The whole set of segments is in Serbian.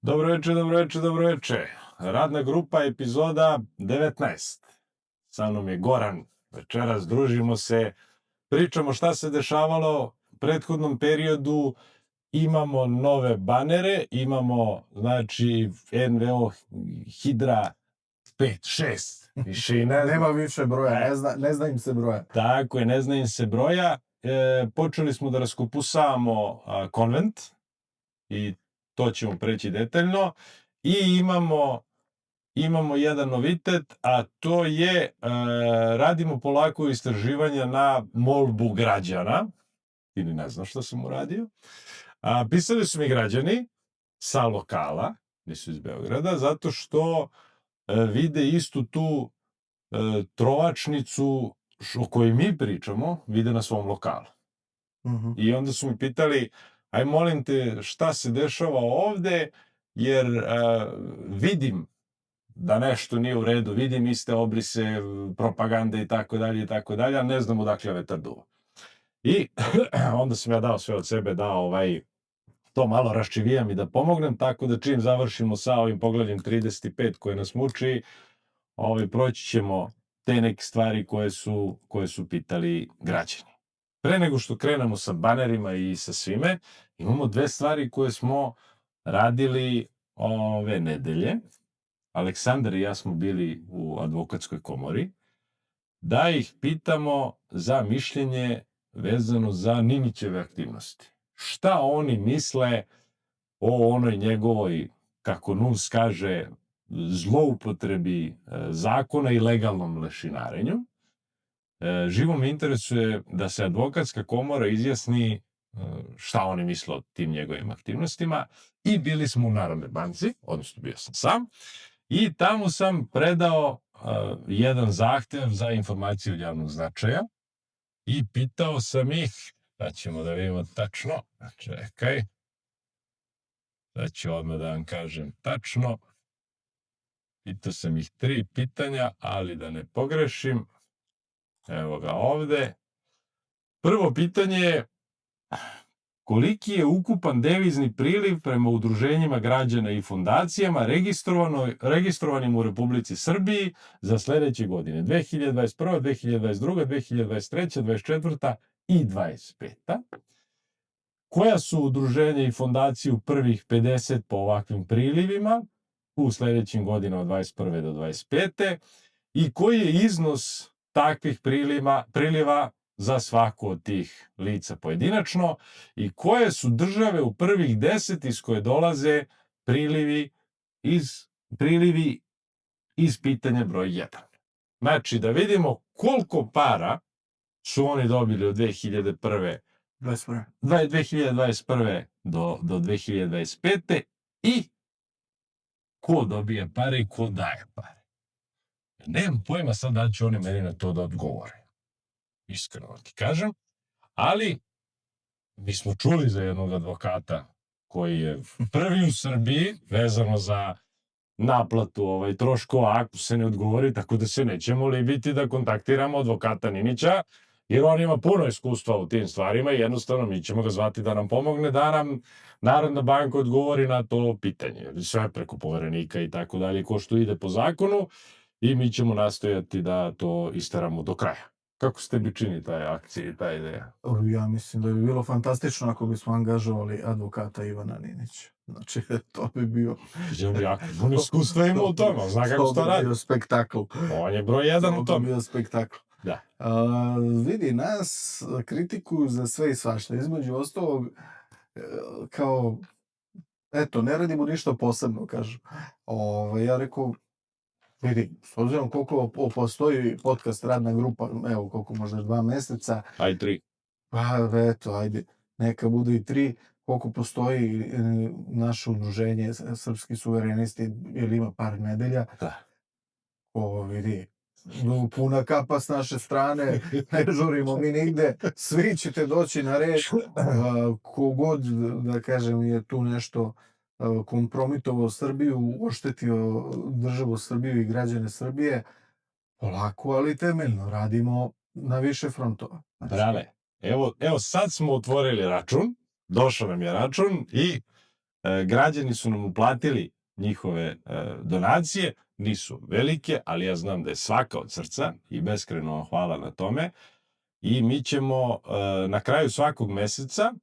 Dobro veče, dobro veče, dobro veče. Radna grupa, epizoda 19. Sa mnom je Goran. Večeras družimo se, pričamo šta se dešavalo u prethodnom periodu. Imamo nove banere, imamo, znači, NVO Hidra 5, 6. Više i ne znam. Nema više broja, ne zna im se broja. Tako je, ne zna im se broja. Počeli smo da raskupusavamo konvent i to ćemo preći detaljno. I imamo jedan novitet, a to je radimo polako istraživanja na molbu građana, ili ne znam šta sam uradio. Pisali su mi građani sa lokala, nisu iz Beograda, zato što vide istu tu trovačnicu o kojoj mi pričamo, vide na svom lokalu. I onda su mi pitali, aj molim te šta se dešava ovde, jer vidim da nešto nije u redu, vidim iste obrise, propagande i tako dalje, a ne znam odakle vetar duva. I onda sam ja dao sve od sebe da to malo raščivijam i da pomognem, tako da čim završimo sa ovim poglavljem 35 koje nas muči, proći ćemo te neke stvari koje su pitali građani. Pre nego što krenemo sa banerima i sa svime, imamo dve stvari koje smo radili ove nedelje. Aleksandar i ja smo bili u advokatskoj komori, da ih pitamo za mišljenje vezano za Ninićeve aktivnosti. Šta oni misle o onoj njegovoj, kako NUNS kaže, zloupotrebi zakona i legalnom lešinarenju. Živo me interesuje da se advokatska komora izjasni šta oni misle o tim njegovim aktivnostima i bili smo u Narodnoj banci, odnosno bio sam sam, i tamo sam predao jedan zahtev za informaciju od javnog značaja i pitao sam ih, da ćemo da vidimo tačno, čekaj, da ću odmah da vam kažem tačno, pitao sam ih 3 pitanja, ali da ne pogrešim, evo ga ovde. Prvo pitanje je, koliki je ukupan devizni priliv prema udruženjima građana i fondacijama registrovanim u Republici Srbiji za sledeće godine, 2021., 2022., 2023., 2024. i 2025. Koja su udruženja i fondacije u prvih 50 po ovakvim prilivima u sledećim godinama od 2021. do 2025. i koji je iznos takvih priliva za svaku od tih lica pojedinačno i koje su države u prvih 10 iz koje dolaze prilivi iz pitanja broj 1. Znači, da vidimo koliko para su oni dobili od 2021. do 2025. i ko dobije pare i ko daje pare. Nemam pojma sad da će oni meni na to da odgovore. Iskreno ti kažem, ali mi smo čuli za jednog advokata koji je prvi u Srbiji vezano za naplatu troškova ako se ne odgovori, tako da se nećemo libiti da kontaktiramo advokata Ninića, jer on ima puno iskustva u tim stvarima i jednostavno mi ćemo ga zvati da nam pomogne, da nam Narodna banka odgovori na to pitanje. Sve preko poverenika i tako dalje, ko što ide po zakonu, i mi ćemo nastojati da to isteramo do kraja. Kako se tebi čini taj akcija i ta ideja? Ja mislim da bi bilo fantastično ako bismo angažovali advokata Ivana Ninića. Znači, to bi bio... On iskustva ima u tome, zna kako se to radi. To bi bio spektakl. On je broj 1 u tome. To bi bio spektakl. Da. Vidi, nas kritikuju za sve i svašta. Između ostalog, kao, eto, ne radimo ništa posebno, kažu. Ja rekao, vidi, s obzirom koliko postoji podcast Radna grupa, evo koliko možda 2 meseca. Ajde 3. Pa eto, ajde, neka bude i 3. Koliko postoji naše udruženje Srpski suverenisti, ili ima par nedelja. Da. Vidi, puna kapa s naše strane, ne žurimo mi nigde, svi ćete doći na red, kogod, da kažem, je tu nešto kompromitovao Srbiju, oštetio državu Srbiju i građane Srbije, polako, ali temeljno, radimo na više frontova. Brale, evo sad smo otvorili račun, došao nam je račun i građani su nam uplatili njihove donacije, nisu velike, ali ja znam da je svaka od srca i beskrajno vam hvala na tome. I mi ćemo na kraju svakog meseca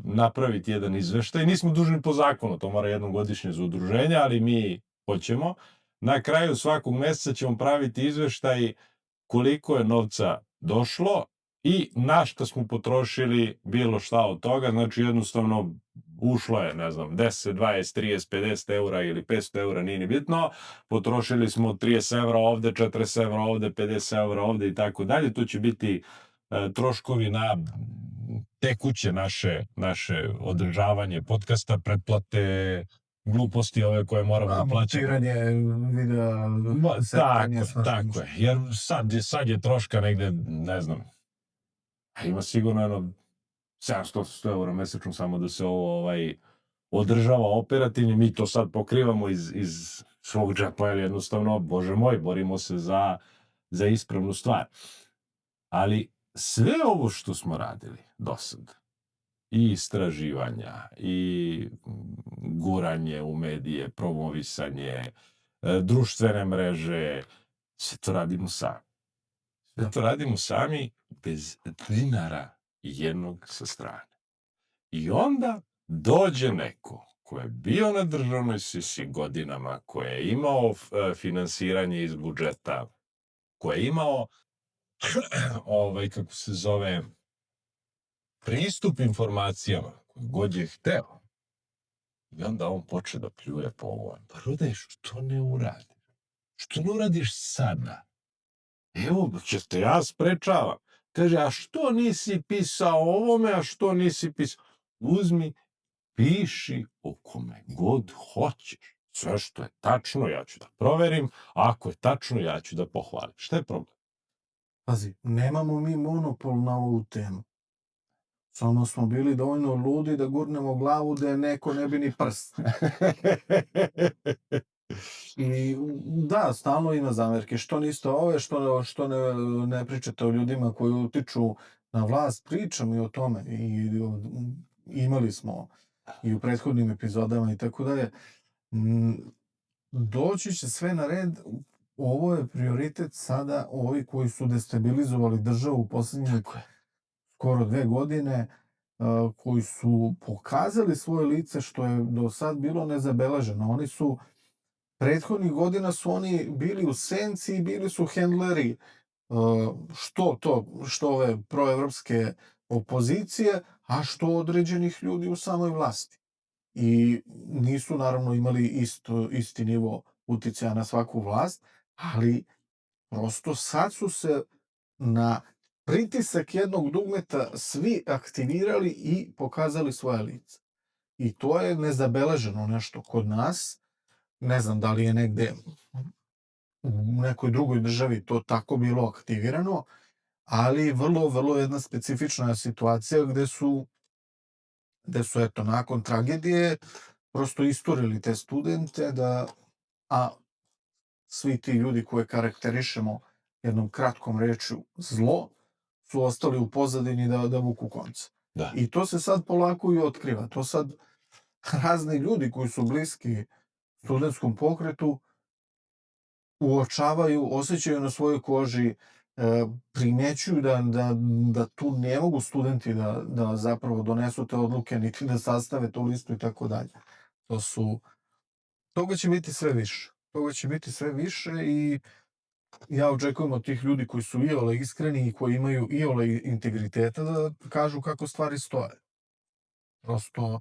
napraviti jedan izveštaj. Nismo dužni po zakonu, to mora jednom godišnje za udruženja, ali mi hoćemo. Na kraju svakog meseca ćemo praviti izveštaj koliko je novca došlo i na šta smo potrošili bilo šta od toga. Znači jednostavno ušlo je, ne znam, 10, 20, 30, 50 eura ili 500 eura, nije ni bitno. Potrošili smo 30 evra ovde, 40 evra ovde, 50 evra ovde i tako dalje. To će biti troškovi na tekuće naše održavanje podcasta, pretplate, gluposti ove koje moramo da plaćamo. Montiranje videa, Tako je. Jer sad je troška negde, ne znam, ima sigurno jedno 700 eura mesečno samo da se ovo održava operativno. Mi to sad pokrivamo iz svog džepa, jer jednostavno, bože moj, borimo se za ispravnu stvar. Ali sve ovo što smo radili do sad, i istraživanja, i guranje u medije, promovisanje, društvene mreže, sve to radimo sami. Sve to radimo sami bez dinara jednog sa strane. I onda dođe neko ko je bio na državnoj sisi godinama, ko je imao finansiranje iz budžeta, ko je imao kako se zove, pristup informacijama, koji god je hteo. I onda on poče da pljuje po ovom. Pa Rode, što ne uradiš? Što ne uradiš sada? Evo, te ja sprečavam. Kaže, a što nisi pisao ovome, a što nisi pisao? Uzmi, piši o kome god hoćeš. Sve što je tačno, ja ću da proverim. Ako je tačno, ja ću da pohvalim. Šta je problem? Pazi, nemamo mi monopol na ovu temu. Samo smo bili dovoljno ludi da gurnemo glavu da je neko ne bi ni prst. I da, stalno ima zamerke. Što niste ove, što ne pričate o ljudima koji utiču na vlast, pričam i o tome. I imali smo i u prethodnim epizodama i tako dalje. Doći će sve na red. Ovo je prioritet sada ovi koji su destabilizovali državu u poslednjih skoro 2 godine, koji su pokazali svoje lice što je do sad bilo nezabeleženo. Oni su, prethodnih godina su oni bili u senci i bili su hendleri što ove proevropske opozicije, a što određenih ljudi u samoj vlasti. I nisu naravno imali isti nivo uticaja na svaku vlast, ali prosto sad su se na pritisak jednog dugmeta svi aktivirali i pokazali svoje lice. I to je nezabeleženo nešto kod nas. Ne znam da li je negde u nekoj drugoj državi to tako bilo aktivirano, ali vrlo, vrlo jedna specifična situacija gde su eto, nakon tragedije prosto isturili te studente, a svi ti ljudi koje karakterišemo jednom kratkom rečju zlo, su ostali u pozadini da vuku konce. Da. I to se sad polako i otkriva. To sad razni ljudi koji su bliski studentskom pokretu uočavaju, osjećaju na svojoj koži, primećuju da tu ne mogu studenti da zapravo donesu te odluke, niti da sastave tu listu i tako dalje. Toga će biti sve više. Toga će biti sve više i ja očekujem od tih ljudi koji su iole iskreni i koji imaju iole integriteta da kažu kako stvari stoje. Prosto...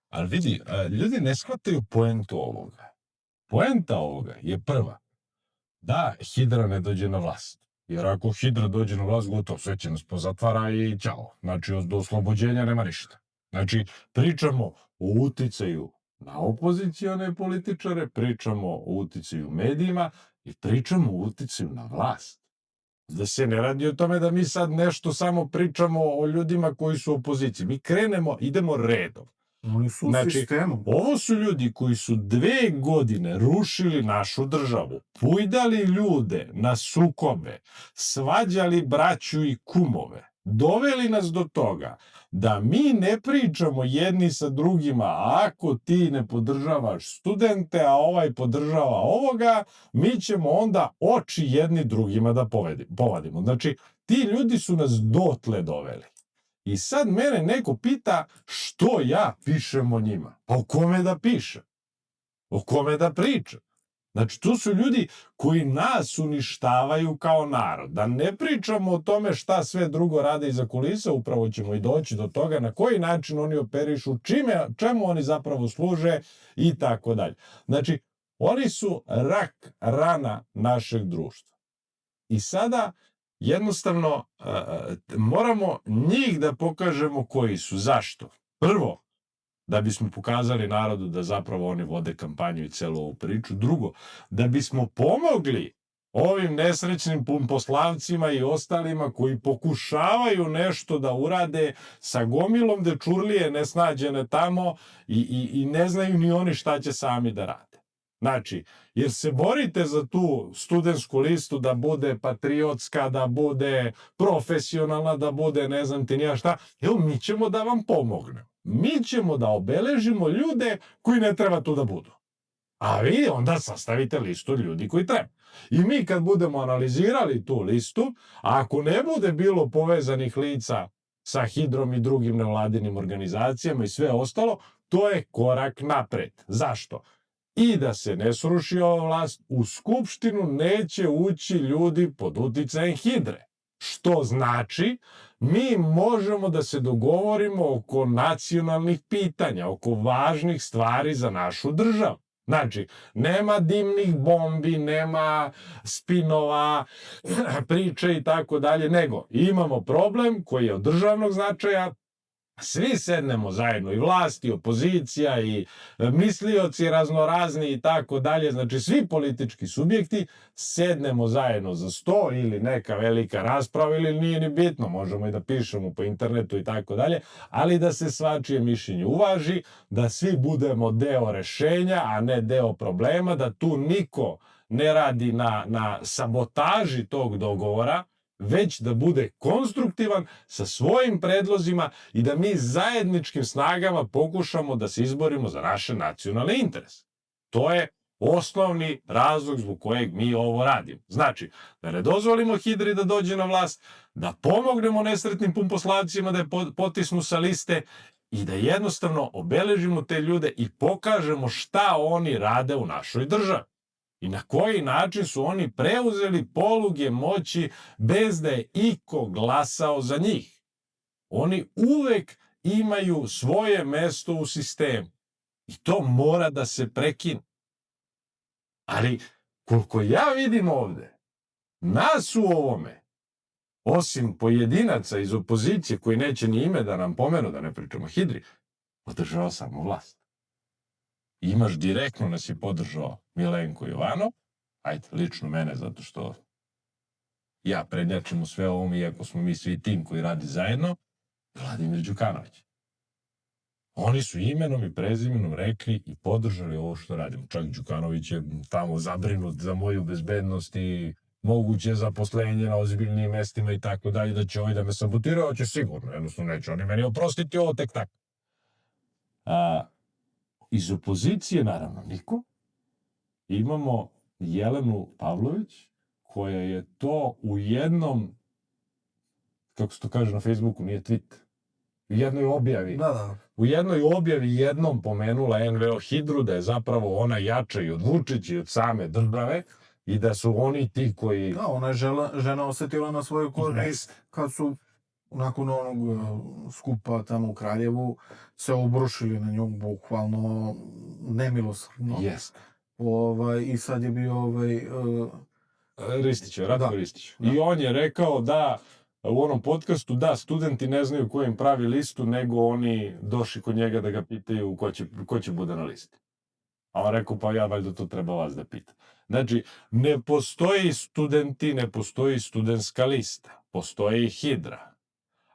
Ali vidi, ljudi ne shvataju poentu ovoga. Poenta ovoga je prva, da Hidra ne dođe na vlast. Jer ako Hidra dođe na vlast, gotovo, sve će nas pozatvara i ćao. Znači, do oslobođenja nema ništa. Znači, pričamo o uticaju na opozicione političare, pričamo o uticaju medijima i pričamo o uticaju na vlast. Da se ne radi o tome da mi sad nešto samo pričamo o ljudima koji su u opoziciji. Mi idemo redom. Oni su u sistemu. Ovo su ljudi koji su 2 godine rušili našu državu, pujdali ljude na sukobe, svađali braću i kumove, doveli nas do toga da mi ne pričamo jedni sa drugima, ako ti ne podržavaš studente, a ovaj podržava ovoga, mi ćemo onda oči jedni drugima da povadimo. Znači, ti ljudi su nas dotle doveli. I sad mene neko pita što ja pišem o njima. Pa o kome da pišem? O kome da pričam? Znači, tu su ljudi koji nas uništavaju kao narod. Da ne pričamo o tome šta sve drugo rade iza kulisa, upravo ćemo i doći do toga na koji način oni operišu, čemu oni zapravo služe i tako dalje. Znači, oni su rak rana našeg društva. I sada jednostavno moramo njih da pokažemo koji su. Zašto? Prvo, da bismo pokazali narodu da zapravo oni vode kampanju i celu ovu priču. Drugo, da bismo pomogli ovim nesrećnim poslavcima i ostalima koji pokušavaju nešto da urade sa gomilom dečurlije nesnađene tamo i ne znaju ni oni šta će sami da rade. Znači, jer se borite za tu studentsku listu da bude patriotska, da bude profesionalna, da bude ne znam ti nija šta, evo mi ćemo da vam pomognemo. Mi ćemo da obeležimo ljude koji ne treba tu da budu. A vi onda sastavite listu ljudi koji treba. I mi kad budemo analizirali tu listu, a ako ne bude bilo povezanih lica sa Hidrom i drugim nevladinim organizacijama i sve ostalo, to je korak napred. Zašto? I da se ne sruši ova vlast, u Skupštinu neće ući ljudi pod uticajem Hidre. Što znači, mi možemo da se dogovorimo oko nacionalnih pitanja, oko važnih stvari za našu državu. Znači, nema dimnih bombi, nema spinova, priče i tako dalje, nego imamo problem koji je od državnog značaja, svi sednemo zajedno, i vlast, i opozicija, i mislioci raznorazni i tako dalje, znači svi politički subjekti sednemo zajedno za sto ili neka velika rasprava ili nije ni bitno, možemo i da pišemo po internetu i tako dalje, ali da se svačije mišljenje uvaži, da svi budemo deo rešenja, a ne deo problema, da tu niko ne radi na sabotaži tog dogovora, već da bude konstruktivan sa svojim predlozima i da mi zajedničkim snagama pokušamo da se izborimo za naše nacionalne interese. To je osnovni razlog zbog kojeg mi ovo radimo. Znači, da ne dozvolimo Hidri da dođe na vlast, da pomognemo nesretnim pumposlavcima da je potisnu sa liste i da jednostavno obeležimo te ljude i pokažemo šta oni rade u našoj državi. I na koji način su oni preuzeli poluge moći bez da je iko glasao za njih. Oni uvek imaju svoje mesto u sistemu. I to mora da se prekine. Ali, koliko ja vidim ovde, nas u ovome, osim pojedinaca iz opozicije koji neće ni ime da nam pomenu, da ne pričamo Hidri, podržava samo vlast. Imaš direktno nas je podržao Milenko Jovanov, ajde, lično mene, zato što ja prednjačim u sve ovom, iako smo mi svi tim koji radi zajedno, Vladimir Đukanović. Oni su imenom i prezimenom rekli i podržali ovo što radimo. Čak Đukanović je tamo zabrinut za moju bezbednost i moguće zaposlenje na ozbiljnim mestima i tako dalje, da će ovi da me sabotiraju, hoće sigurno, jednostavno neće oni meni oprostiti ovo tek tako. Iz opozicije, naravno, niko. Imamo Jelenu Pavlović, koja je to u jednom, kako se to kaže na Facebooku, nije tweet, u jednoj objavi. U jednoj objavi jednom pomenula NVO Hidru, da je zapravo ona jača i od Vučića i od same države i da su oni ti koji... Da, ona je žena osetila na svojoj koži kad su nakon onog skupa tamo u Kraljevu se obrušili na nju bukvalno nemilosrdno. Jeste. I sad je bio Ristić, Ratko Ristić. I on je rekao da u onom podcastu da studenti ne znaju ko im pravi listu, nego oni došli kod njega da ga pitaju ko će bude na listi. A on rekao, pa ja valjda to treba vas da pitam. Znači, ne postoji studenti, ne postoji studentska lista. Postoji Hidra.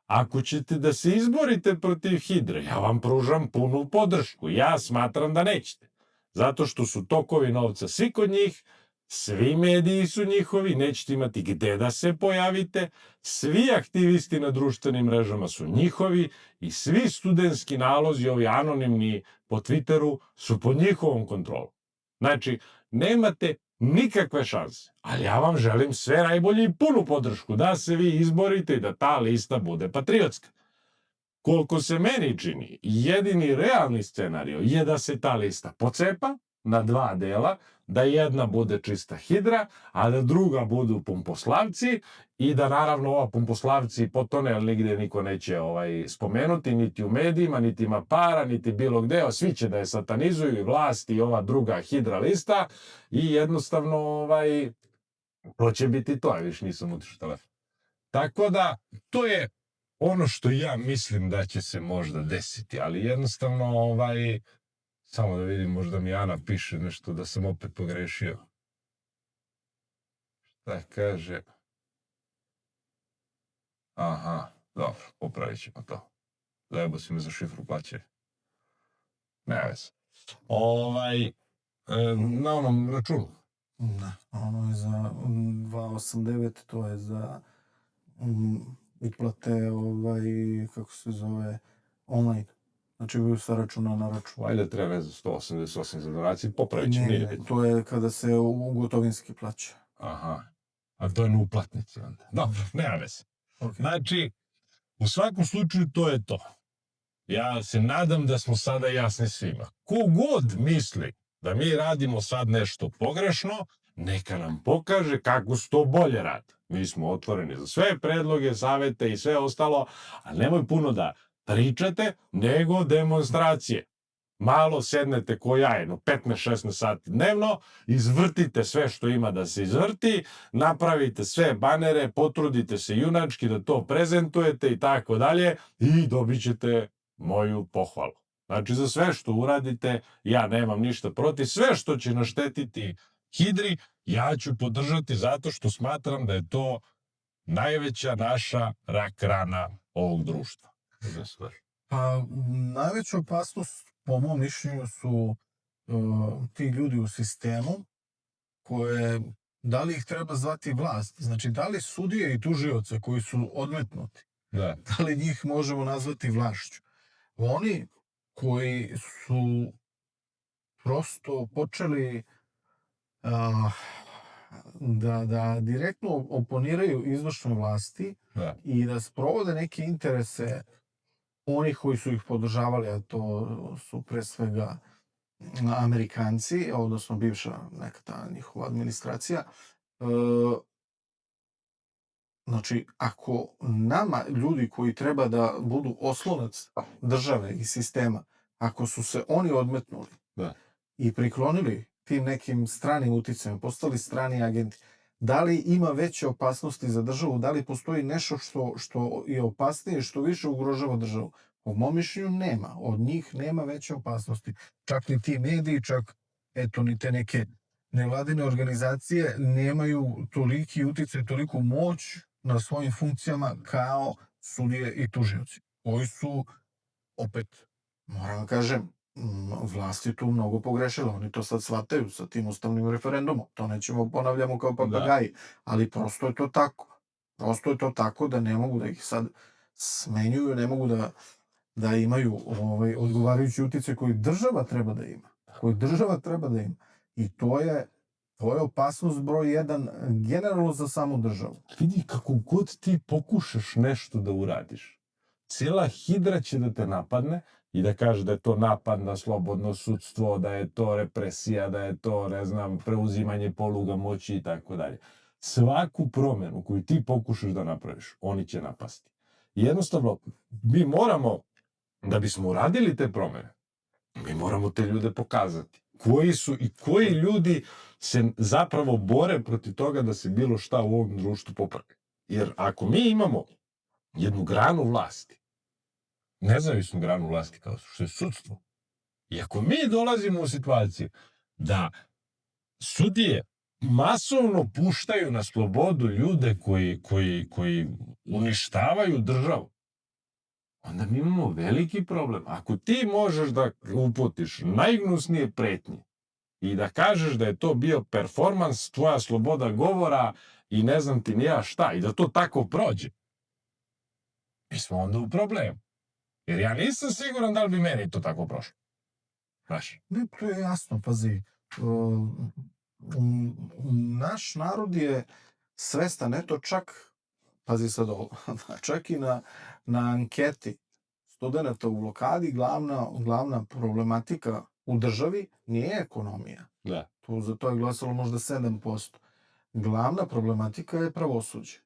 Ako ćete da se izborite protiv Hidre, ja vam pružam punu podršku. Ja smatram da nećete. Zato što su tokovi novca svi kod njih, Svi mediji su njihovi, nećete imati gde da se pojavite, svi aktivisti na društvenim mrežama su njihovi i svi studentski nalozi, ovi anonimni po Twitteru, su pod njihovom kontrolom. Znači, nemate nikakve šanse, ali ja vam želim sve najbolje i punu podršku da se vi izborite i da ta lista bude patriotska. Koliko se meni čini, jedini realni scenario je da se ta lista pocepa na dva dela, da jedna bude čista hidra, a da druga budu pumposlavci i da naravno ova pumposlavci potone, ali nigde niko neće spomenuti, niti u medijima, niti ima para, niti bilo gde, svi će da je satanizuju i vlast i ova druga hidra lista i jednostavno to će biti to, viš nisam utišao telefon. Tako da, to je ono što ja mislim da će se možda desiti, ali jednostavno, samo da vidim, možda mi Ana piše nešto da sam opet pogrešio. Šta kaže? Aha, dobro, popravit ćemo to. Zajebo si me za šifru plaćaju. Ne veze. Na onom računu. Da, ono je za 289, to je za uplate, kako se zove, online. Znači, sa računa na račun. Ajde, treba veze 188 za donaciju, popravit ćemo. Ne, to je kada se u gotovinski plaća. Aha, a to je na uplatnici onda. Dobro, nema veze. Znači, u svakom slučaju to je to. Ja se nadam da smo sada jasni svima. Kogod misli da mi radimo sad nešto pogrešno, neka nam pokaže kako se to bolje radi. Mi smo otvoreni za sve predloge, savete i sve ostalo, a nemoj puno da pričate, nego demonstracije. Malo sednete ko ja, 15-16 sati dnevno, izvrtite sve što ima da se izvrti, napravite sve banere, potrudite se junački da to prezentujete i tako dalje i dobit ćete moju pohvalu. Znači, za sve što uradite, ja nemam ništa protiv. Sve što će naštetiti hidri, ja ću podržati zato što smatram da je to najveća naša rak rana ovog društva. Pa, najveća opasnost, po mom mišljenju, su ti ljudi u sistemu koje, da li ih treba zvati vlast? Znači, da li sudije i tužioce koji su odmetnuti, da li njih možemo nazvati vlašću? Oni koji su prosto počeli da direktno oponiraju izvršnoj vlasti i da sprovode neke interese onih koji su ih podržavali, a to su pre svega Amerikanci, odnosno bivša neka ta njihova administracija. Znači, ako nama ljudi koji treba da budu oslonac države i sistema, ako su se oni odmetnuli i priklonili tim nekim stranim uticajem, postali strani agenti, da li ima veće opasnosti za državu, da li postoji nešto što je opasnije, što više ugrožava državu? Po mom mišljenju nema. Od njih nema veće opasnosti. Čak ni ti mediji, čak ni te neke nevladine organizacije nemaju toliki uticaj, toliku moć na svojim funkcijama kao sudije i tužioci, koji su, opet, moram da kažem, vlast je tu mnogo pogrešila. Oni to sad shvataju sa tim ustavnim referendumom. To nećemo ponavljamo kao papagaji, ali prosto je to tako. Prosto je to tako da ne mogu da ih sad smenjuju, ne mogu da imaju odgovarajući uticaj koji država treba da ima. Koji država treba da ima. I to je opasnost broj 1 generalno za samu državu. Vidi, kako god ti pokušaš nešto da uradiš, cijela hidra će da te napadne i da kaže da je to napad na slobodno sudstvo, da je to represija, da je to, ne znam, preuzimanje poluga moći i tako dalje. Svaku promenu koju ti pokušaš da napraviš, oni će napasti. Jednostavno, mi moramo, da bismo uradili te promene, mi moramo te ljude pokazati. Koji su i koji ljudi se zapravo bore protiv toga da se bilo šta u ovom društvu popravi. Jer ako mi imamo jednu granu vlasti, nezavisnu granu vlasti kao što je sudstvo, i ako mi dolazimo u situaciju da sudije masovno puštaju na slobodu ljude koji uništavaju državu, onda mi imamo veliki problem. Ako ti možeš da uputiš najgnusnije pretnje i da kažeš da je to bio performans, tvoja sloboda govora i ne znam ti ni ja šta, i da to tako prođe, mi smo onda u problemu. Jer ja nisam siguran da li bi meni to tako prošlo. Znaš? Ne, to je jasno, pazi. Naš narod je svestan, eto čak, pazi sad ovo, čak i na anketi studenta u blokadi glavna problematika u državi nije ekonomija. Da. Za to je glasalo možda 7%. Glavna problematika je pravosuđe.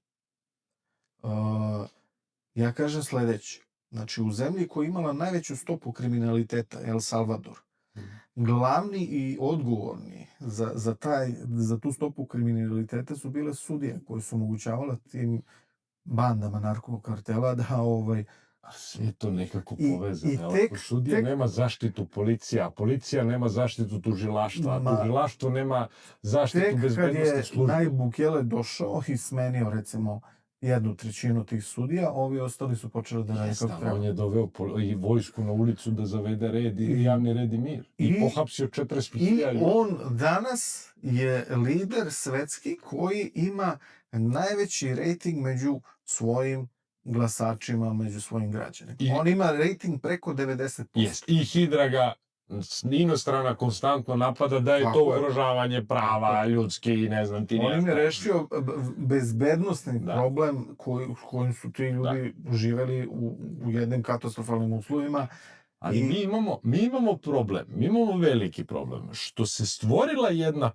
Ja kažem sledeće. Znači, u zemlji koja je imala najveću stopu kriminaliteta, El Salvador, glavni i odgovorni za tu stopu kriminaliteta su bile sudije koje su omogućavale tim bandama narkokartela da sve je to nekako povezano. Sudija nema zaštitu policija, a policija nema zaštitu tužilaštva, a tužilaštvo nema zaštitu bezbednostne službe. Tek kad je Nayib Bukele došao i smenio, recimo, 1/3 tih sudija, ovi ostali su počeli da radi kako treba. On je doveo i vojsku na ulicu da zavede red i javni red i mir. I pohapsio 45.000 ljudi. I on danas je lider svetski koji ima najveći rejting među svojim glasačima, među svojim građanima. On ima rejting preko 90%. I Hidra ga inostrana konstantno napada da je to ugrožavanje prava ljudski i ne znam ti. On im je rešio bezbednostni problem kojim su ti ljudi živeli u jednim katastrofalnim uslovima. Ali mi imamo problem, mi imamo veliki problem, što se stvorila jedna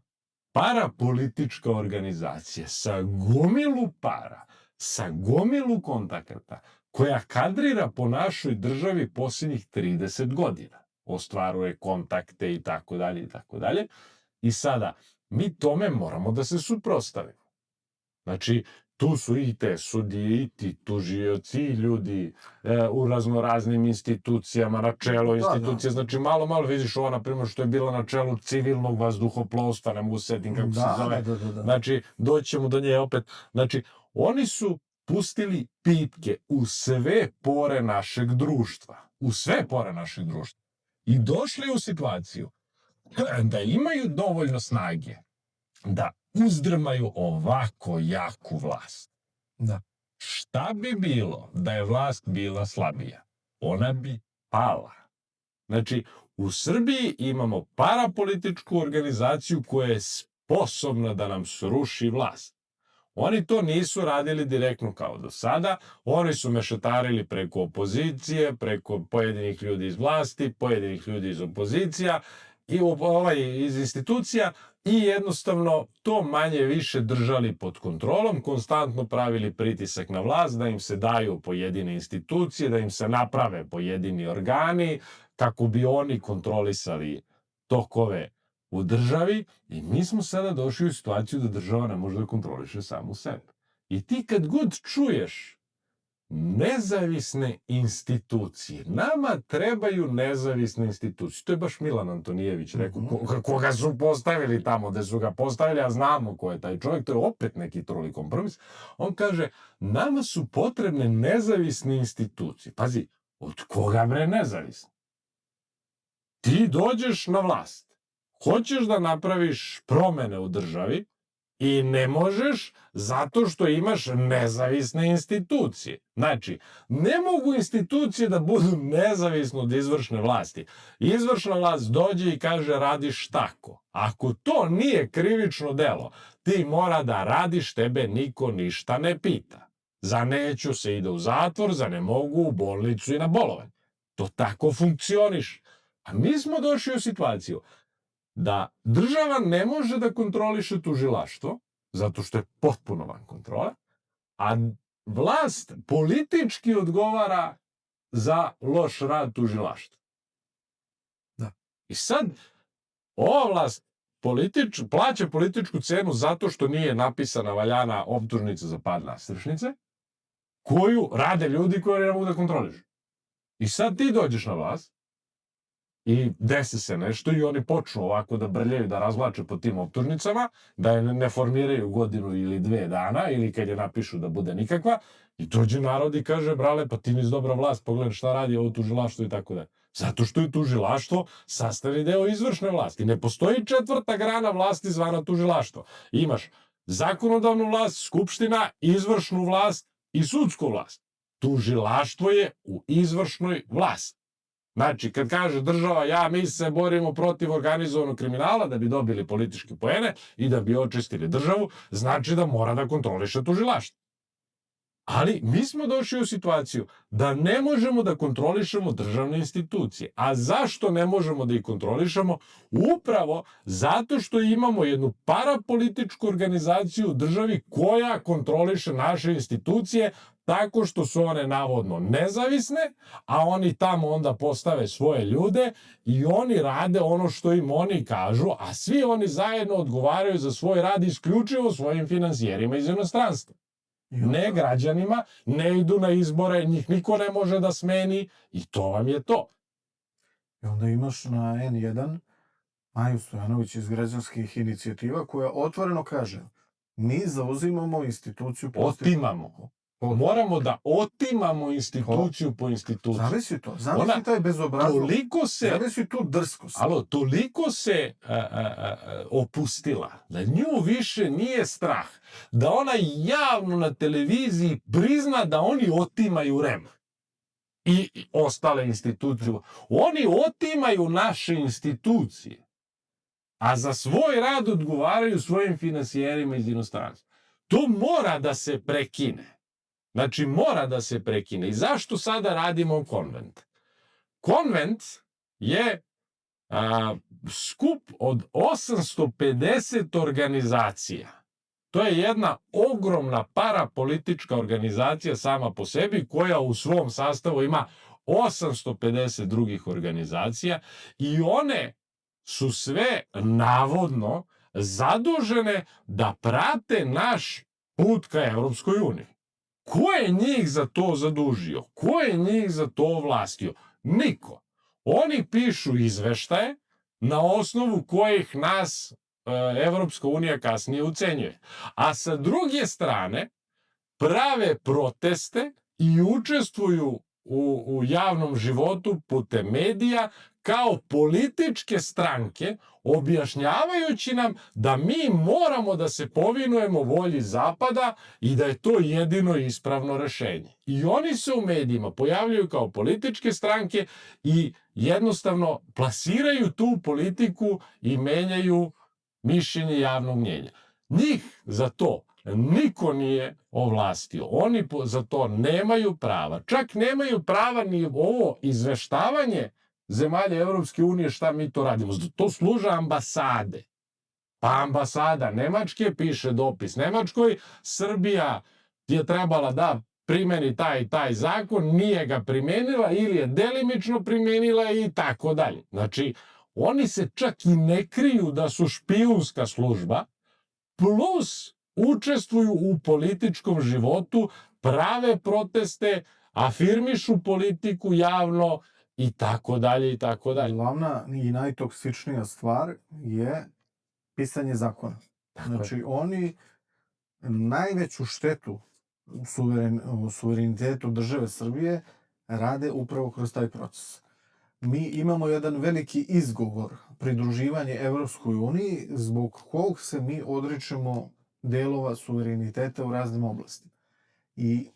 parapolitička organizacija sa gomilu para, sa gomilu kontakata, koja kadrira po našoj državi posljednjih 30 godina. Ostvaruje kontakte i tako dalje i tako dalje. I sada, mi tome moramo da se suprotstavimo. Znači, tu su i te sudije, i ti tužioci, i ljudi u raznoraznim institucijama, na čelu institucije. Znači, malo vidiš ovo, na primjer, što je bila na čelu civilnog vazduhoplovstva, ne mogu setim kako se zove. Znači, doćemo do nje opet. Znači, oni su pustili pipke u sve pore našeg društva. U sve pore našeg društva. I došli u situaciju da imaju dovoljno snage da uzdrmaju ovako jaku vlast. Da. Šta bi bilo da je vlast bila slabija? Ona bi pala. Znači, u Srbiji imamo parapolitičku organizaciju koja je sposobna da nam sruši vlast. Oni to nisu radili direktno kao do sada, oni su mešetarili preko opozicije, preko pojedinih ljudi iz vlasti, pojedinih ljudi iz opozicija i iz institucija i jednostavno to manje više držali pod kontrolom, konstantno pravili pritisak na vlast da im se daju pojedine institucije, da im se naprave pojedini organi kako bi oni kontrolisali tokove u državi i mi smo sada došli u situaciju da država ne može da kontroliše samu sebe. I ti kad god čuješ nezavisne institucije, nama trebaju nezavisne institucije. To je baš Milan Antonijević rekao, koga su postavili tamo gde su ga postavili, a znamo ko je taj čovjek, to je opet neki truli kompromis. On kaže, nama su potrebne nezavisne institucije. Pazi, od koga bre nezavisne? Ti dođeš na vlast. Hoćeš da napraviš promene u državi i ne možeš zato što imaš nezavisne institucije. Znači, ne mogu institucije da budu nezavisne od izvršne vlasti. Izvršna vlast dođe i kaže radiš tako. Ako to nije krivično delo, ti mora da radiš, tebe niko ništa ne pita. Za neću se ide u zatvor, za ne mogu u bolnicu i na bolovanje. To tako funkcioniš. A mi smo došli u situaciju da država ne može da kontroliše tužilaštvo, zato što je potpuno van kontrole, a vlast politički odgovara za loš rad tužilaštva. Da. I sad, ova vlast plaća političku cenu zato što nije napisana valjana optužnica za pad nadstrešnice, koju rade ljudi koji ne mogu da kontrolišu. I sad ti dođeš na vlast, i desi se nešto i oni počnu ovako da brljaju, da razvlače po tim optužnicama, da je ne formiraju godinu ili 2 dana, ili kad je napišu da bude nikakva, i dođe narod i kaže, brale, pa ti nisi dobra vlast, pogledaj šta radi ovo tužilaštvo i tako da. Zato što je tužilaštvo sastavni deo izvršne vlasti. Ne postoji četvrta grana vlasti zvana tužilaštvo. Imaš zakonodavnu vlast, skupština, izvršnu vlast i sudsku vlast. Tužilaštvo je u izvršnoj vlasti. Znači, kad kaže država, mi se borimo protiv organizovanog kriminala da bi dobili političke poene i da bi očistili državu, znači da mora da kontroliše tužilaštvo. Ali mi smo došli u situaciju da ne možemo da kontrolišemo državne institucije. A zašto ne možemo da ih kontrolišemo? Upravo zato što imamo jednu parapolitičku organizaciju u državi koja kontroliše naše institucije tako što su one navodno nezavisne, a oni tamo onda postave svoje ljude i oni rade ono što im oni kažu, a svi oni zajedno odgovaraju za svoj rad isključivo svojim finansijerima iz inostranstva. Ne građanima, ne idu na izbore, njih niko ne može da smeni i to vam je to. I onda imaš na N1 Maju Stojanović iz građanskih inicijativa koja otvoreno kaže mi zauzimamo instituciju... Otimamo. Moramo da otimamo instituciju po instituciju. Zavisi to. Zavisi taj bezobrazluk. Zavisi tu drskost. Toliko se opustila da nju više nije strah da ona javno na televiziji prizna da oni otimaju REM i ostale institucije. Oni otimaju naše institucije, a za svoj rad odgovaraju svojim finansijerima iz inostranstva. To mora da se prekine. Znači, mora da se prekine. I zašto sada radimo konvent? Konvent je skup od 850 organizacija. To je jedna ogromna parapolitička organizacija sama po sebi koja u svom sastavu ima 850 drugih organizacija i one su sve navodno zadužene da prate naš put ka Evropskoj uniji. Ko je njih za to zadužio? Ko je njih za to ovlastio? Niko. Oni pišu izveštaje na osnovu kojih nas Evropska unija kasnije ucenjuje. A sa druge strane prave proteste i učestvuju u javnom životu putem medija kao političke stranke, objašnjavajući nam da mi moramo da se povinujemo volji Zapada i da je to jedino ispravno rešenje. I oni se u medijima pojavljaju kao političke stranke i jednostavno plasiraju tu politiku i menjaju mišljenje javnog mnjenja. Njih za to niko nije ovlastio. Oni za to nemaju prava. Čak nemaju prava ni ovo izveštavanje zemalja Evropske unije šta mi to radimo. To služe ambasade. Pa ambasada Nemačke piše dopis Nemačkoj, Srbija je trebala da primeni taj i taj zakon, nije ga primenila ili je delimično primenila i tako dalje. Znači, oni se čak i ne kriju da su špijunska služba, plus učestvuju u političkom životu, prave proteste, afirmišu politiku javno i tako dalje i tako dalje. Glavna i najtoksičnija stvar je pisanje zakona. Znači, oni najveću štetu suverenitetu države Srbije rade upravo kroz taj proces. Mi imamo jedan veliki izgovor pridruživanje Evropskoj uniji zbog kog se mi odričemo delova suvereniteta u raznim oblastima. I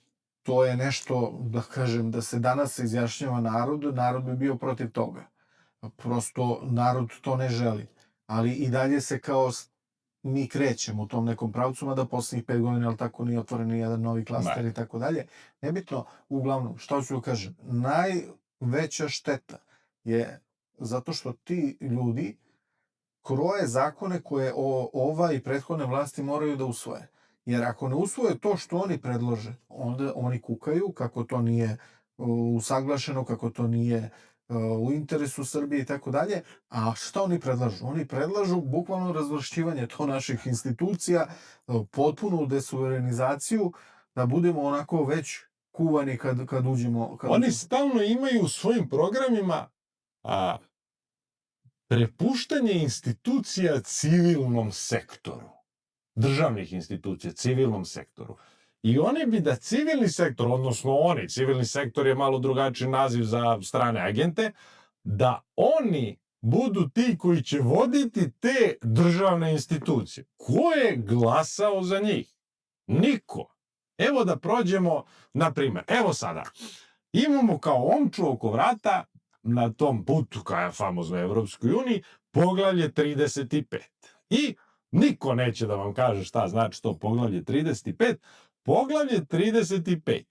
to je nešto, da kažem, da se danas izjašnjava narod bi bio protiv toga. Prosto narod to ne želi. Ali i dalje se kao mi krećemo u tom nekom pravcu, mada poslednjih 5 godina, ali tako nije otvoren ni jedan novi klaster i tako dalje. Nebitno, uglavnom, što ću kažem, najveća šteta je zato što ti ljudi kroje zakone koje ova i prethodne vlasti moraju da usvoje. Jer ako ne usvoje to što oni predlože, onda oni kukaju kako to nije usaglašeno, kako to nije u interesu Srbije i tako dalje. A šta oni predlažu? Oni predlažu bukvalno razvršćivanje to naših institucija, potpunu desuverenizaciju, da budemo onako već kuvani kad uđemo. Oni stalno imaju u svojim programima prepuštanje institucija civilnom sektoru. Državnih institucija, civilnom sektoru. I oni bi da civilni sektor, odnosno civilni sektor je malo drugačiji naziv za strane agente, da oni budu ti koji će voditi te državne institucije. Ko je glasao za njih? Niko. Evo da prođemo, na primjer, evo sada, imamo kao omču oko vrata na tom putu ka je famoznoj Evropskoj uniji poglavlje 35. I niko neće da vam kaže šta znači to poglavlje 35. Poglavlje 35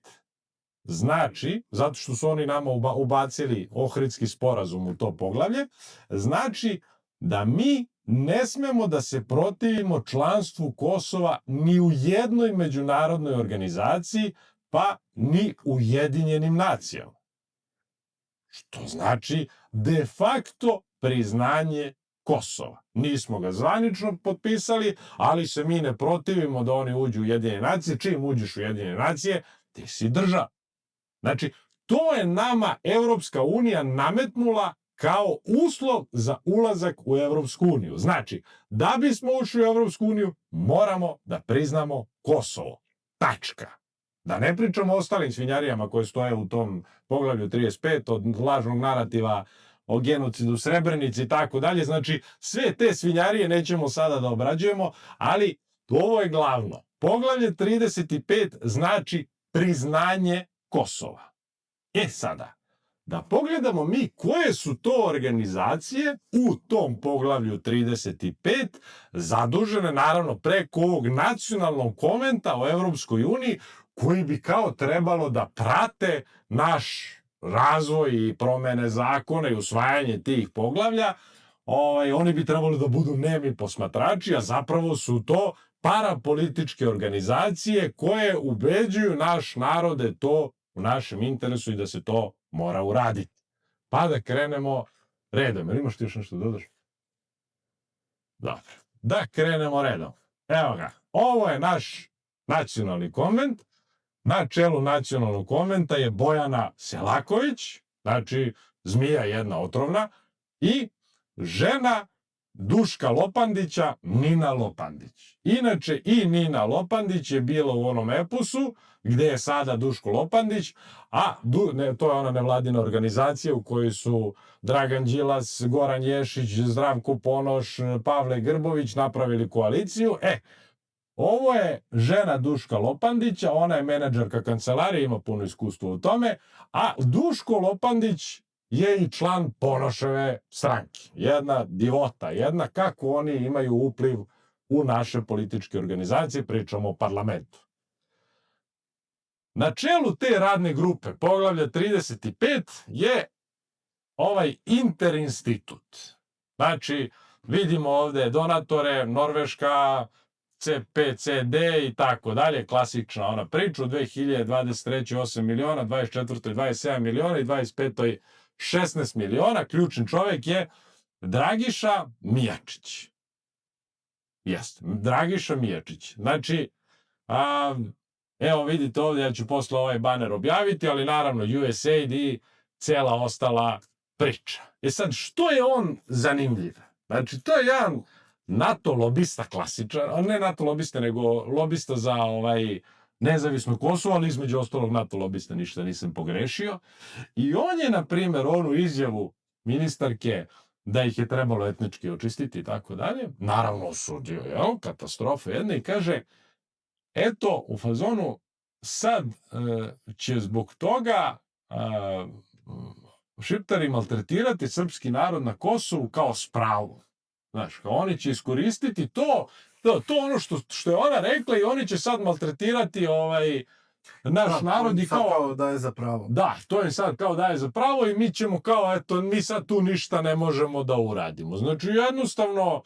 znači, zato što su oni nama ubacili Ohridski sporazum u to poglavlje, znači da mi ne smemo da se protivimo članstvu Kosova ni u jednoj međunarodnoj organizaciji, pa ni Ujedinjenim nacijama. Što znači de facto priznanje Kosova. Nismo ga zvanično potpisali, ali se mi ne protivimo da oni uđu u Ujedinjene nacije. Čim uđeš u Ujedinjene nacije, ti si država. Znači, to je nama Evropska unija nametnula kao uslov za ulazak u Evropsku uniju. Znači, da bismo ušli u Evropsku uniju, moramo da priznamo Kosovo. Tačka. Da ne pričamo o ostalim svinjarijama koje stoje u tom poglavlju 35, od lažnog narativa o genocidu u Srebrenici i tako dalje. Znači, sve te svinjarije nećemo sada da obrađujemo, ali ovo je glavno. Poglavlje 35 znači priznanje Kosova. E sada, da pogledamo mi koje su to organizacije u tom poglavlju 35 zadužene naravno preko ovog nacionalnog konventa o Evropskoj uniji koji bi kao trebalo da prate naš razvoj i promene zakona i usvajanje tih poglavlja. Oni bi trebali da budu nemi posmatrači, a zapravo su to parapolitičke organizacije koje ubeđuju naš narod da je to u našem interesu i da se to mora uraditi. Pa da krenemo redom. Ili imaš ti još nešto da dodaš? Dobro. Da krenemo redom. Evo ga. Ovo je naš nacionalni konvent. Na čelu nacionalnog konventa je Bojana Selaković, znači zmija jedna otrovna, i žena Duška Lopandića, Nina Lopandić. Inače, i Nina Lopandić je bila u onom eposu, gde je sada Duško Lopandić, a to je ona nevladina organizacija u kojoj su Dragan Đilas, Goran Ješić, Zdravko Ponoš, Pavle Grbović napravili koaliciju. Ovo je žena Duška Lopandića, ona je menadžerka kancelarije, ima puno iskustva u tome, a Duško Lopandić je i član Ponoševe stranke. Jedna divota, jedna kako oni imaju upliv u naše političke organizacije, pričamo o parlamentu. Na čelu te radne grupe, poglavlja 35, je ovaj Interinstitut. Znači, vidimo ovde donatore, Norveška, CPCD i tako dalje, klasična ona priča, u 2023. 8 miliona, 24. 27 miliona i 25. 16 miliona, ključni čovjek je Dragiša Mijačić. Jeste, Dragiša Mijačić. Znači, evo vidite ovdje, ja ću posle ovaj baner objaviti, ali naravno USAID i cela ostala priča. Sad, što je on zanimljiv? Znači, to je jedan NATO lobista klasičan, ne NATO lobista, nego lobista za nezavisno Kosovo, ali između ostalog NATO lobista, ništa nisam pogrešio. I on je, na primjer, onu izjavu ministarke da ih je trebalo etnički očistiti i tako dalje, naravno osudio, katastrofa jedna, i kaže, eto, u fazonu, sad će zbog toga Šiptari maltretirati srpski narod na Kosovu kao spravu. Znaš, oni će iskoristiti to ono što je ona rekla, i oni će sad maltretirati naš narod i kao daje za pravo. Da, to je sad kao daje za pravo i mi ćemo kao, eto, mi sad tu ništa ne možemo da uradimo. Znači, jednostavno,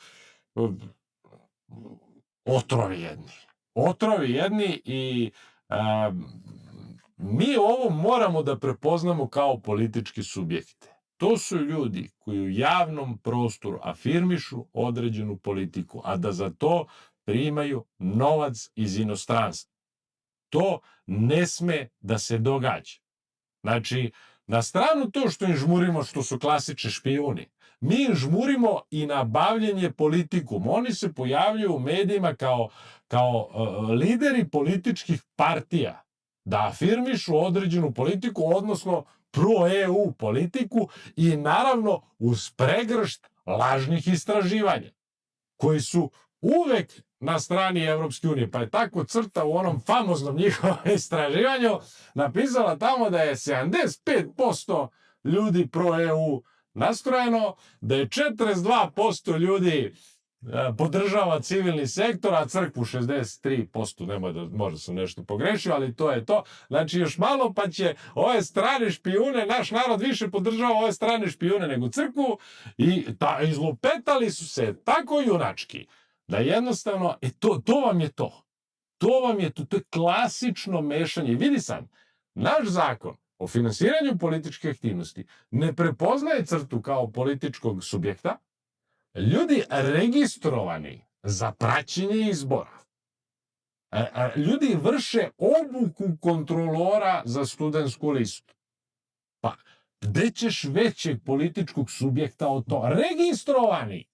otrovi jedni i mi ovo moramo da prepoznamo kao politički subjekte. To su ljudi koji u javnom prostoru afirmišu određenu politiku, a da za to primaju novac iz inostranstva. To ne sme da se događa. Znači, na stranu to što im žmurimo što su klasični špijuni, mi im žmurimo i na bavljenje politikom. Oni se pojavljuju u medijima kao lideri političkih partija, da afirmišu određenu politiku, odnosno pro-EU politiku i naravno uz pregršt lažnih istraživanja, koji su uvek na strani Evropske unije. Pa je tako CRTA u onom famoznom njihovom istraživanju napisala tamo da je 75% ljudi pro-EU nastrojeno, da je 42% ljudi podržava civilni sektor, a crkvu 63%, nemoj da, možda sam nešto pogrešio, ali to je to. Znači još malo pa će ove strane špijune, naš narod više podržava ove strane špijune nego crkvu i izlupetali su se tako junački da jednostavno, to vam je to. To vam je to, to je klasično mešanje. Vidi sad, naš zakon o finansiranju političke aktivnosti ne prepoznaje CRTU kao političkog subjekta. Ljudi registrovani za praćenje izbora, ljudi vrše obuku kontrolora za studentsku listu. Pa, gde ćeš većeg političkog subjekta od to? Registrovani!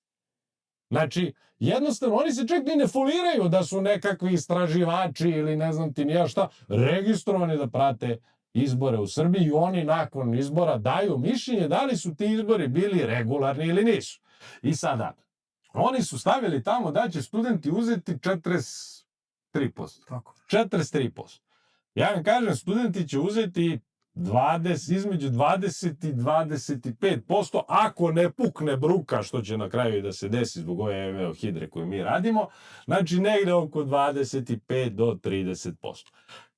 Znači, jednostavno, oni se čak ni ne foliraju da su nekakvi istraživači ili ne znam ti nija šta, registrovani da prate izbore u Srbiji i oni nakon izbora daju mišljenje da li su ti izbori bili regularni ili nisu. I sada, oni su stavili tamo da će studenti uzeti 43%. Tako. 43%. Ja vam kažem, studenti će uzeti između 20 i 25%, ako ne pukne bruka, što će na kraju i da se desi zbog ove hidre koju mi radimo, znači negde oko 25 do 30%.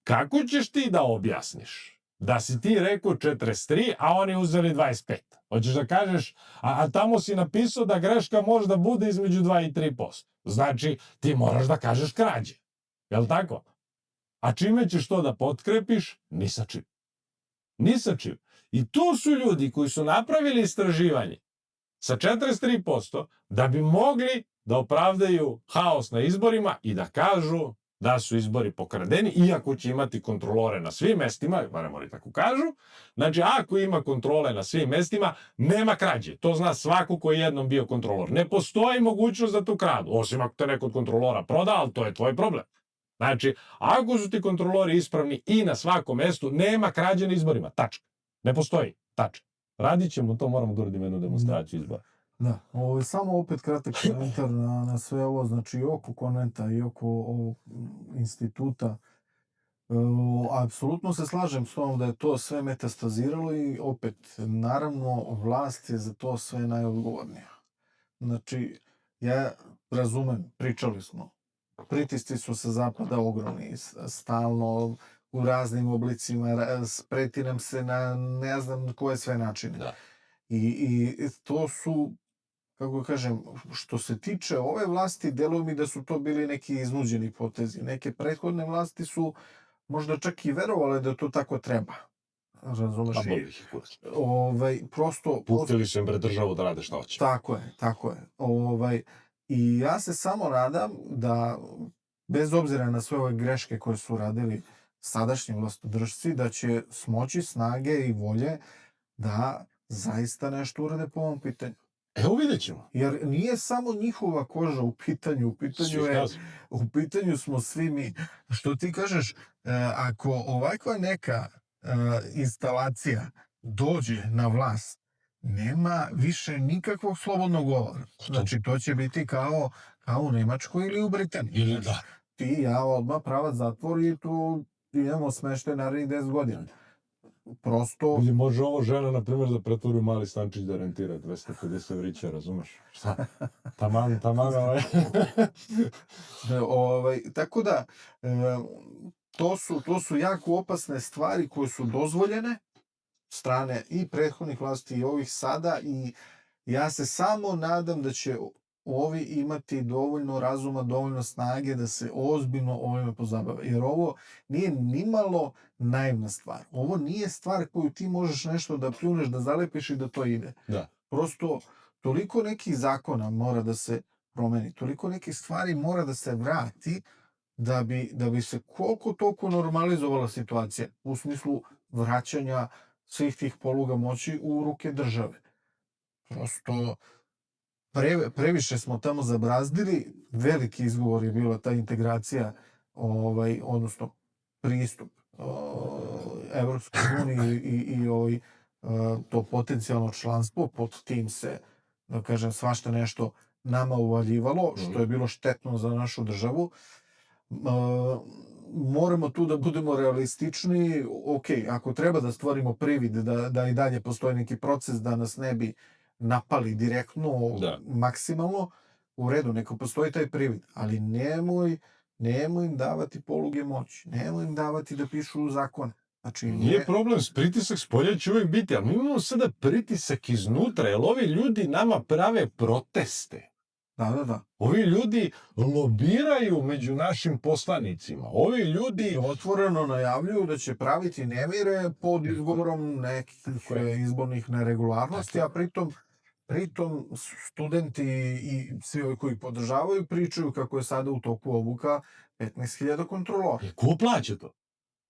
Kako ćeš ti da objasniš da si ti rekao 43, a oni uzeli 25? Hoćeš da kažeš, a tamo si napisao da greška može da bude između 2 i 3%. Znači, ti moraš da kažeš krađe. Jel tako? A čime ćeš to da potkrepiš? Ni sa čim. Ni sa čim. I tu su ljudi koji su napravili istraživanje sa 43% da bi mogli da opravdaju haos na izborima i da kažu da su izbori pokradeni, iako će imati kontrolore na svim mestima, barem oni tako kažu. Znači, ako ima kontrole na svim mestima, nema krađe. To zna svako ko je jednom bio kontrolor. Ne postoji mogućnost da tu kradu, osim ako te neko od kontrolora proda, ali to je tvoj problem. Znači, ako su ti kontrolori ispravni i na svakom mestu, nema krađe na izborima. Tačka. Ne postoji. Tačka. Radit ćemo to, moramo da uradimo jednu demonstraciju izbora. Da, samo opet kratak komentar na sve ovo, znači i oko konventa i oko ovog instituta. Apsolutno se slažem s tom da je to sve metastaziralo i opet, naravno, vlast je za to sve najodgovornija. Znači, ja razumem, pričali smo, pritisci su sa zapada ogromni, stalno u raznim oblicima, preti nam se na ne znam koje sve načine. Da. I to su, kako kažem, što se tiče ove vlasti, deluje mi da su to bili neki iznuđeni potezi. Neke prethodne vlasti su možda čak i verovale da to tako treba. Razumeš? Pa boli ih kurac. Prosto... Pustili su im bre državu da rade šta hoće. Tako je. I ja se samo nadam da, bez obzira na sve ove greške koje su radili sadašnji vlastodržci, da će smoći snage i volje da zaista nešto urade po ovom pitanju. Evo vidjet ćemo. Jer nije samo njihova koža u pitanju, u pitanju smo svi mi. Što ti kažeš, ako ovakva neka instalacija dođe na vlast, nema više nikakvog slobodnog govora. Znači, to će biti kao u Nemačkoj ili u Britaniji. Ili da. Ti i ja odmah pravac zatvor i tu idemo smeštaj narednih 10 godina. Prosto... Ili može ovo žena, na primjer, da pretvori u mali stančić da rentira 250 evrića, razumeš? Šta? Taman Tako da, to su jako opasne stvari koje su dozvoljene strane i prethodnih vlasti i ovih sada i ja se samo nadam da će ovi imati dovoljno razuma, dovoljno snage da se ozbiljno ovime pozabave. Jer ovo nije nimalo naivna stvar. Ovo nije stvar koju ti možeš nešto da pljuneš, da zalepiš i da to ide. Da. Prosto, toliko nekih zakona mora da se promeni, toliko nekih stvari mora da se vrati da bi se koliko toliko normalizovala situacija u smislu vraćanja svih tih poluga moći u ruke države. Prosto, previše smo tamo zabrazdili, veliki izgovor je bila ta integracija, odnosno pristup Evropskoj uniji i to potencijalno članstvo, pod tim se, da kažem, svašta nešto nama uvaljivalo, što je bilo štetno za našu državu. Moramo tu da budemo realistični. Ok, ako treba da stvorimo privid da i dalje postoji neki proces da nas ne bi napali direktno, maksimalno, u redu, neko postoji taj privid, ali nemoj im davati poluge moći, nemoj im davati da pišu zakone. Znači, nije problem, pritisak spolja će uvijek biti, ali mi imamo sada pritisak iznutra, jer ovi ljudi nama prave proteste. Da. Ovi ljudi lobiraju među našim poslanicima. Ovi ljudi otvoreno najavljuju da će praviti nemire pod izgovorom nekih izbornih neregularnosti, a pritom studenti i svi ovi koji podržavaju pričaju kako je sada u toku obuka 15.000 kontrolora. Ko plaća to?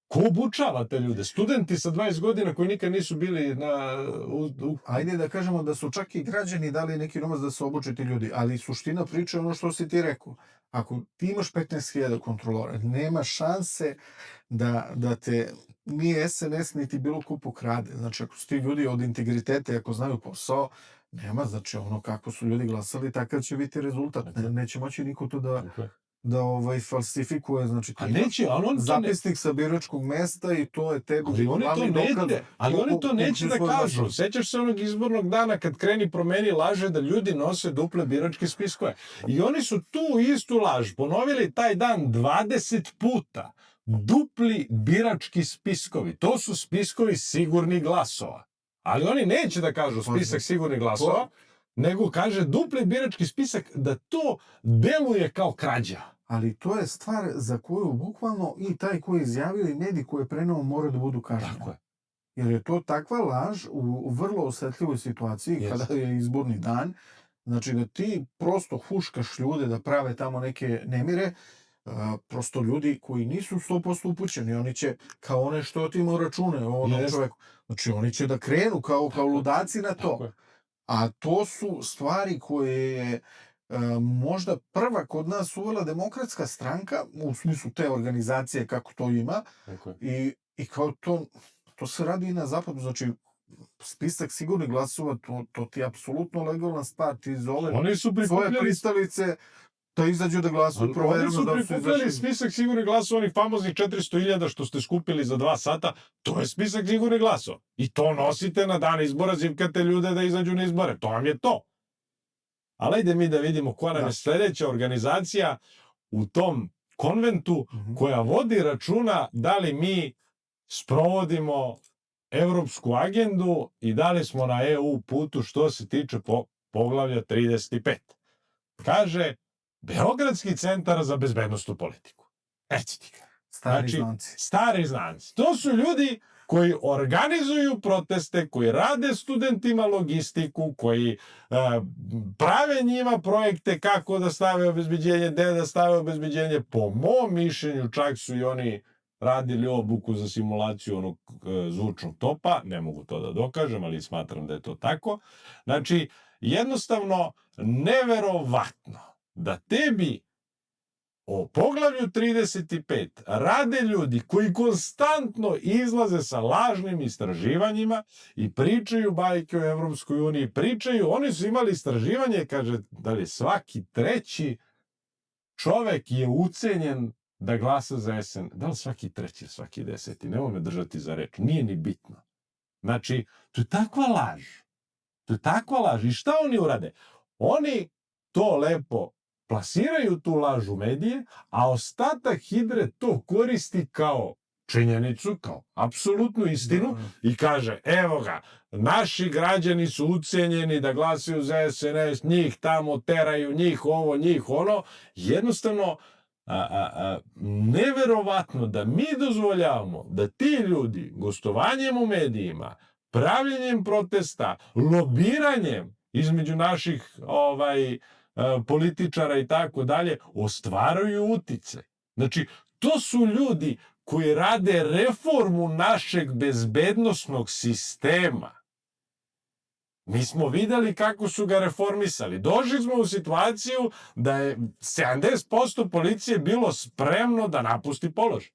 Ko obučava te ljude? Studenti sa 20 godina koji nikad nisu bili Ajde da kažemo da su čak i građani dali neki novac da se obuče ti ljudi, ali suština priče je ono što si ti rekao. Ako ti imaš 15.000 kontrolora, nema šanse da te nije SNS niti bilo ko pokrade. Znači, ako su ti ljudi od integriteta, ako znaju posao, nema, znači ono kako su ljudi glasali, takav će biti rezultat. Neće moći niko to da falsifikuje, znači ti imaš zapisnik sa biračkog mesta i to je tebi glavni dokaz. Ali oni to neće da kažu. Sećaš se onog izbornog dana kad Kreni promeni laže da ljudi nose duple biračke spiskove. I oni su tu istu laž ponovili taj dan 20 puta. Dupli birački spiskovi. To su spiskovi sigurnih glasova. Ali oni neće da kažu spisak sigurnih glasova, nego kaže dupli birački spisak, da to deluje kao krađa. Ali to je stvar za koju bukvalno i taj koji je izjavio i medij koji je preneo mora da budu kažnjeni. Tako je. Jer je to takva laž u vrlo osetljivoj situaciji kada je izborni dan. Znači da ti prosto huškaš ljude da prave tamo neke nemire, prosto ljudi koji nisu 100% upućeni, oni će kao one što otimaju račune ovom čoveku. Znači oni će da krenu kao ludaci na to. A to su stvari koje je možda prva kod nas uvela Demokratska stranka, u smislu te organizacije kako to ima, i kao to se radi i na zapadu, znači spisak sigurnih glasova, to ti je apsolutno legalna stvar, ti zove svoje pristalice da izađu da glasuju, Oni su prikupljali spisak sigurnih glasova, onih famoznih 400.000 što ste skupili za 2 sata, to je spisak sigurnih glasova. I to nosite na dan izbora, zivkate ljude da izađu na izbore. To vam je to. Ali ajde mi da vidimo koja nam je sljedeća organizacija u tom konventu koja vodi računa da li mi sprovodimo evropsku agendu i da li smo na EU putu što se tiče poglavlja 35. Kaže Beogradski centar za bezbednostnu politiku. Eći ti ga. Stari znanci. To su ljudi koji organizuju proteste, koji rade studentima logistiku, koji prave njima projekte kako da stave obezbeđenje, gde da stave obezbeđenje. Po mom mišljenju čak su i oni radili obuku za simulaciju onog zvučnog topa. Ne mogu to da dokažem, ali smatram da je to tako. Znači, jednostavno, neverovatno da tebi o poglavlju 35 rade ljudi koji konstantno izlaze sa lažnim istraživanjima i pričaju bajke o Evropskoj uniji, oni su imali istraživanje, kaže, da li svaki 3. čovek je ucenjen da glasa za SN. Da li svaki 3. ili svaki 10. Nemoj me držati za reč, nije ni bitno. Znači, to je takva laž. I šta oni urade? Oni to lepo plasiraju tu laž u medije, a ostatak Hidre to koristi kao činjenicu, kao apsolutnu istinu i kaže, evo ga, naši građani su ucenjeni da glasaju za SNS, njih tamo teraju, njih ovo, njih ono. Jednostavno, neverovatno da mi dozvoljavamo da ti ljudi gostovanjem u medijima, pravljenjem protesta, lobiranjem između naših političara i tako dalje, ostvaruju uticaj. Znači, to su ljudi koji rade reformu našeg bezbednosnog sistema. Mi smo videli kako su ga reformisali. Došli smo u situaciju da je 70% policije bilo spremno da napusti položaj.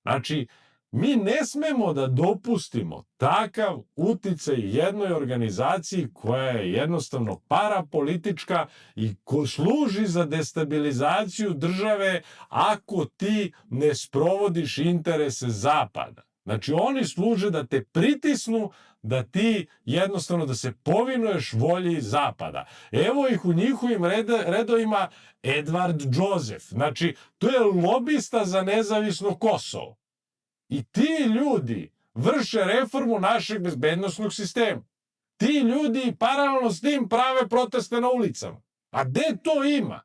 Znači, mi ne smemo da dopustimo takav uticaj jednoj organizaciji koja je jednostavno parapolitička i ko služi za destabilizaciju države ako ti ne sprovodiš interese Zapada. Znači, oni služe da te pritisnu, da ti jednostavno da se povinuješ volji Zapada. Evo ih u njihovim redovima Edward Joseph. Znači, to je lobista za nezavisno Kosovo. I ti ljudi vrše reformu našeg bezbednosnog sistema. Ti ljudi paralelno s tim prave proteste na ulicama. A gde to ima?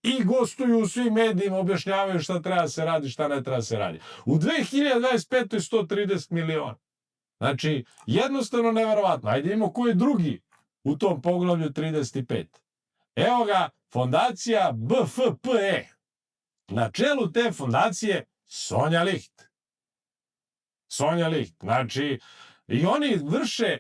I gostuju u svim medijima, objašnjavaju šta treba se radi, šta ne treba se radi. U 2025. 130 miliona. Znači, jednostavno neverovatno. Ajde imamo koji je drugi u tom poglavlju 35. Evo ga, fondacija BFPE. Na čelu te fondacije Sonja Licht. Sonja Licht. Znači, i oni vrše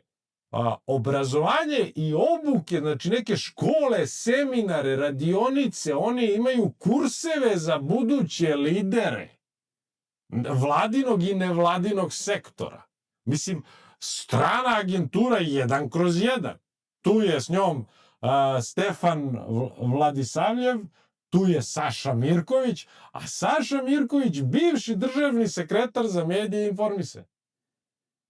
obrazovanje i obuke, znači neke škole, seminare, radionice, oni imaju kurseve za buduće lidere vladinog i nevladinog sektora. Mislim, strana agentura 1/1. Tu je s njom Stefan Vladisavljev, tu je Saša Mirković, a Saša Mirković bivši državni sekretar za medije i informisanje.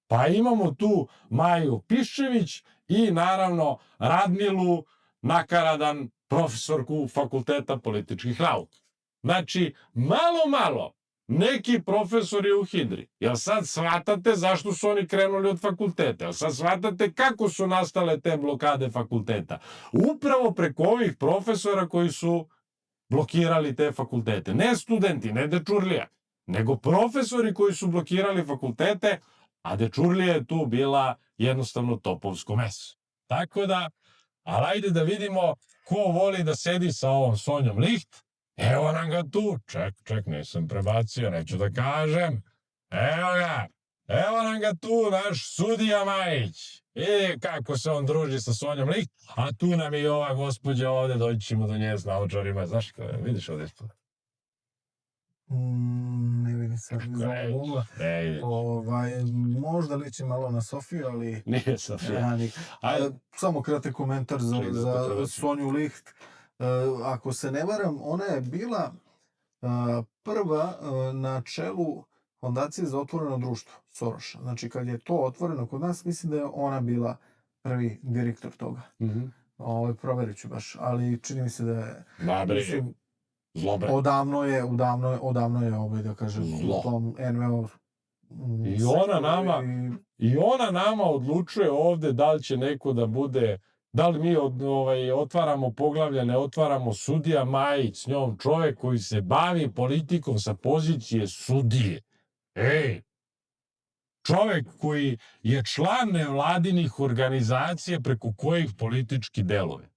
Pa imamo tu Maju Piščević i naravno Radmilu Nakaradan, profesorku Fakulteta političkih nauka. Znači, malo neki profesor je u hidri. Jel sad shvatate zašto su oni krenuli od fakulteta? Jel sad shvatate kako su nastale te blokade fakulteta? Upravo preko ovih profesora koji su blokirali te fakultete. Ne studenti, ne dečurlija, nego profesori koji su blokirali fakultete, a dečurlija je tu bila jednostavno topovsko meso. Tako da, ali ajde da vidimo ko voli da sedi sa ovom Sonjom Licht. Evo nam ga tu. Ček, nisam prebacio, neću da kažem. Evo ga. Evo nam ga tu, naš sudija Majić. I kako se on druži sa Sonjom Licht. A tu nam je i ova gospođa ovde, doći ćemo do nje s naočarima. Znaš kao je, vidiš ovde ispod? Ne vidim sad iz ugla. Možda liči malo na Sofiju, ali... Nije Sofija. Samo kratak komentar za Sonju Licht. Ako se ne varam, ona je bila prva na čelu Fondacije za otvoreno društvo, Soroša. Znači, kad je to otvoreno kod nas, mislim da je ona bila prvi direktor toga. Proverit ću baš, ali čini mi se da je... Odavno je, da kažem, u tom NVO... I ona nama odlučuje ovde da li će neko da bude... Da li mi otvaramo poglavlja, ne otvaramo, sudija Majić, s njom čovek koji se bavi politikom sa pozicije sudije. Čovek koji je član nevladinih organizacija preko kojih politički deluje.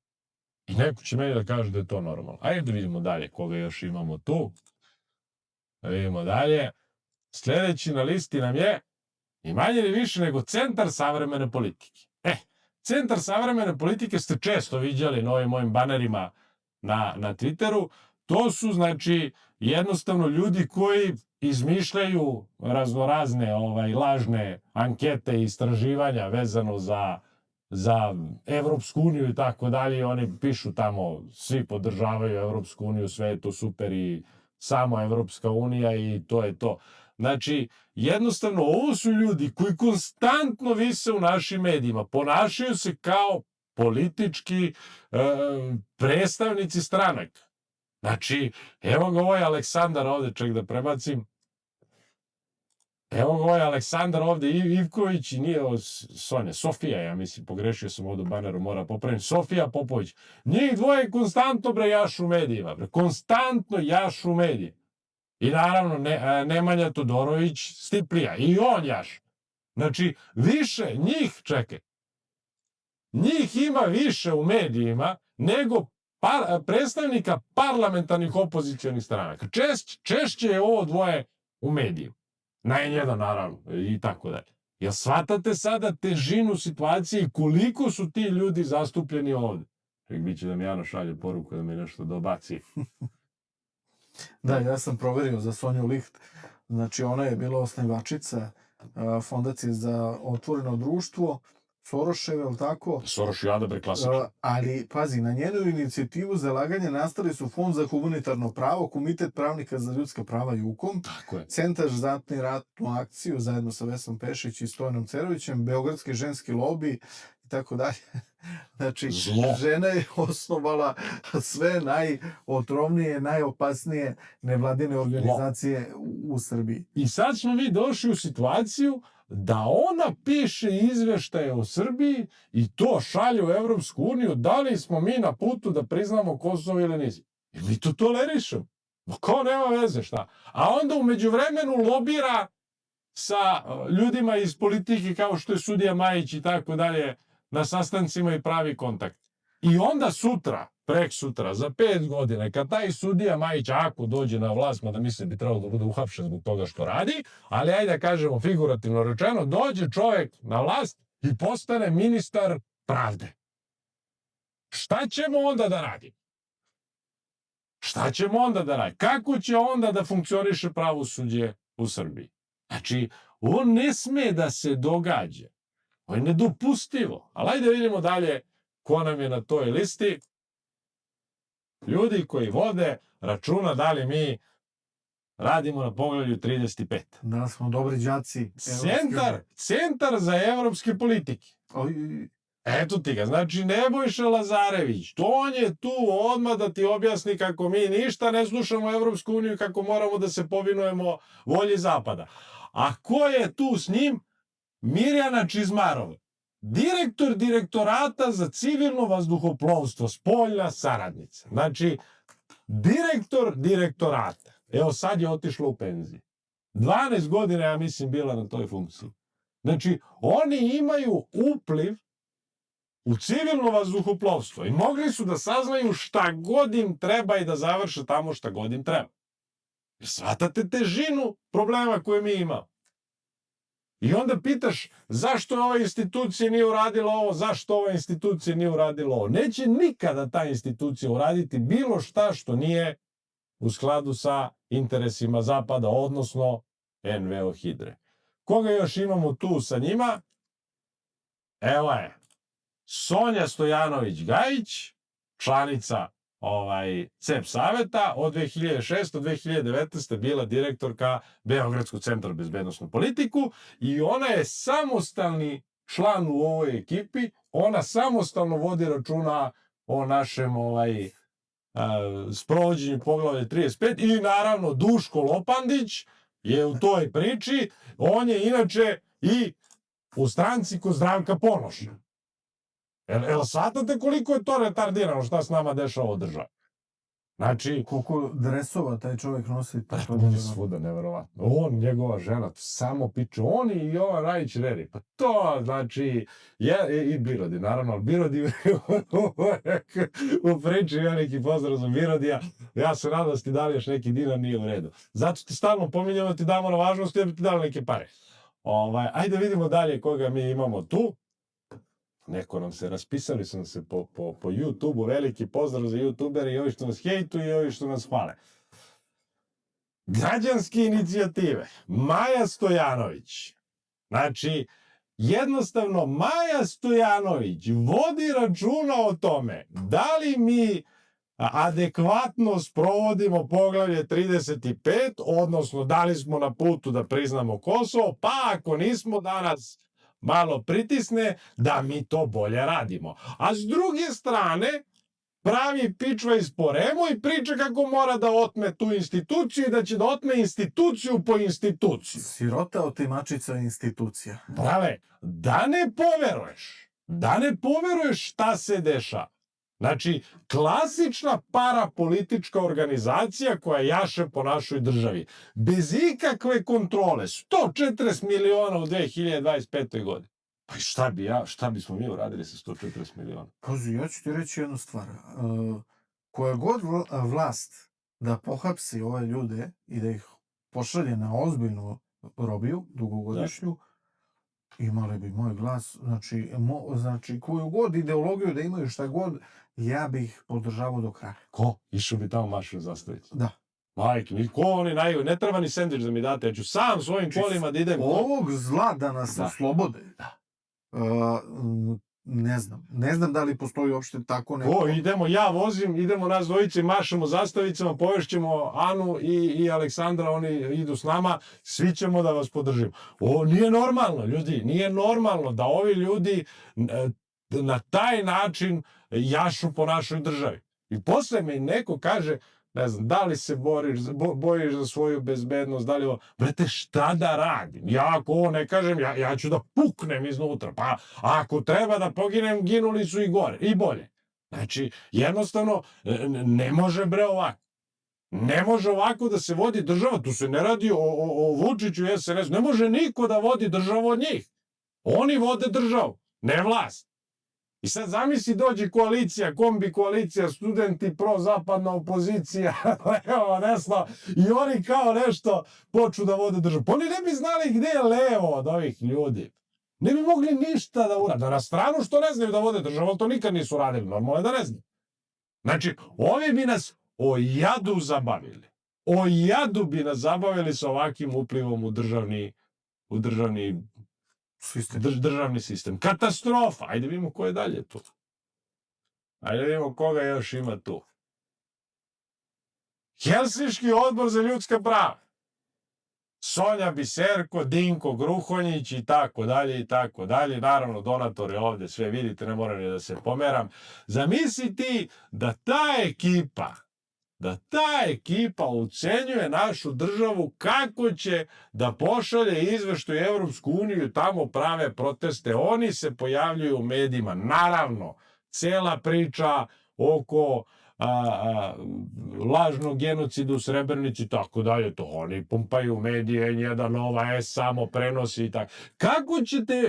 I neko će meni da kaže da je to normalno. Ajde da vidimo dalje koga još imamo tu. Da vidimo dalje. Sljedeći na listi nam je i manje ni više nego Centar savremene politike. Centar savremene politike ste često viđali na ovim mojim banerima na Twitteru. To su, znači, jednostavno ljudi koji izmišljaju raznorazne lažne ankete i istraživanja vezano za Evropsku uniju i tako dalje. Oni pišu tamo, svi podržavaju Evropsku uniju, sve je to super i samo Evropska unija i to je to. Znači, jednostavno, ovo su ljudi koji konstantno vise u našim medijima, ponašaju se kao politički predstavnici stranaka. Znači, evo ga ovaj Aleksandar ovde, ček da prebacim. Evo ga ovaj Aleksandar ovde, Ivković, i nije ovo Sonja, Sofija, ja mislim, pogrešio sam ovde u baneru, mora popravim, Sofija Popović. Njih dvoje konstantno jašu u medijima, konstantno jašu u medijima. I naravno Nemanja Todorović Stiplija, i on jaš. Znači, više njih, čekaj, njih ima više u medijima nego predstavnika parlamentarnih opozicijonih stranaka. Češće je ovo dvoje u medijima. Na N1, naravno, i tako dalje. Jel shvatate sada težinu situacije i koliko su ti ljudi zastupljeni ovde? Bit će da mi Jano šalje poruku da mi nešto dobaci. Da, ja sam proverio za Sonju Licht. Znači, ona je bila osnivačica Fondacije za otvoreno društvo, Soroševe, ili tako? Soroš i Adabre klasično. Ali, pazi, na njenu inicijativu zalaganja nastali su Fond za humanitarno pravo, Komitet pravnika za ljudska prava JUKOM, Centar za ratnu i ratnu akciju zajedno sa Vesnom Pešić i Stojanom Cerovićem, Beogradski ženski lobi i tako dalje. Znači, žena je osnovala sve najotrovnije, najopasnije nevladine organizacije u Srbiji. I sad smo mi došli u situaciju da ona piše izveštaje o Srbiji i to šalje u Evropsku uniju, da li smo mi na putu da priznamo Kosovo ili nismo. I mi to tolerišemo. Kao nema veze, šta? A onda u međuvremenu lobira sa ljudima iz politike kao što je sudija Majić i tako dalje na sastancima i pravi kontakt. I onda sutra, prek sutra, za 5 godina, kad taj sudija Majić, ako dođe na vlast, mada mislim bi trebalo da bude uhapšen zbog toga što radi, ali ajde da kažemo figurativno rečeno, dođe čovjek na vlast i postane ministar pravde. Šta ćemo onda da radimo? Šta ćemo onda da radimo? Kako će onda da funkcioniše pravosuđe u Srbiji? Znači, on ne sme da se događa. Ovo je nedopustivo. Ali ajde vidimo dalje ko nam je na toj listi. Ljudi koji vode računa da li mi radimo na poglavlju 35. Da smo dobri đaci. Centar za evropske politike. Eto ti ga, znači Nebojša Lazarević, on je tu odmah da ti objasni kako mi ništa ne slušamo Evropsku uniju i kako moramo da se povinujemo volji Zapada. A ko je tu s njim? Mirjana Čizmarova, direktor direktorata za civilno vazduhoplovstvo, spoljna saradnica. Znači, direktor direktorata. Evo sad je otišla u penziju. 12 godina, ja mislim, bila na toj funkciji. Znači, oni imaju upliv u civilno vazduhoplovstvo i mogli su da saznaju šta god im treba i da završe tamo šta god im treba. Jer shvatate težinu problema koje mi imamo. I onda pitaš zašto ova institucija nije uradila ovo, zašto ova institucija nije uradila ovo. Neće nikada ta institucija uraditi bilo šta što nije u skladu sa interesima Zapada, odnosno NVO Hidre. Koga još imamo tu sa njima? Evo je. Sonja Stojanović-Gajić, članica CEP saveta, od 2006. do 2019. bila direktorka Beogradskog centra bezbednosnu politiku i ona je samostalni član u ovoj ekipi, ona samostalno vodi računa o našem sprovođenju poglavlja 35 i naravno Duško Lopandić je u toj priči, on je inače i u stranci kod Zdravka Ponoša. Jel shvatate koliko je to retardirano šta s nama dešava u državi? Znači... Koliko dresova taj čovjek nosi? On je svuda, neverovatno. On, njegova žena, samo piče. On i Jovan Rajić Reri. Pa to, znači... I Birodi, naravno, ali Birodi u priči veliki pozdrav za Birodija. Ja se nadam da ti dali još neki dinar, nije u redu. Zato ti stalno pominjamo da ti damo na važnosti da bi ti dali neke pare. Ajde vidimo dalje koga mi imamo tu. Neko nam se, raspisali su nam se po YouTube-u, veliki pozdrav za YouTubere i ovi što nas hejtuju i ovi što nas hvale. Građanske inicijative, Maja Stojanović. Znači, jednostavno Maja Stojanović vodi računa o tome da li mi adekvatno sprovodimo poglavlje 35, odnosno da li smo na putu da priznamo Kosovo, pa ako nismo danas malo pritisne da mi to bolje radimo. A s druge strane, pravi pičva iz poremu i priča kako mora da otme tu instituciju i da će da otme instituciju po instituciju. Sirota otimačica institucija. Brale, da ne poveruješ šta se dešava. Znači, klasična parapolitička organizacija koja jaše po našoj državi. Bez ikakve kontrole. 140 miliona u 2025. godini. Pa šta bismo mi uradili sa 140 miliona? Pazi, ja ću ti reći jednu stvar. Koja god vlast da pohapsi ove ljude i da ih pošalje na ozbiljnu robiju, dugogodišnju, imali bi moj glas, znači koju god ideologiju da imaju šta god, ja bih ih podržavao do kraja. Ko? Išao bi tamo Mašu zastaviti? Da. Majke, ko oni ne treba ni sendvič da mi date, ja ću sam svojim kolima da idem. Ovog zla da nas oslobode, ne znam da li postoji uopšte tako neko... Idemo, ja vozim, idemo nas dvojice, mašemo zastavicama, povešćemo Anu i Aleksandra, oni idu s nama, svi ćemo da vas podržimo. Ovo nije normalno, ljudi, nije normalno da ovi ljudi na taj način jašu po našoj državi. I posle mi neko kaže, ne znam, da li se bojiš za svoju bezbednost, da li ovo... Brate, šta da radim? Ja ako ovo ne kažem, ja ću da puknem iznutra. Pa ako treba da poginem, ginuli su i gore, i bolje. Znači, jednostavno, ne može bre ovako. Ne može ovako da se vodi država. Tu se ne radi o Vučiću i SNS. Ne može niko da vodi državu od njih. Oni vode državu, ne vlast. I sad zamisli dođe koalicija, kombi koalicija, studenti, prozapadna opozicija, levo, desno, i oni kao nešto počnu da vode državu. Pa oni ne bi znali gde je levo od ovih ljudi. Ne bi mogli ništa da urade. Na stranu što ne znaju da vode državu, ali to nikad nisu radili, normalno je da ne znaju. Znači, ovi bi nas o jadu zabavili. O jadu bi nas zabavili sa ovakvim uplivom u državni sistem. Katastrofa. Ajde vidimo ko je dalje tu. Ajde vidimo koga još ima tu. Helsinški odbor za ljudska prava. Sonja Biserko, Dinko Gruhonjić i tako dalje i tako dalje. Naravno, donatori ovde sve vidite, ne moram ni da se pomeram. Zamisli ti da ta ekipa ucenjuje našu državu kako će da pošalje izveštaj u Evropsku uniju, tamo prave proteste, oni se pojavljuju u medijima. Naravno, cela priča oko lažnog genocida u Srebrenici i tako dalje, to oni pumpaju medije, N1, Nova S samo prenosi i tako.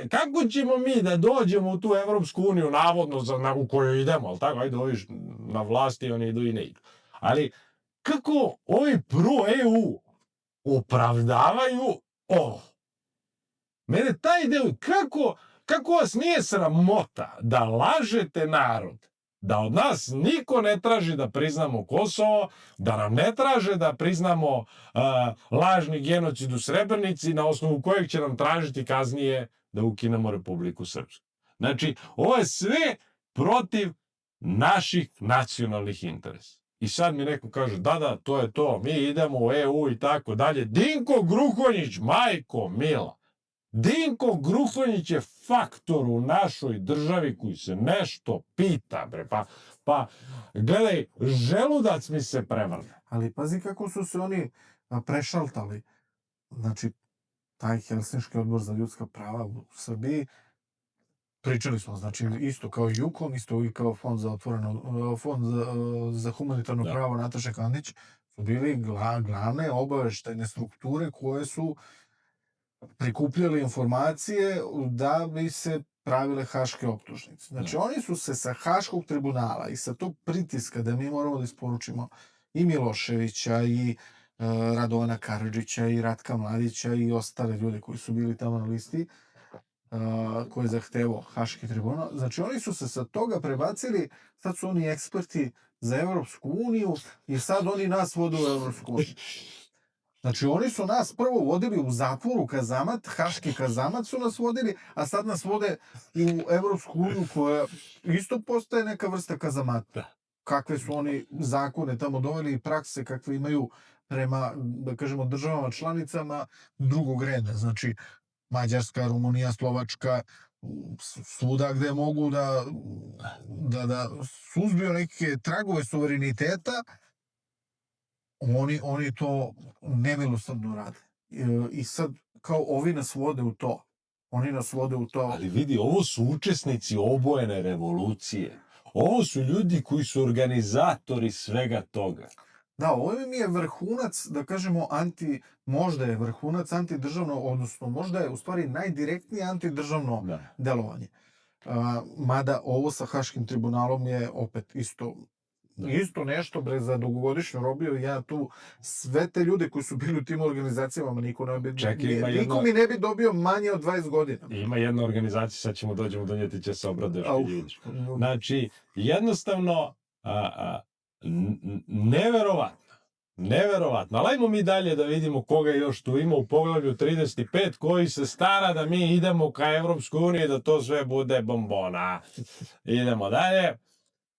Kako ćemo mi da dođemo u tu Evropsku uniju, navodno u koju idemo, ali tako, ajde, ovi na vlasti, oni idu i ne idu. Ali kako ovi pro-EU opravdavaju ovo? Mene taj deo, kako vas nije sramota da lažete narod, da od nas niko ne traži da priznamo Kosovo, da nam ne traže da priznamo lažni genocid u Srebrenici, na osnovu kojeg će nam tražiti kasnije da ukinemo Republiku Srpsku. Znači, ovo je sve protiv naših nacionalnih interesa. I sad mi neko kaže, da, to je to, mi idemo u EU i tako dalje. Dinko Gruhonjić, majko mila, Dinko Gruhonjić je faktor u našoj državi koji se nešto pita, bre, pa gledaj, želudac mi se prevrne. Ali pazi kako su se oni prešaltali. Znači, taj Helsinški odbor za ljudska prava u Srbiji, pričali smo, znači, isto kao i UKOM, isto i kao Fond za humanitarno pravo Nataše Kandić, su bili glavne obaveštajne strukture koje su prikupljali informacije da bi se pravile haške optužnice. Znači, oni su se sa Haškog tribunala i sa tog pritiska da mi moramo da isporučimo i Miloševića i Radovana Karadžića i Ratka Mladića i ostale ljude koji su bili tamo na listi, koje je zahtevao Haški tribunal. Znači, oni su se sa toga prebacili, sad su oni eksperti za Evropsku uniju i sad oni nas vode u Evropsku uniju. Znači, oni su nas prvo vodili u zatvoru kazamat, Haški kazamat su nas vodili, a sad nas vode u Evropsku uniju koja isto postaje neka vrsta kazamata. Kakve su oni zakone tamo doveli i prakse kakve imaju prema, da kažemo, državama članicama drugog reda. Znači, Mađarska, Rumunija, Slovačka, svuda gde mogu da suzbiju neke tragove suvereniteta, oni to nemilosrdno rade. I sad, kao ovi nas vode u to. Oni nas vode u to. Ali vidi, ovo su učesnici obojene revolucije. Ovo su ljudi koji su organizatori svega toga. Da, ovo mi je vrhunac, da kažemo, možda je vrhunac antidržavno, odnosno možda je u stvari najdirektnije antidržavno delovanje. Mada ovo sa Haškim tribunalom je opet isto nešto za dugogodišnju robiju. Ja tu sve te ljude koji su bili u tim organizacijama, niko mi ne bi dobio manje od 20 godina. Ima jedna organizacija, sad ćemo dođemo do nje, ti će se obraduješ kad vidiš. Znači, jednostavno, neverovatno. Neverovatno. Ali ajmo mi dalje da vidimo koga još tu ima u poglavlju 35 koji se stara da mi idemo ka Evropskoj uniji, da to sve bude bombona. Idemo dalje.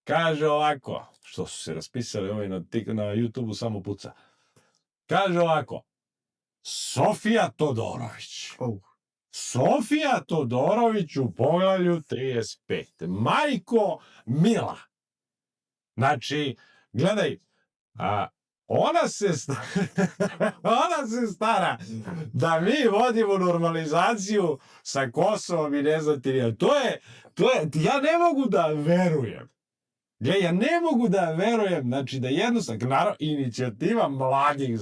Kaže ovako, što su se raspisali ovi na YouTube-u samo puca. Kaže ovako, Sofija Todorović. Sofija Todorović u poglavlju 35. Majko Mila. Znači, gledaj, ona se stara da mi vodimo normalizaciju sa Kosovom i ne znam ti nije. Ja ne mogu da verujem. Ja ne mogu da verujem, znači da jednostavno, inicijativa mladih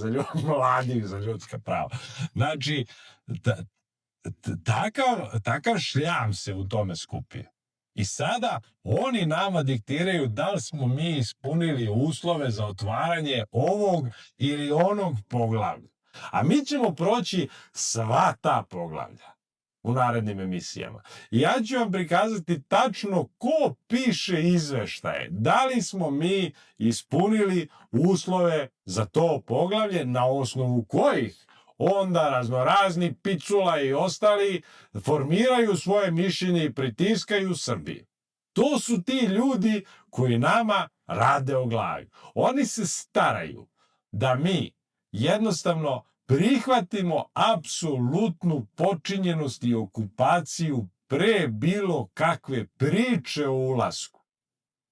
za ljudska prava. Znači, takav šljam se u tome skupio. I sada oni nama diktiraju da li smo mi ispunili uslove za otvaranje ovog ili onog poglavlja. A mi ćemo proći sva ta poglavlja u narednim emisijama. I ja ću vam prikazati tačno ko piše izveštaje. Da li smo mi ispunili uslove za to poglavlje, na osnovu kojih onda raznorazni Picula i ostali formiraju svoje mišljenje i pritiskaju Srbiju. To su ti ljudi koji nama rade o glavi. Oni se staraju da mi jednostavno prihvatimo apsolutnu počinjenost i okupaciju pre bilo kakve priče o ulasku.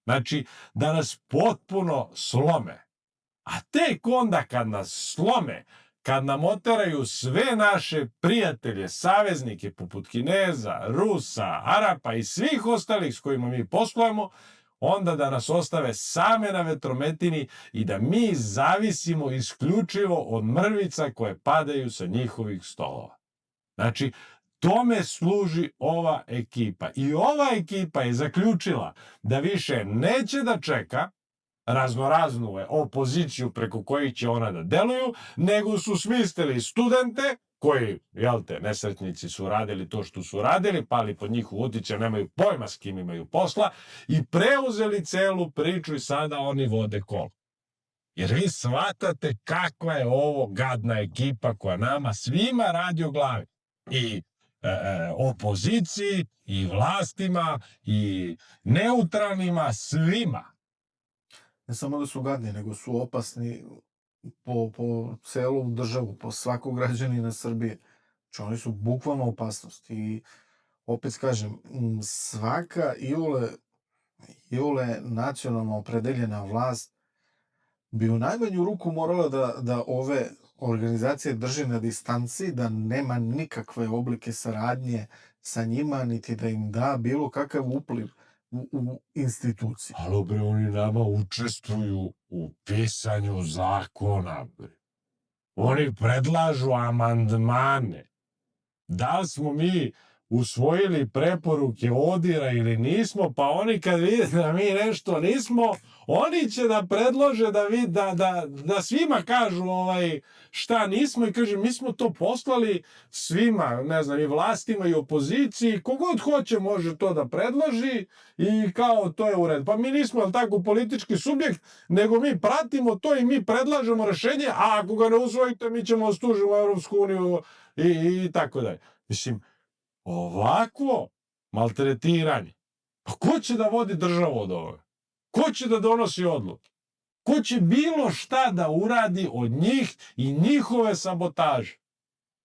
Znači, da nas potpuno slome. A tek onda kad nas slome, kad nam oteraju sve naše prijatelje, saveznike poput Kineza, Rusa, Arapa i svih ostalih s kojima mi poslujemo, onda da nas ostave same na vetrometini i da mi zavisimo isključivo od mrvica koje padaju sa njihovih stolova. Znači, tome služi ova ekipa. I ova ekipa je zaključila da više neće da čeka raznoraznu opoziciju preko kojih će ona da deluju, nego su smislili studente koji, nesretnici su radili to što su radili, pali pod njihovu utičaj, nemaju pojma s kim imaju posla i preuzeli celu priču i sada oni vode kolo. Jer vi shvatate kakva je ovo gadna ekipa koja nama svima radi o glavi. I opoziciji, i vlastima, i neutralnima, svima. Ne samo da su gadni, nego su opasni po celu državu, po svakog građanina Srbije. Znači, oni su bukvalno opasnost. I opet kažem, svaka iole nacionalno opredeljena vlast bi u najmanju ruku morala da ove organizacije drži na distanci, da nema nikakve oblike saradnje sa njima, niti da im da bilo kakav upliv u instituciji. Ali bre, oni nama učestvuju u pisanju zakona, bre. Oni predlažu amandmane. Da li smo mi usvojili preporuke ODIHR-a ili nismo, pa oni kad vide da mi nešto nismo, oni će da predlože da svima kažu šta nismo i kaže mi smo to poslali svima, ne znam, i vlastima i opoziciji, kogod hoće može to da predloži i kao to je u redu. Pa mi nismo, jel tako, politički subjekt, nego mi pratimo to i mi predlažemo rešenje, a ako ga ne usvojite mi ćemo vas tužiti u Evropsku uniju i tako dalje. Mislim, ovakvo maltretiranje. Pa ko će da vodi državu od ovoga? Ko će da donosi odluke? Ko će bilo šta da uradi od njih i njihove sabotaže?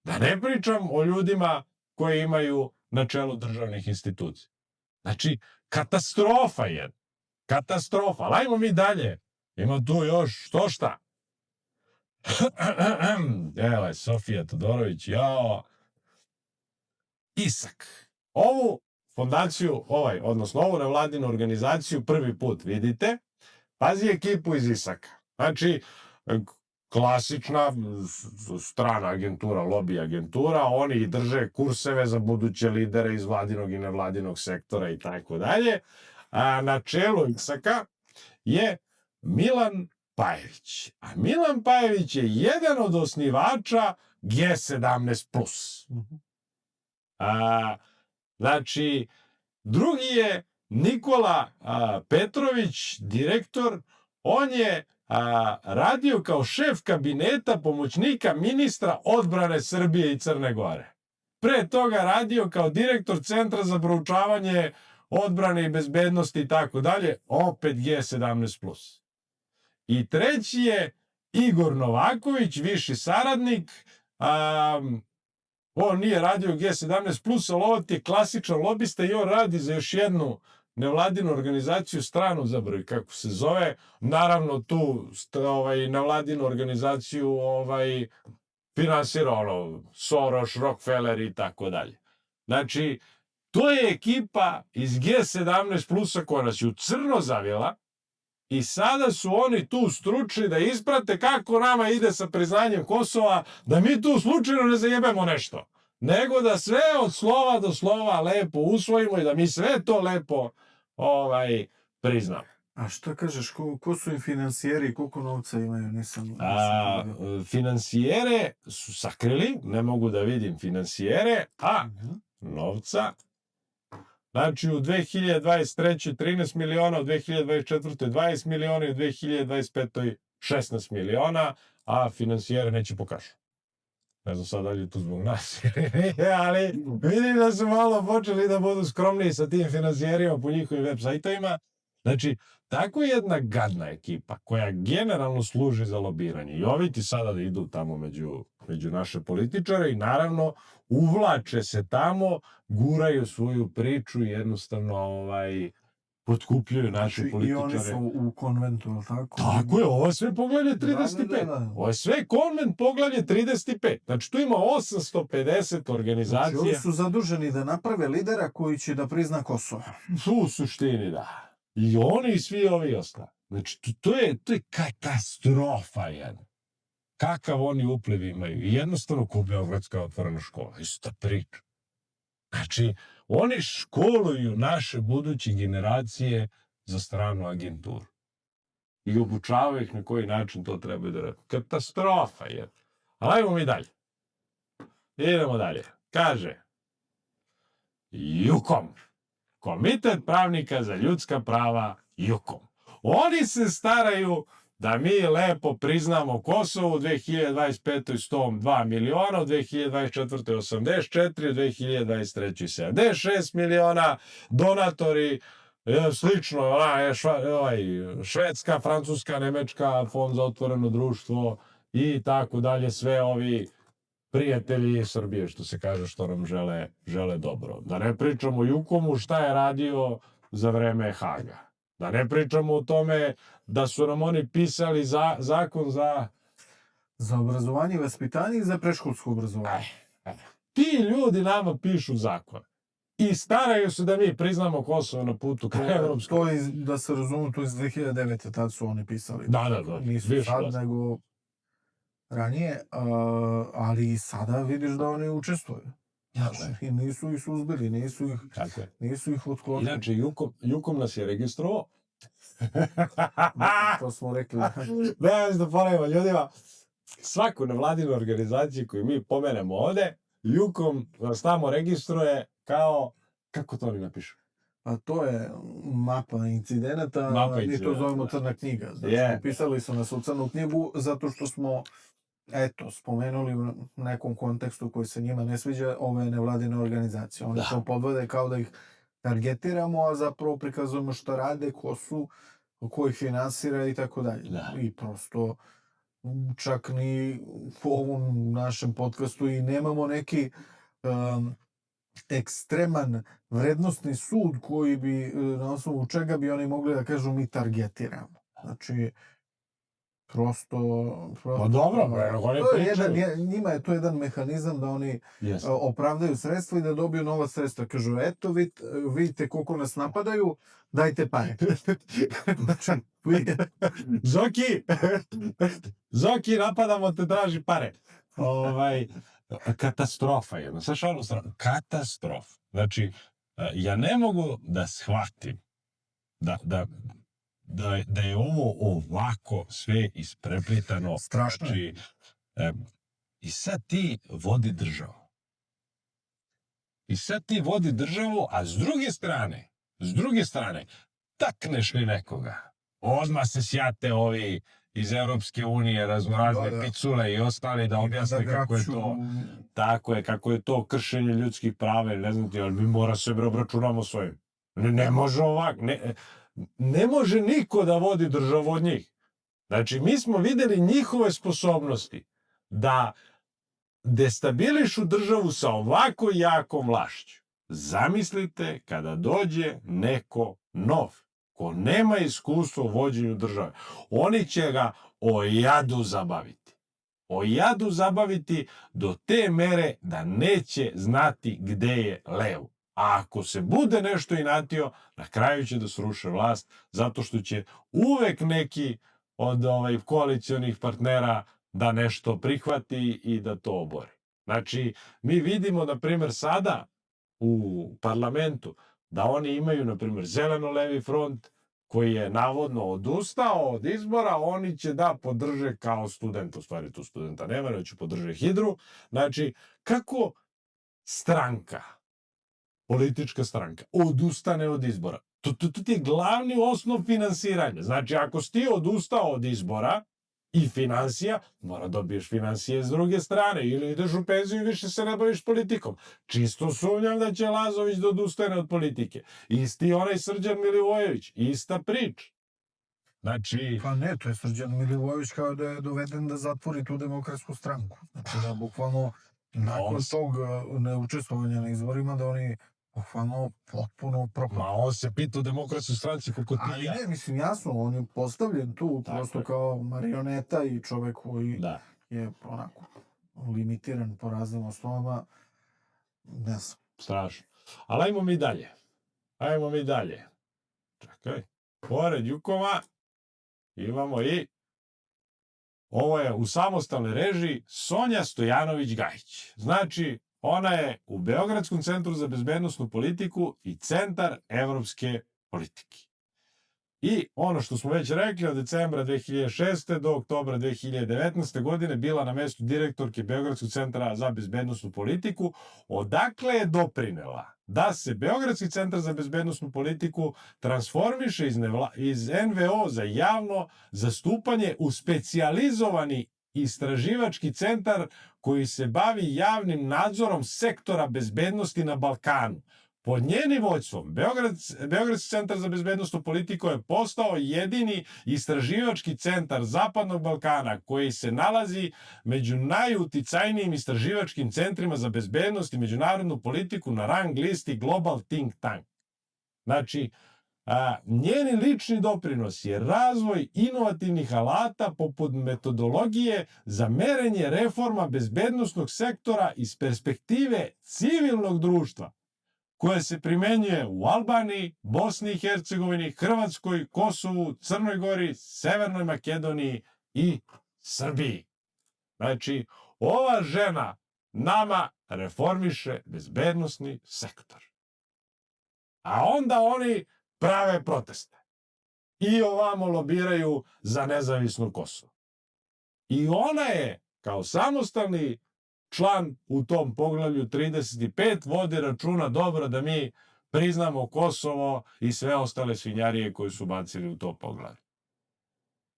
Da ne pričam o ljudima koji imaju na čelu državnih institucija. Znači, katastrofa je. Katastrofa. Ali ajmo mi dalje. Ima tu još što šta. Evo je Sofija Todorović, jao. Isak. Ovu fondaciju, odnosno ovu nevladinu organizaciju prvi put vidite. Pazi ekipu iz Isaka. Znači, klasična strana agentura, lobby agentura, oni drže kurseve za buduće lidere iz vladinog i nevladinog sektora i tako dalje. A na čelu Isaka je Milan Pajević. A Milan Pajević je jedan od osnivača G17+. Znači, drugi je Nikola Petrović, direktor. On je radio kao šef kabineta pomoćnika ministra odbrane Srbije i Crne Gore. Pre toga radio kao direktor Centra za proučavanje odbrane i bezbednosti i tako dalje, opet G17+. I treći je Igor Novaković, viši saradnik. On nije radio G17+, ali ovo ti je klasičan lobista i on radi za još jednu nevladinu organizaciju, stranu zaboravim kako se zove. Naravno tu nevladinu organizaciju finansira Soros, Rockefeller i tako dalje. Znači, to je ekipa iz G17+, koja nas je u crno zavila i sada su oni tu stručni da isprate kako nama ide sa priznanjem Kosova, da mi tu slučajno ne zajebemo nešto, nego da sve od slova do slova lepo usvojimo i da mi sve to lepo priznamo. A šta kažeš, ko su im finansijeri, koliko novca imaju, nisam finansijere su sakrili, ne mogu da vidim finansijere, a novca, znači u 2023. 13 miliona, u 2024. 20 miliona i u 2025. 16 miliona, a finansijere neće pokažu. Ne znam sad da li je tu zbog nas, ali vidim da su malo počeli da budu skromniji sa tim finansijerima po njihovim web sajtovima. Znači, tako jedna gadna ekipa koja generalno služi za lobiranje i ovi ti sada da idu tamo među naše političare i naravno uvlače se tamo, guraju svoju priču i jednostavno potkupljuju naše političare. I oni su u konventu, ali tako? Tako je, ovo je sve poglavlje 35. Da. Ovo je sve konvent poglavlje 35. Znači tu ima 850 organizacija. Znači oni su zaduženi da naprave lidera koji će da prizna Kosovo. U suštini, da. I oni i svi ovi ostali. Znači, to je katastrofa jedna. Kakav oni upliv imaju. I jednostavno ko Beogradska otvorena škola. Ista priča. Znači, oni školuju naše buduće generacije za stranu agenturu. I obučavaju ih na koji način to trebaju da rade. Katastrofa jedna. Ali ajmo mi dalje. Idemo dalje. Kaže, JUKOM. Komitet pravnika za ljudska prava JUKOM. Oni se staraju da mi lepo priznamo Kosovo u 2025. 102 miliona, u 2024. 84, u 2023. 76 miliona, donatori, slično, Švedska, Francuska, Nemačka, Fond za otvoreno društvo i tako dalje, sve ovi prijatelji Srbije, što se kaže, što nam žele dobro. Da ne pričamo o JUKOM-u šta je radio za vreme Haga. Da ne pričamo o tome da su nam oni pisali zakon za obrazovanje i vaspitanje i za predškolsko obrazovanje. Ti ljudi nama pišu zakon i staraju se da mi priznamo Kosovo na putu ka evropskom. To je, da se razumu, to iz 2009. Tad su oni pisali. Da. Nisu sad, nego ranije, ali i sada vidiš da oni učestvuju. I nisu ih suzbili, nisu ih otklonili. Inače, JUKOM nas je registrovao. To smo rekli. Da ponavimo ljudima, svaku nevladinu organizaciju koju mi pomenemo ovde, JUKOM nas tamo registruje kao, kako to oni napišu? Pa to je mapa incidenata, mi to zovemo crna knjiga. Znači, upisali su nas u crnu knjigu zato što smo spomenuli u nekom kontekstu koji se njima ne sviđa ove nevladine organizacije. Oni to podvode kao da ih targetiramo, a zapravo prikazujemo šta rade, ko su, ko ih finansira i tako dalje. I prosto čak ni po ovom našem podcastu i nemamo neki ekstreman vrednostni sud koji bi, na osnovu čega bi oni mogli da kažu mi targetiramo. Znači, prosto... Pa dobro, oni pričaju. Njima je to jedan mehanizam da oni opravdaju sredstva i da dobiju nova sredstva. Kažu, eto, vidite koliko nas napadaju, dajte pare. Zoki, napadamo te, traži pare. Katastrofa je. Katastrofa. Znači, ja ne mogu da shvatim da je ovo ovako sve ispreplitano. Strašno. Znači, i sad ti vodi državu. A s druge strane, takneš li nekoga, odmah se sjate ovi iz Europske unije, raznorazne picule i ostali da objasne kako je to, tako je, kako je to kršenje ljudskih prava ili ne znam ti, ali mi mora se obračunamo svojim. Ne može ovako, ne može niko da vodi državu od njih. Znači, mi smo videli njihove sposobnosti da destabilišu državu sa ovako jakom vlašću. Zamislite kada dođe neko nov, ko nema iskustvo u vođenju države. Oni će ga o jadu zabaviti. O jadu zabaviti do te mere da neće znati gde je levo. A ako se bude nešto inatio, na kraju će da sruše vlast, zato što će uvek neki od koalicionih partnera da nešto prihvati i da to obori. Znači, mi vidimo, na primjer, sada u parlamentu da oni imaju, na primjer, zeleno-levi front koji je navodno odustao od izbora, oni će da podrže kao student, u stvari tu studenta nema, neće podrže Hidru. Znači, kako stranka, politička stranka, odustane od izbora? To ti je glavni osnov finansiranja. Znači, ako si ti odustao od izbora i finansija, mora dobiješ finansije s druge strane, ili ideš u penziju i više se ne baviš politikom. Čisto sumnjam da će Lazović da odustane od politike. Isti onaj Srđan Milivojević, ista priča. Znači... Pa ne, to je Srđan Milivojević kao da je doveden da zatvori tu Demokratsku stranku. Znači da bukvalno nakon tog neučestvovanja na izborima da oni bukvalno potpuno propali. Ma on se pita u Demokratskoj stranci kako ti ali ne, mislim jasno, on je postavljen tu prosto kao marioneta i čovek koji je onako limitiran po raznim osnovama. Ne znam. Strašno. Ali ajmo mi dalje. Ajmo mi dalje. Čekaj. Pored Jukova imamo i ovo je u samostalnoj režiji Sonja Stojanović-Gajić. Znači, ona je u Beogradskom centru za bezbednosnu politiku i centar evropske politike. I ono što smo već rekli, od decembra 2006. do oktobra 2019. godine bila na mestu direktorke Beogradskog centra za bezbednosnu politiku, odakle je doprinela da se Beogradski centar za bezbednosnu politiku transformiše iz NVO za javno zastupanje u specijalizovani istraživački centar koji se bavi javnim nadzorom sektora bezbednosti na Balkanu. Pod njenim vođstvom, Beogradski centar za bezbednosnu politiku je postao jedini istraživački centar Zapadnog Balkana koji se nalazi među najuticajnijim istraživačkim centrima za bezbednost i međunarodnu politiku na rang listi Global Think Tank. Znači, njeni lični doprinos je razvoj inovativnih alata poput metodologije za merenje reforma bezbednosnog sektora iz perspektive civilnog društva, koje se primenjuje u Albaniji, Bosni i Hercegovini, Hrvatskoj, Kosovu, Crnoj Gori, Severnoj Makedoniji i Srbiji. Znači, ova žena nama reformiše bezbednosni sektor. A onda oni prave proteste. I ovamo lobiraju za nezavisno Kosovo. I ona je, kao samostalni član u tom poglavlju 35, vodi računa dobro da mi priznamo Kosovo i sve ostale svinjarije koje su bacili u to poglavlje.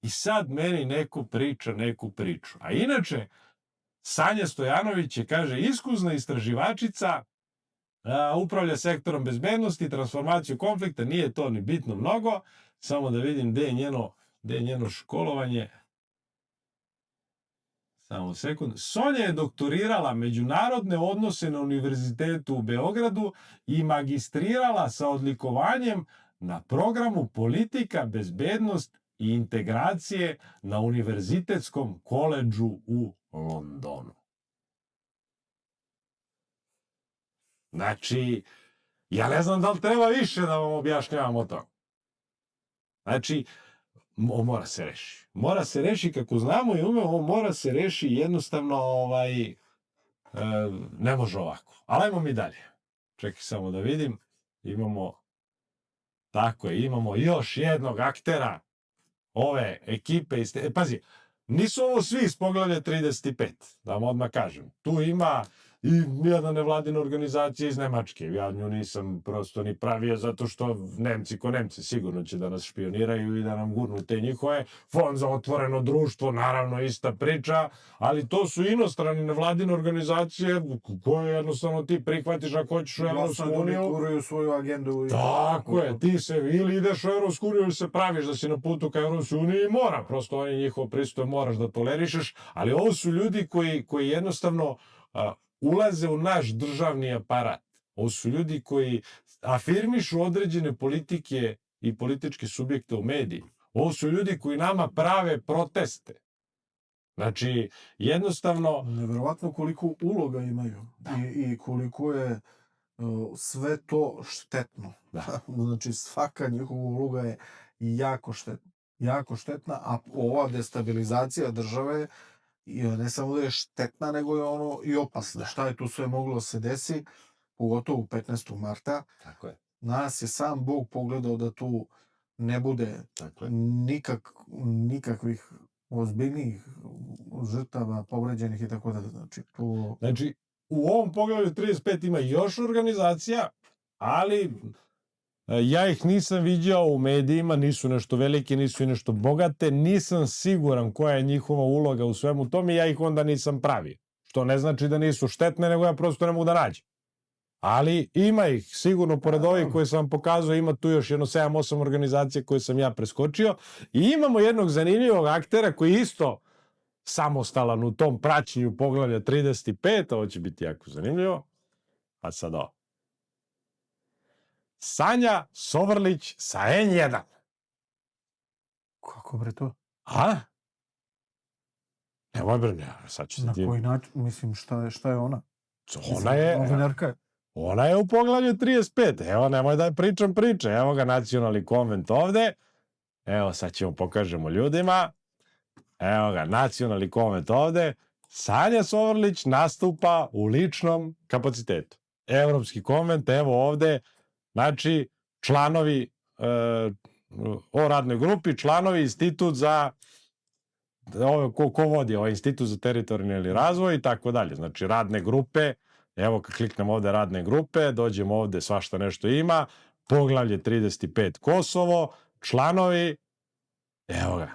I sad meni neko priča neku priču. A inače, Sanja Stojanović je, kaže, iskusna istraživačica, upravlja sektorom bezbednosti, transformaciju konflikta, nije to ni bitno mnogo, samo da vidim gde je njeno školovanje. Samo sekund. Sonja je doktorirala međunarodne odnose na Univerzitetu u Beogradu i magistrirala sa odlikovanjem na programu politika, bezbednost i integracije na Univerzitetskom koledžu u Londonu. Znači, ja ne znam da li treba više da vam objašnjavam o tom. Znači, mora se reši. Mora se reši kako znamo i umemo, mora se reši jednostavno, ne može ovako. Ali ajmo mi dalje. Čekaj samo da vidim. Imamo još jednog aktera ove ekipe. Pazi, nisu ovo svi iz poglavlja 35, da vam odmah kažem. Tu ima i nijedna nevladina organizacija iz Nemačke. Ja nju nisam prosto ni pravio zato što Nemci ko Nemci sigurno će da nas špioniraju i da nam gurnu te njihove. Fond za otvoreno društvo, naravno ista priča, ali to su inostrane nevladine organizacije koje jednostavno ti prihvatiš ako hoćeš u Evropsku uniju. Kuraju svoju agendu. Tako je, ti se ili ideš u Evropsku uniju ili se praviš da si na putu ka Evropskoj uniji i mora, prosto on je njihov pristup, moraš da tolerišeš, ali ovo su ljudi koji jednostavno ulaze u naš državni aparat. Ovo su ljudi koji afirmišu određene politike i političke subjekte u mediji. Ovo su ljudi koji nama prave proteste. Znači, jednostavno... Neverovatno koliko uloga imaju i koliko je sve to štetno. Znači, svaka njihova uloga je jako štetna, a ova destabilizacija države ne samo da je štetna, nego je ono i opasna. Šta je tu sve moglo se desi, pogotovo 15. marta. Tako je. Nas je sam Bog pogledao da tu ne bude nikakvih ozbiljnijih žrtava, povređenih i tako da. Znači, u ovom poglavlju 35 ima još organizacija, ali ja ih nisam viđao u medijima, nisu nešto velike, nisu i nešto bogate, nisam siguran koja je njihova uloga u svemu tome i ja ih onda nisam pravio. Što ne znači da nisu štetne, nego ja prosto ne mogu da nađem. Ali ima ih, sigurno, pored ovih koje sam vam pokazao, ima tu još jedno 7-8 organizacija koje sam ja preskočio. I imamo jednog zanimljivog aktera koji isto samostalan u tom praćenju poglavlja 35, ovo će biti jako zanimljivo. A sad ovo. Sanja Sovrlić sa N1. Kako bre to? A? Nemoj bre, sad ću na koji način, mislim, šta je ona? Ona je... Novinarka je. Ona je u poglavlju 35. Evo, nemoj da pričam priče. Evo ga nacionalni konvent ovde. Evo, sad ćemo pokažemo ljudima. Evo ga, nacionalni konvent ovde. Sanja Sovrlić nastupa u ličnom kapacitetu. Evropski konvent, evo ovde. Znači, članovi o radnoj grupi, članovi institut za ko vodi ovaj institut za teritorijalni razvoj i tako dalje. Znači, radne grupe, evo kad kliknem ovde radne grupe, dođemo ovde, svašta nešto ima, poglavlje 35 Kosovo, članovi, evo ga,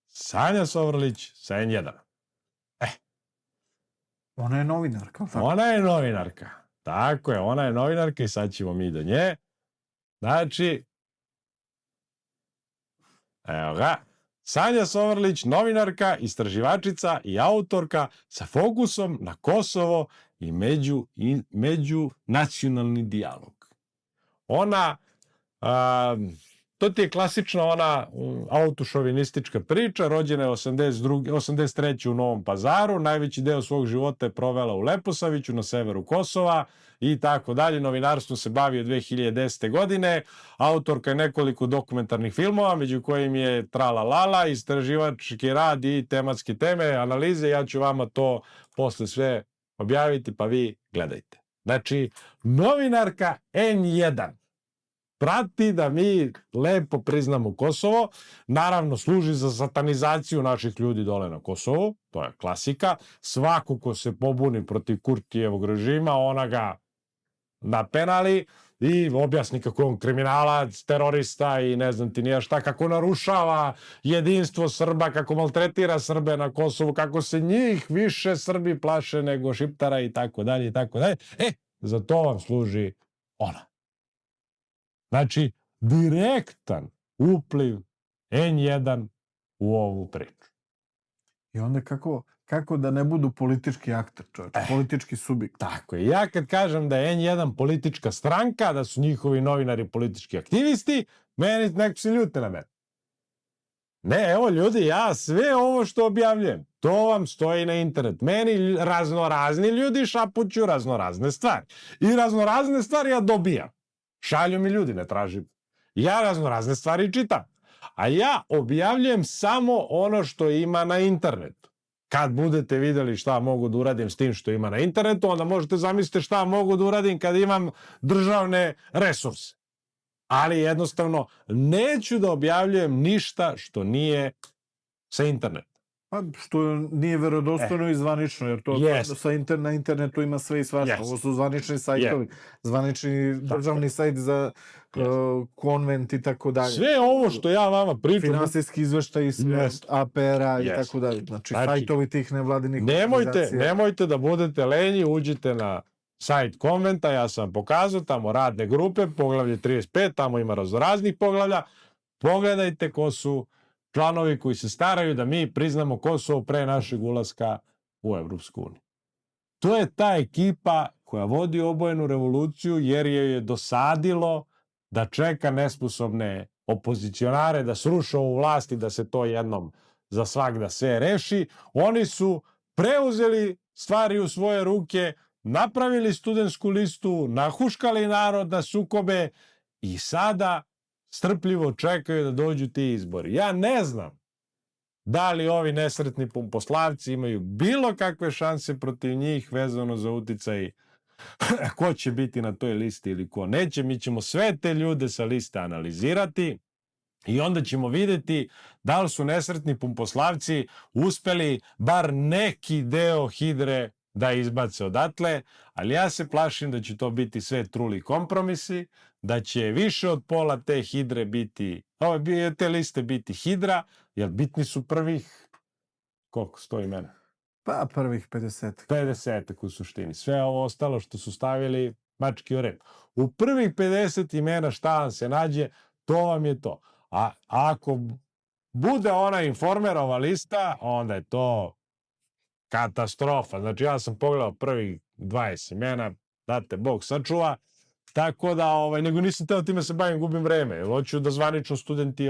Sanja Sovrlić sa N1. Ona je novinarka. Ona je novinarka. Tako je, ona je novinarka i sad ćemo mi do nje. Znači, evo ga, Sanja Sovrlić, novinarka, istraživačica i autorka sa fokusom na Kosovo i međunacionalni dijalog. Ona, to ti je klasična ona autošovinistička priča, rođena je 83. u Novom Pazaru, najveći deo svog života je provela u Leposaviću na severu Kosova i tako dalje. Novinarstvom se bavi od 2010. godine, autorka je nekoliko dokumentarnih filmova, među kojim je Trala Lala, istraživački rad i tematske teme, analize. Ja ću vama to posle sve objaviti, pa vi gledajte. Znači, novinarka N1 prati da mi lepo priznamo Kosovo, naravno služi za satanizaciju naših ljudi dole na Kosovu, to je klasika. Svako ko se pobuni protiv Kurtijevog režima, ona ga napenali i objasni kako je on kriminalac, terorista i ne znam ti nije šta, kako narušava jedinstvo Srba, kako maltretira Srbe na Kosovu, kako se njih više Srbi plaše nego Šiptara i tako dalje i tako dalje. Za to vam služi ona. Znači, direktan upliv N1 u ovu priču. I onda kako da ne budu politički akter, čovječ, politički subjekt. Tako je. Ja kad kažem da je N1 politička stranka, da su njihovi novinari politički aktivisti, meni neko se ljute na mene. Ne, evo ljudi, ja sve ovo što objavljujem, to vam stoji na internet. Meni raznorazni ljudi šapuću raznorazne stvari. I raznorazne stvari ja dobijam. Šalju mi ljudi, ne tražim. Ja raznorazne stvari čitam. A ja objavljujem samo ono što ima na internetu. Kad budete vidjeli šta mogu da uradim s tim što ima na internetu, onda možete zamisliti šta mogu da uradim kad imam državne resurse. Ali jednostavno neću da objavljujem ništa što nije sa interneta. Pa što nije verodostojno i zvanično, jer to na internetu ima sve i svašta. Ovo su zvanični sajtovi, zvanični državni sajt za konvent i tako dalje. Sve ovo što ja vama pričam... Finansijski izveštaj iz APR-a i tako dalje. Znači, sajtovi tih nevladinih organizacija. Nemojte da budete lenji, uđite na sajt konventa, ja sam pokazao, tamo radne grupe, poglavlje 35, tamo ima raznih poglavlja. Pogledajte ko su članovi koji se staraju da mi priznamo Kosovo pre našeg ulaska u Evropsku uniju. To je ta ekipa koja vodi obojenu revoluciju jer je dosadilo da čeka nesposobne opozicionare da sruše ovu vlast i da se to jednom za svagda sve reši. Oni su preuzeli stvari u svoje ruke, napravili studentsku listu, nahuškali narod na sukobe i sada strpljivo čekaju da dođu ti izbori. Ja ne znam da li ovi nesretni pumposlavci imaju bilo kakve šanse protiv njih vezano za uticaj ko će biti na toj listi ili ko neće. Mi ćemo sve te ljude sa liste analizirati i onda ćemo vidjeti da li su nesretni pumposlavci uspeli bar neki deo hidre da izbace odatle, ali ja se plašim da će to biti sve truli kompromisi, da će više od pola te hidre biti, te liste biti hidra, jer bitni su prvih, koliko stoji mene? Pa prvih 50. 50 u suštini. Sve ovo ostalo što su stavili, mački o rep. U prvih 50 imena šta vam se nađe, to vam je to. A ako bude ona Informerova lista, onda je to katastrofa. Znači ja sam pogledao prvih 20 imena, date Bog sačuva, tako da, nego nisam teo time se bavim, gubim vreme. Hoću da zvanično studenti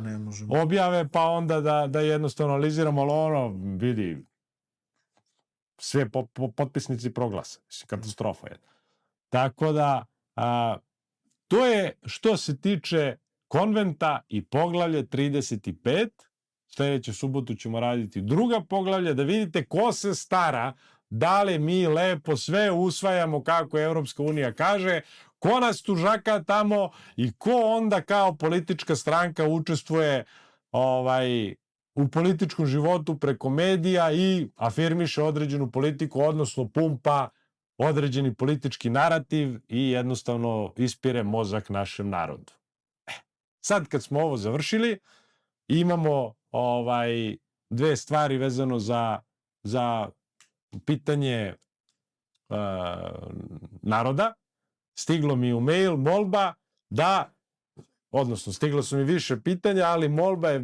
ne možemo objave, pa onda da jednostavno analiziramo, ali vidi, sve potpisnici proglasa. Katastrofa je. Tako da, to je što se tiče konventa i poglavlje 35. Sljedeću subotu ćemo raditi druga poglavlja, da vidite ko se stara, da li mi lepo sve usvajamo kako Evropska unija kaže, ko nas tužaka tamo i ko onda kao politička stranka učestvuje u političkom životu preko medija i afirmiše određenu politiku, odnosno pumpa određeni politički narativ i jednostavno ispire mozak našem narodu. Sad kad smo ovo završili, imamo dve stvari vezano za pitanje naroda. Stiglo mi u mail molba da, odnosno stiglo su mi više pitanja, ali molba je,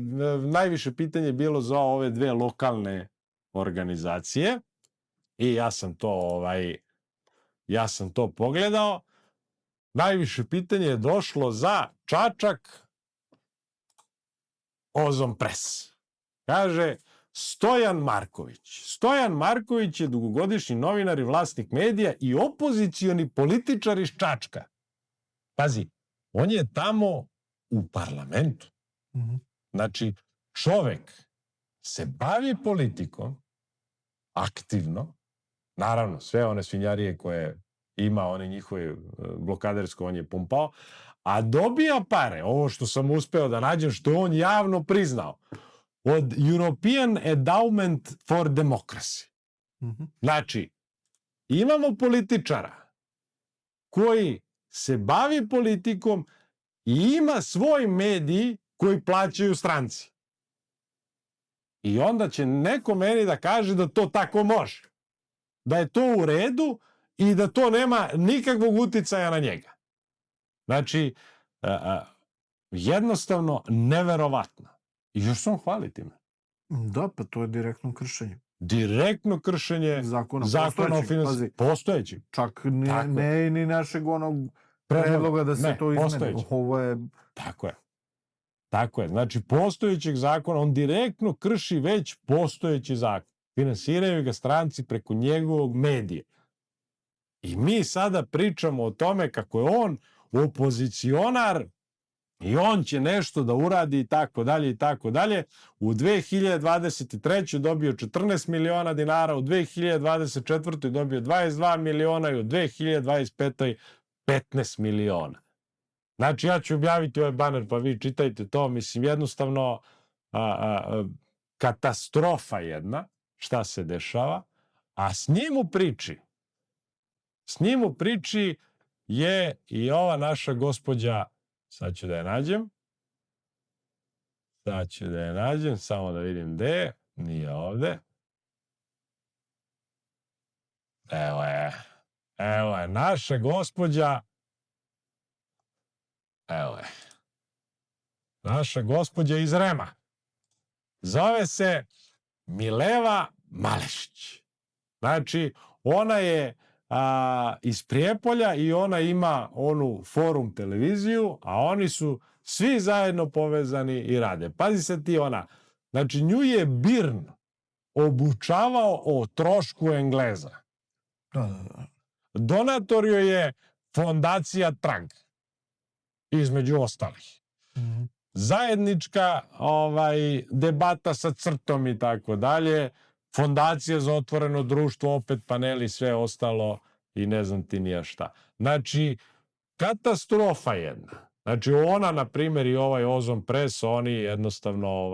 najviše pitanje bilo za ove dve lokalne organizacije i ja sam to pogledao. Najviše pitanje je došlo za Čačak, Ozon Pres. Kaže Stojan Marković. Stojan Marković je dugogodišnji novinar i vlasnik medija i opozicioni političar iz Čačka. Pazi, on je tamo u parlamentu. Znači, čovek se bavi politikom aktivno, naravno, sve one svinjarije koje ima, one njihove blokadersko, on je pumpao, a dobija pare, ovo što sam uspeo da nađem, što on javno priznao, od European Endowment for Democracy. Znači, imamo političara koji se bavi politikom i ima svoj medij koji plaćaju stranci. I onda će neko meni da kaže da to tako može. Da je to u redu i da to nema nikakvog uticaja na njega. Znači, jednostavno neverovatno. I još sam hvali time. Da, pa to je direktno kršenje. Direktno kršenje zakona o finansiju. Postojeći. Čak ne ni našeg onog predloga da se to izmeni. Ovo je... Tako je. Tako je. Znači, postojećeg zakona, on direktno krši već postojeći zakon. Finansiraju ga stranci preko njegovog medija. I mi sada pričamo o tome kako je on opozicionar i on će nešto da uradi i tako dalje i tako dalje. U 2023. dobio 14 miliona dinara, u 2024. dobio 22 miliona i u 2025. 15 miliona. Znači, ja ću objaviti ovaj baner, pa vi čitajte to. Mislim, jednostavno, katastrofa jedna, šta se dešava, a s njim u priči je i ova naša gospođa, sad ću da je nađem, samo da vidim gde je, nije ovde. Evo je, naša gospođa, naša gospođa iz Rema. Zove se Mileva Malešić. Znači, ona je iz Prijepolja i ona ima onu Forum televiziju, a oni su svi zajedno povezani i rade. Pazi se ti ona. Znači, nju je BIRN obučavao o trošku Engleza. Donator joj je fondacija Trag, između ostalih. Zajednička debata sa Crtom i tako dalje, fondacija za otvoreno društvo, opet paneli, sve ostalo i ne znam ti nija šta. Znači, katastrofa jedna. Znači, ona, na primjer, i ovaj Ozon Pres, oni jednostavno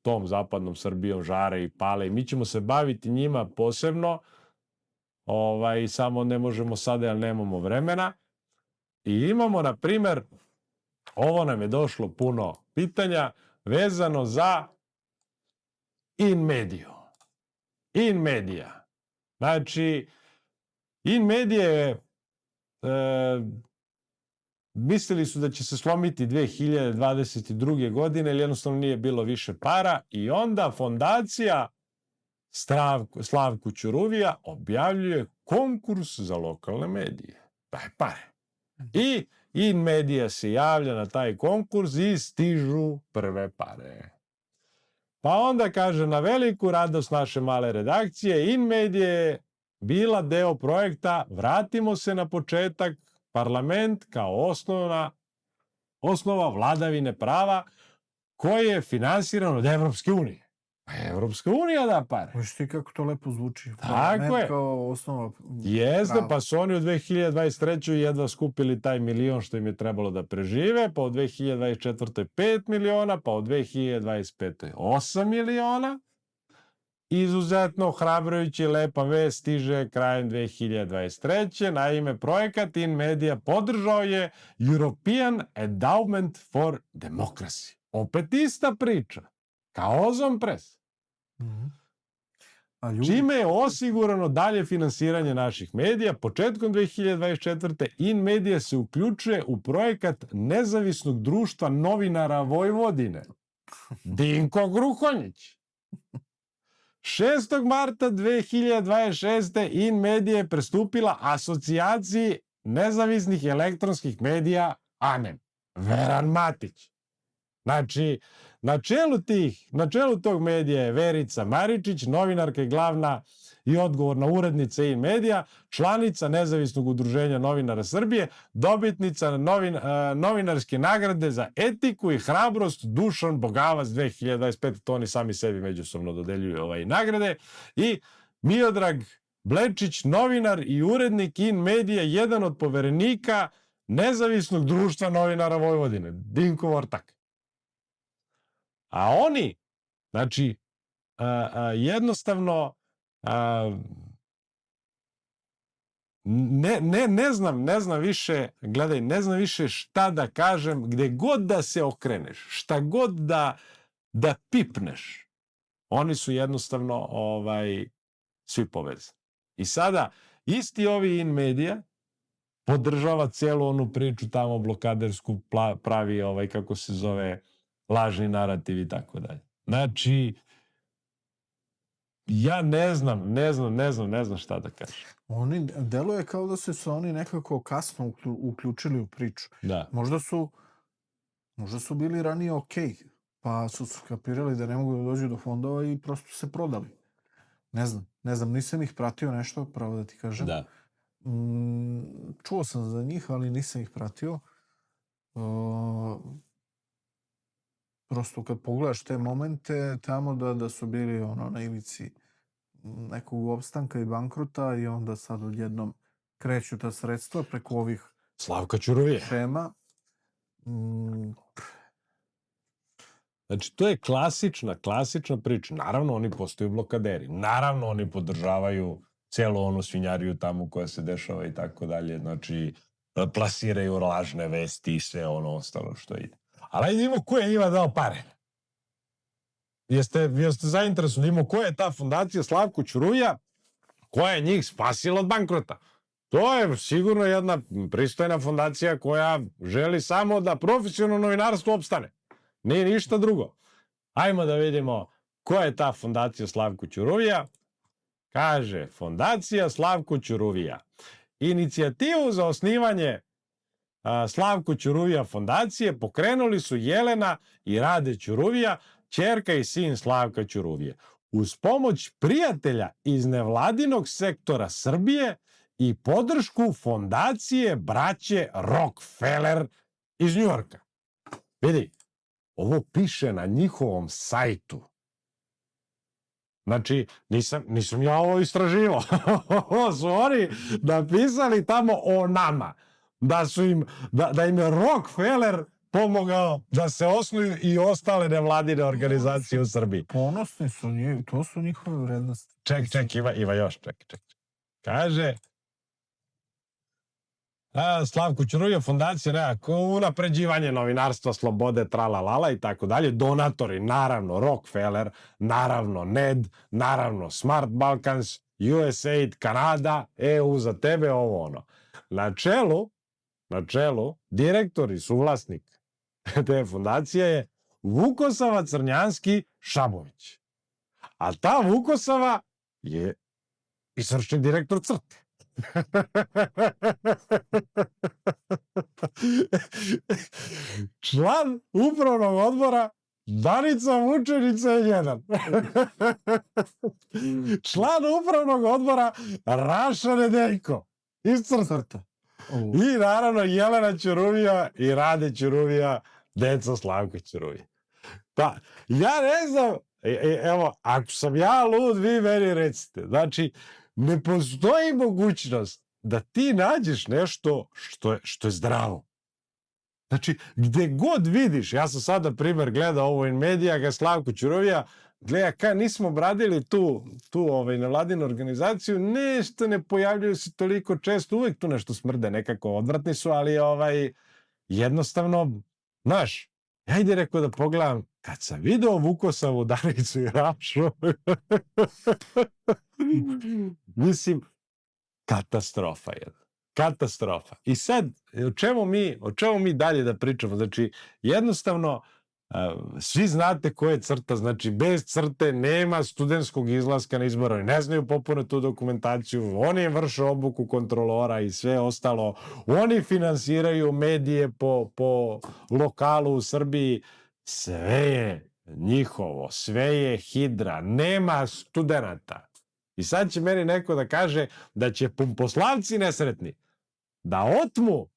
tom zapadnom Srbijom žare i pale i mi ćemo se baviti njima posebno, samo ne možemo sada jer nemamo vremena. I imamo, na primjer, ovo nam je došlo puno pitanja vezano za In-medija. Znači, In-medija je, mislili su da će se slomiti 2022. godine, jer jednostavno nije bilo više para i onda fondacija Slavku Ćuruvija objavljuje konkurs za lokalne medije. Daj pare. I In-medija se javlja na taj konkurs i stižu prve pare. Pa onda kaže, na veliku radost naše male redakcije, In-medija je bila deo projekta Vratimo se na početak, parlament kao osnova vladavine prava koje je finansiran od Evropske unije. Evropska unija da pare. Viš ti kako to lepo zvuči. Tako je. Kao osnova Jeste, pa su oni u 2023. jedva skupili taj milion što im je trebalo da prežive, pa u 2024. 5 miliona, pa u 2025. 8 miliona. Izuzetno ohrabrujući lepa vest stiže krajem 2023. Naime, projekat In-medija podržao je European Endowment for Democracy. Opet ista priča. Kao Ozon Pres. Čime je osigurano dalje finansiranje naših medija, početkom 2024. In-medija se uključuje u projekat Nezavisnog društva novinara Vojvodine. Dinko Gruhonjić. 6. marta 2026. In-medija je prestupila asocijaciji nezavisnih elektronskih medija ANEM. Veran Matić. Znači, na čelu tog medija je Verica Maričić, novinarka i glavna i odgovorna urednica In-medija, članica Nezavisnog udruženja novinara Srbije, dobitnica novinarske nagrade za etiku i hrabrost Dušan Bogavac 2025. To oni sami sebi međusobno dodeljuju nagrade. I Miodrag Blečić, novinar i urednik In-medija, jedan od poverenika Nezavisnog društva novinara Vojvodine, Dinko Vortak. A oni, znači, jednostavno, ne znam više, gledaj, ne znam više šta da kažem, gde god da se okreneš, šta god da pipneš, oni su jednostavno svi povezani. I sada, isti ovi In-medija podržava celu onu priču tamo blokadersku, pravi, kako se zove, lažni narativ i tako dalje. Znači, ja ne znam šta da kažem. Deluje kao da su se oni nekako kasno uključili u priču. Da. Možda su bili ranije okej, pa su skapirali da ne mogu da dođu do fondova i prosto se prodali. Ne znam, nisam ih pratio nešto, pravo da ti kažem. Da. Čuo sam za njih, ali nisam ih pratio. Prosto kad pogledaš te momente tamo da su bili na ivici nekog opstanka i bankrota i onda sad odjednom kreću ta sredstva preko ovih Slavka Ćuruvije šema. Znači, to je klasična priča. Naravno, oni postaju blokaderi. Naravno, oni podržavaju celu onu svinjariju tamo koja se dešava i tako dalje. Znači, plasiraju lažne vesti i sve ono ostalo što ide. Ali ajde imamo ko je njima dao pare. Jeste zainteresovani, imamo ko je ta fondacija Slavko Ćuruvija koja je njih spasila od bankrota. To je sigurno jedna pristojna fondacija koja želi samo da profesionalno novinarstvo opstane. Nije ništa drugo. Ajmo da vidimo ko je ta fondacija Slavko Ćuruvija. Kaže, fondacija Slavko Ćuruvija. Inicijativu za osnivanje Slavko Ćuruvija fondacije pokrenuli su Jelena i Rade Ćuruvija, ćerka i sin Slavka Ćuruvije. Uz pomoć prijatelja iz nevladinog sektora Srbije i podršku fondacije braće Rockefeller iz Njujorka. Vidi, ovo piše na njihovom sajtu. Znači, nisam ja ovo istraživao. Ovo su oni napisali tamo o nama. Da im je Rockefeller pomogao da se osnuju i ostale nevladine organizacije u Srbiji. Ponosni su, to su njihove vrednosti. Ček, ima još, ček. Kaže, Slavko Ćuruvija fondacija unapređivanje novinarstva, slobode, tralalala i tako dalje. Donatori, naravno Rockefeller, naravno NED, naravno Smart Balkans, USAID, Kanada, EU za tebe, ovo ono. Na čelu, direktor i suvlasnik te fondacije je Vukosava Crnjanski Šabović. A ta Vukosava je izvršni direktor CRTE. Član upravnog odbora Danica Vučenica je jedan. Član upravnog odbora Raša Nedeljko iz CRTE. I naravno Jelena Ćuruvija i Rade Ćuruvija, deca Slavka Ćuruvija. Pa, ja ne znam, evo, ako sam ja lud, vi meni recite. Znači, ne postoji mogućnost da ti nađeš nešto što je zdravo. Znači, gde god vidiš, ja sam sada primjer gledao ovo in medija, ga Slavko Ćuruvija, gleda kaj nismo obradili tu nevladinu organizaciju, nešto ne pojavljaju se toliko često, uvek tu nešto smrde, nekako odvratni su, ali jednostavno, znaš, ajde rekao da pogledam, kad sam video Vukosavu, Danicu i Rašu, mislim, katastrofa jedna. Katastrofa. I sad, o čemu mi dalje da pričamo? Znači, jednostavno, svi znate ko je CRTA, znači bez CRTE nema studentskog izlaska na izbore, ne znaju popune tu dokumentaciju, oni vrše obuku kontrolora i sve ostalo, oni finansiraju medije po lokalu u Srbiji, sve je njihovo, sve je hidra, nema studenata. I sad će meni neko da kaže da će pumposlavci nesretni da otmu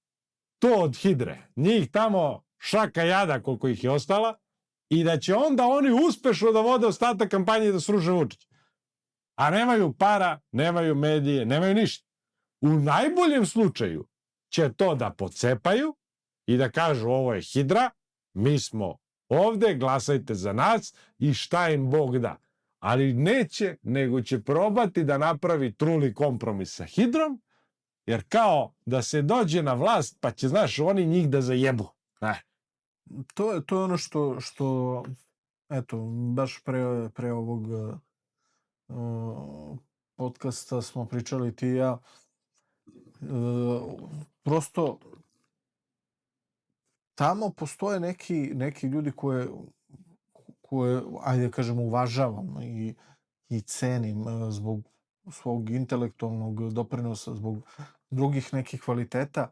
to od hidre, njih tamo šaka jada koliko ih je ostala, i da će onda oni uspešno da vode ostatak kampanje i da sruže Vučić. A nemaju para, nemaju medije, nemaju ništa. U najboljem slučaju će to da pocepaju i da kažu ovo je hidra, mi smo ovde, glasajte za nas i šta im Bog da. Ali neće, nego će probati da napravi truli kompromis sa hidrom, jer kao da se dođe na vlast, pa će, znaš, oni njih da zajebu. To je ono što eto, baš pre ovog podcasta smo pričali ti i ja. Prosto tamo postoje neki ljudi koje, ajde kažem, uvažavam i cenim zbog svog intelektualnog doprinosa, zbog drugih nekih kvaliteta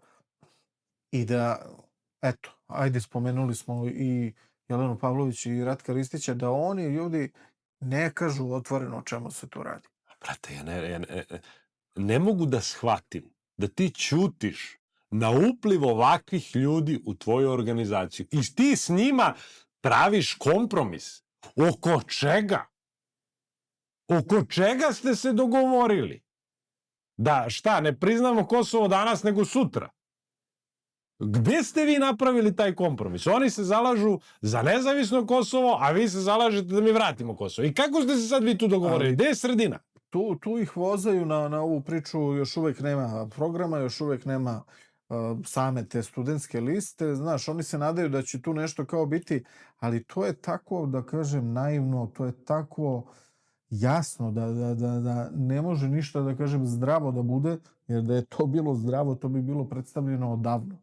i da, eto, ajde, spomenuli smo i Jelenu Pavlović i Ratka Ristića, da oni ljudi ne kažu otvoreno o čemu se tu radi. Brate, ja ne mogu da shvatim da ti ćutiš na upliv ovakvih ljudi u tvoju organizaciju i ti s njima praviš kompromis. Oko čega? Oko čega ste se dogovorili? Da, šta, ne priznamo Kosovo danas nego sutra? Gde ste vi napravili taj kompromis? Oni se zalažu za nezavisno Kosovo, a vi se zalažete da mi vratimo Kosovo. I kako ste se sad vi tu dogovorili? Gde je sredina? Tu ih vozaju na ovu priču, još uvek nema programa, još uvek nema same te studentske liste. Znaš, oni se nadaju da će tu nešto kao biti, ali to je tako, da kažem, naivno, to je tako jasno da ne može ništa, da kažem, zdravo da bude, jer da je to bilo zdravo, to bi bilo predstavljeno odavno.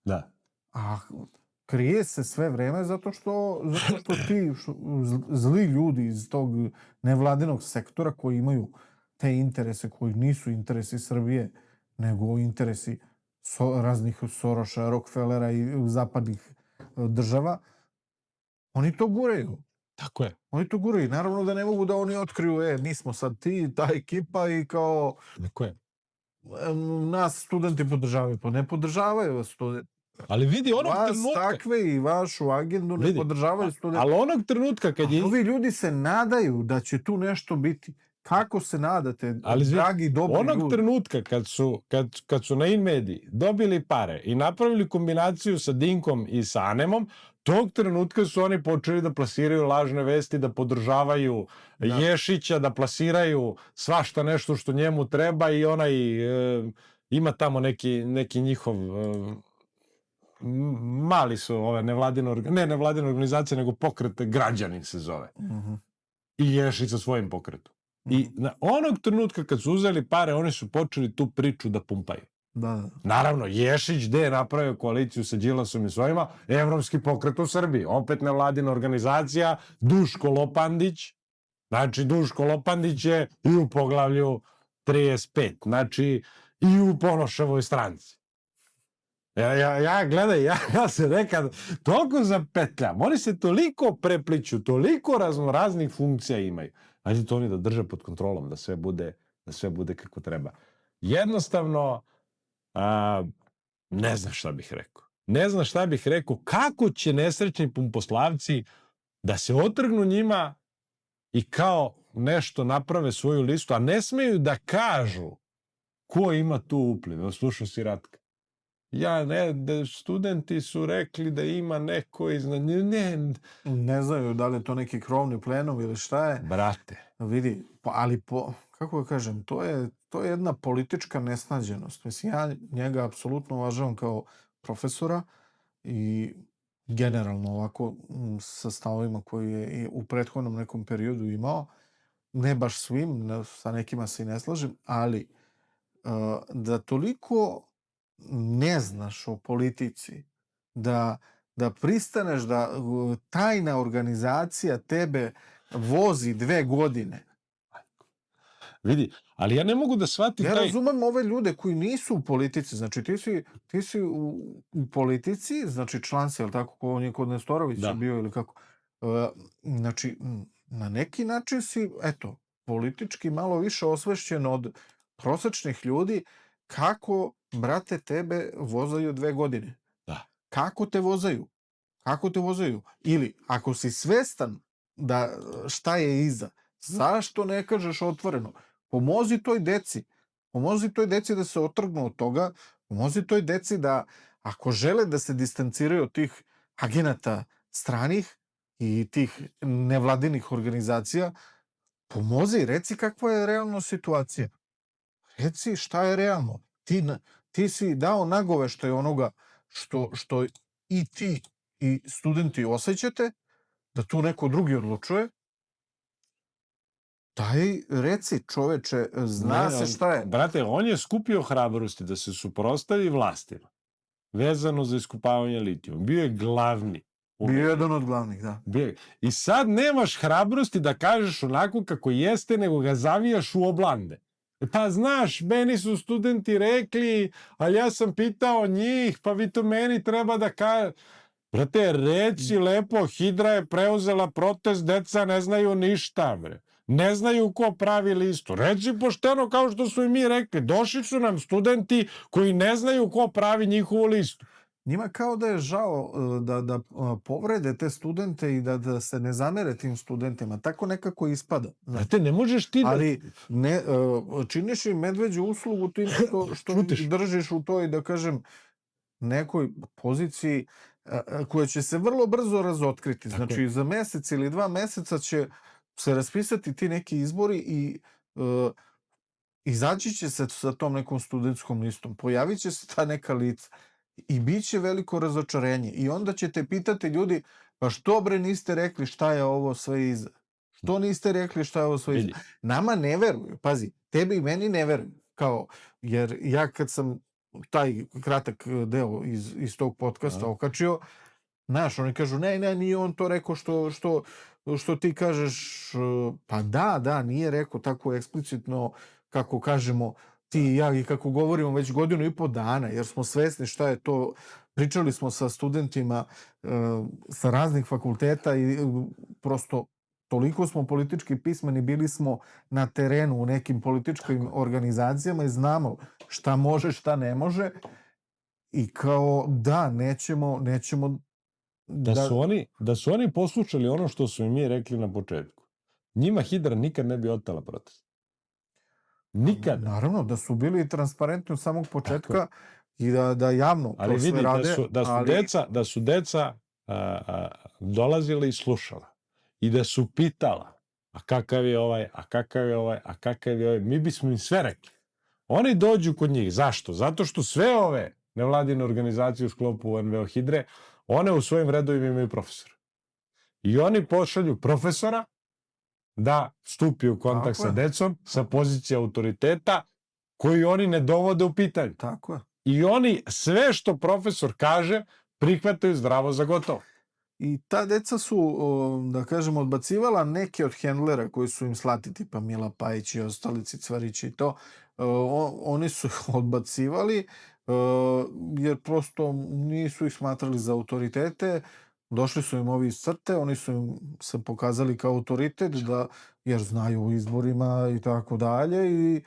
Da. A krije se sve vreme zato što ti zli ljudi iz tog nevladinog sektora koji imaju te interese koji nisu interesi Srbije, nego interesi raznih Soroša, Rockefellera i zapadnih država, oni to guraju. Tako je. Oni to guraju. Naravno da ne mogu da oni otkriju, mi smo sad ti, ta ekipa i kao... Tako je. Nas studenti podržavaju, pa ne podržavaju vas studenti. Ali vidi onog trenutka... Vas takve i vašu agendu ne podržavaju studenti. Ali onog trenutka kad je... Ovi ljudi se nadaju da će tu nešto biti. Kako se nadate, dragi, dobri ljudi? Onog trenutka kad su na Inmediji dobili pare i napravili kombinaciju sa Dinkom i sa Anemom, tog trenutka su oni počeli da plasiraju lažne vesti, da podržavaju Ješića, da plasiraju svašta nešto što njemu treba i onaj ima tamo neki njihov mali su ove nevladine organizacije, nego pokret Građanin se zove. I Ješić sa svojim pokretom. I onog trenutka kad su uzeli pare, oni su počeli tu priču da pumpaju. Naravno, Ješić gde je napravio koaliciju sa Đilasom i svojima? Evropski pokret u Srbiji. Opet nevladina organizacija, Duško Lopandić. Znači, Duško Lopandić je i u poglavlju 35. Znači, i u Ponoševoj stranci. Ja se nekad toliko zapetljam. Oni se toliko prepliću, toliko raznih funkcija imaju. Ajde to oni da drže pod kontrolom, da sve bude kako treba. Jednostavno, ne znam šta bih rekao. Ne znam šta bih rekao. Kako će nesrećni pumposlavci da se otrgnu njima i kao nešto naprave svoju listu, a ne smeju da kažu ko ima tu upliv. Slušao si Ratka. Studenti su rekli da ima neko Ne znaju da li je to neki krovni plenum ili šta je. Brate. Vidi, ali kako da kažem, to je jedna politička nesnađenost. Mislim, ja njega apsolutno uvažavam kao profesora i generalno ovako sa stavovima koji je u prethodnom nekom periodu imao. Ne baš svim, sa nekima se i ne slažem, ali da toliko ne znaš o politici, da pristaneš da tajna organizacija tebe vozi 2 godine. Vidi, ali ja ne mogu da shvatim Ja razumem ove ljude koji nisu u politici, znači ti si u politici, znači član si, je li tako, ko on je kod Nestorovića bio ili kako. Znači, na neki način si, eto, politički malo više osvešćen od prosečnih ljudi, kako, brate, tebe vozaju 2 godine. Kako te vozaju? Kako te vozaju? Ili, ako si svestan da šta je iza, zašto ne kažeš otvoreno? Pomozi toj deci da se otrgnu od toga, pomozi toj deci da, ako žele da se distanciraju od tih agenata stranih i tih nevladinih organizacija, pomozi, reci kakva je realna situacija. Reci šta je realno. Ti si dao nagoveštaj onoga što i ti i studenti osjećate, da tu neko drugi odlučuje. Daj, reci, čoveče, zna se šta je. Brate, on je skupio hrabrosti da se suprotstavi vlastima, vezano za iskopavanje litijuma. Bio je glavni. Bio je jedan od glavnih, da. I sad nemaš hrabrosti da kažeš onako kako jeste, nego ga zavijaš u oblande. Pa znaš, meni su studenti rekli, ali ja sam pitao njih, pa vi to meni treba da kažete. Brate, reci lepo, Hidra je preuzela protest, deca ne znaju ništa, bre. Ne znaju ko pravi listu. Reci pošteno kao što su i mi rekli. Došli su nam studenti koji ne znaju ko pravi njihovu listu. Njima kao da je žao da povrede te studente i da se ne zamere tim studentima. Tako nekako ispada. Znate, ne možeš ti da... Ali činiš im medveđu uslugu tim što držiš u toj, da kažem, nekoj poziciji koja će se vrlo brzo razotkriti. Tako Znači, je. za mesec ili 2 meseca će se raspisati ti neki izbori i izaći će se sa tom nekom studentskom listom, pojavit će se ta neka lica i bit će veliko razočarenje. I onda ćete pitati ljudi, pa što bre niste rekli šta je ovo sve iza? Što niste rekli šta je ovo sve iza? Vidi. Nama ne veruju, pazi, tebi i meni ne veruju. Kao, jer ja kad sam taj kratak deo iz tog podcasta okačio, znaš, oni kažu, ne, nije on to rekao što ti kažeš, pa da, nije rekao tako eksplicitno, kako kažemo ti i ja i kako govorimo već 1.5 dana, jer smo svesni šta je to. Pričali smo sa studentima sa raznih fakulteta i prosto toliko smo politički pismeni, bili smo na terenu u nekim političkim organizacijama i znamo šta može, šta ne može i kao da, nećemo Da su oni poslušali ono što su mi rekli na početku, njima Hidra nikad ne bi otela protest. Nikad. Naravno, da su bili transparentni od samog početka i da javno ali to sve vidi, rade. Da su deca dolazila i slušala i da su pitala a kakav je ovaj, a kakav je ovaj, a kakav je ovaj, mi bismo im sve rekli. Oni dođu kod njih. Zašto? Zato što sve ove nevladine organizacije u sklopu NVO Hidre, one u svojim redovima imaju profesora. I oni pošalju profesora da stupi u kontakt sa decom, sa pozicije autoriteta, koji oni ne dovode u pitanje. Tako je. I oni sve što profesor kaže prihvataju zdravo za gotovo. I ta deca su, da kažem, odbacivala neke od hendlera koji su im slati, tipa Mila Pajić i ostali Cicvarići i to. Oni su odbacivali jer prosto nisu ih smatrali za autoritete. Došli su im ovi iz CRTE, oni su im se pokazali kao autoritet, jer znaju o izborima i tako dalje i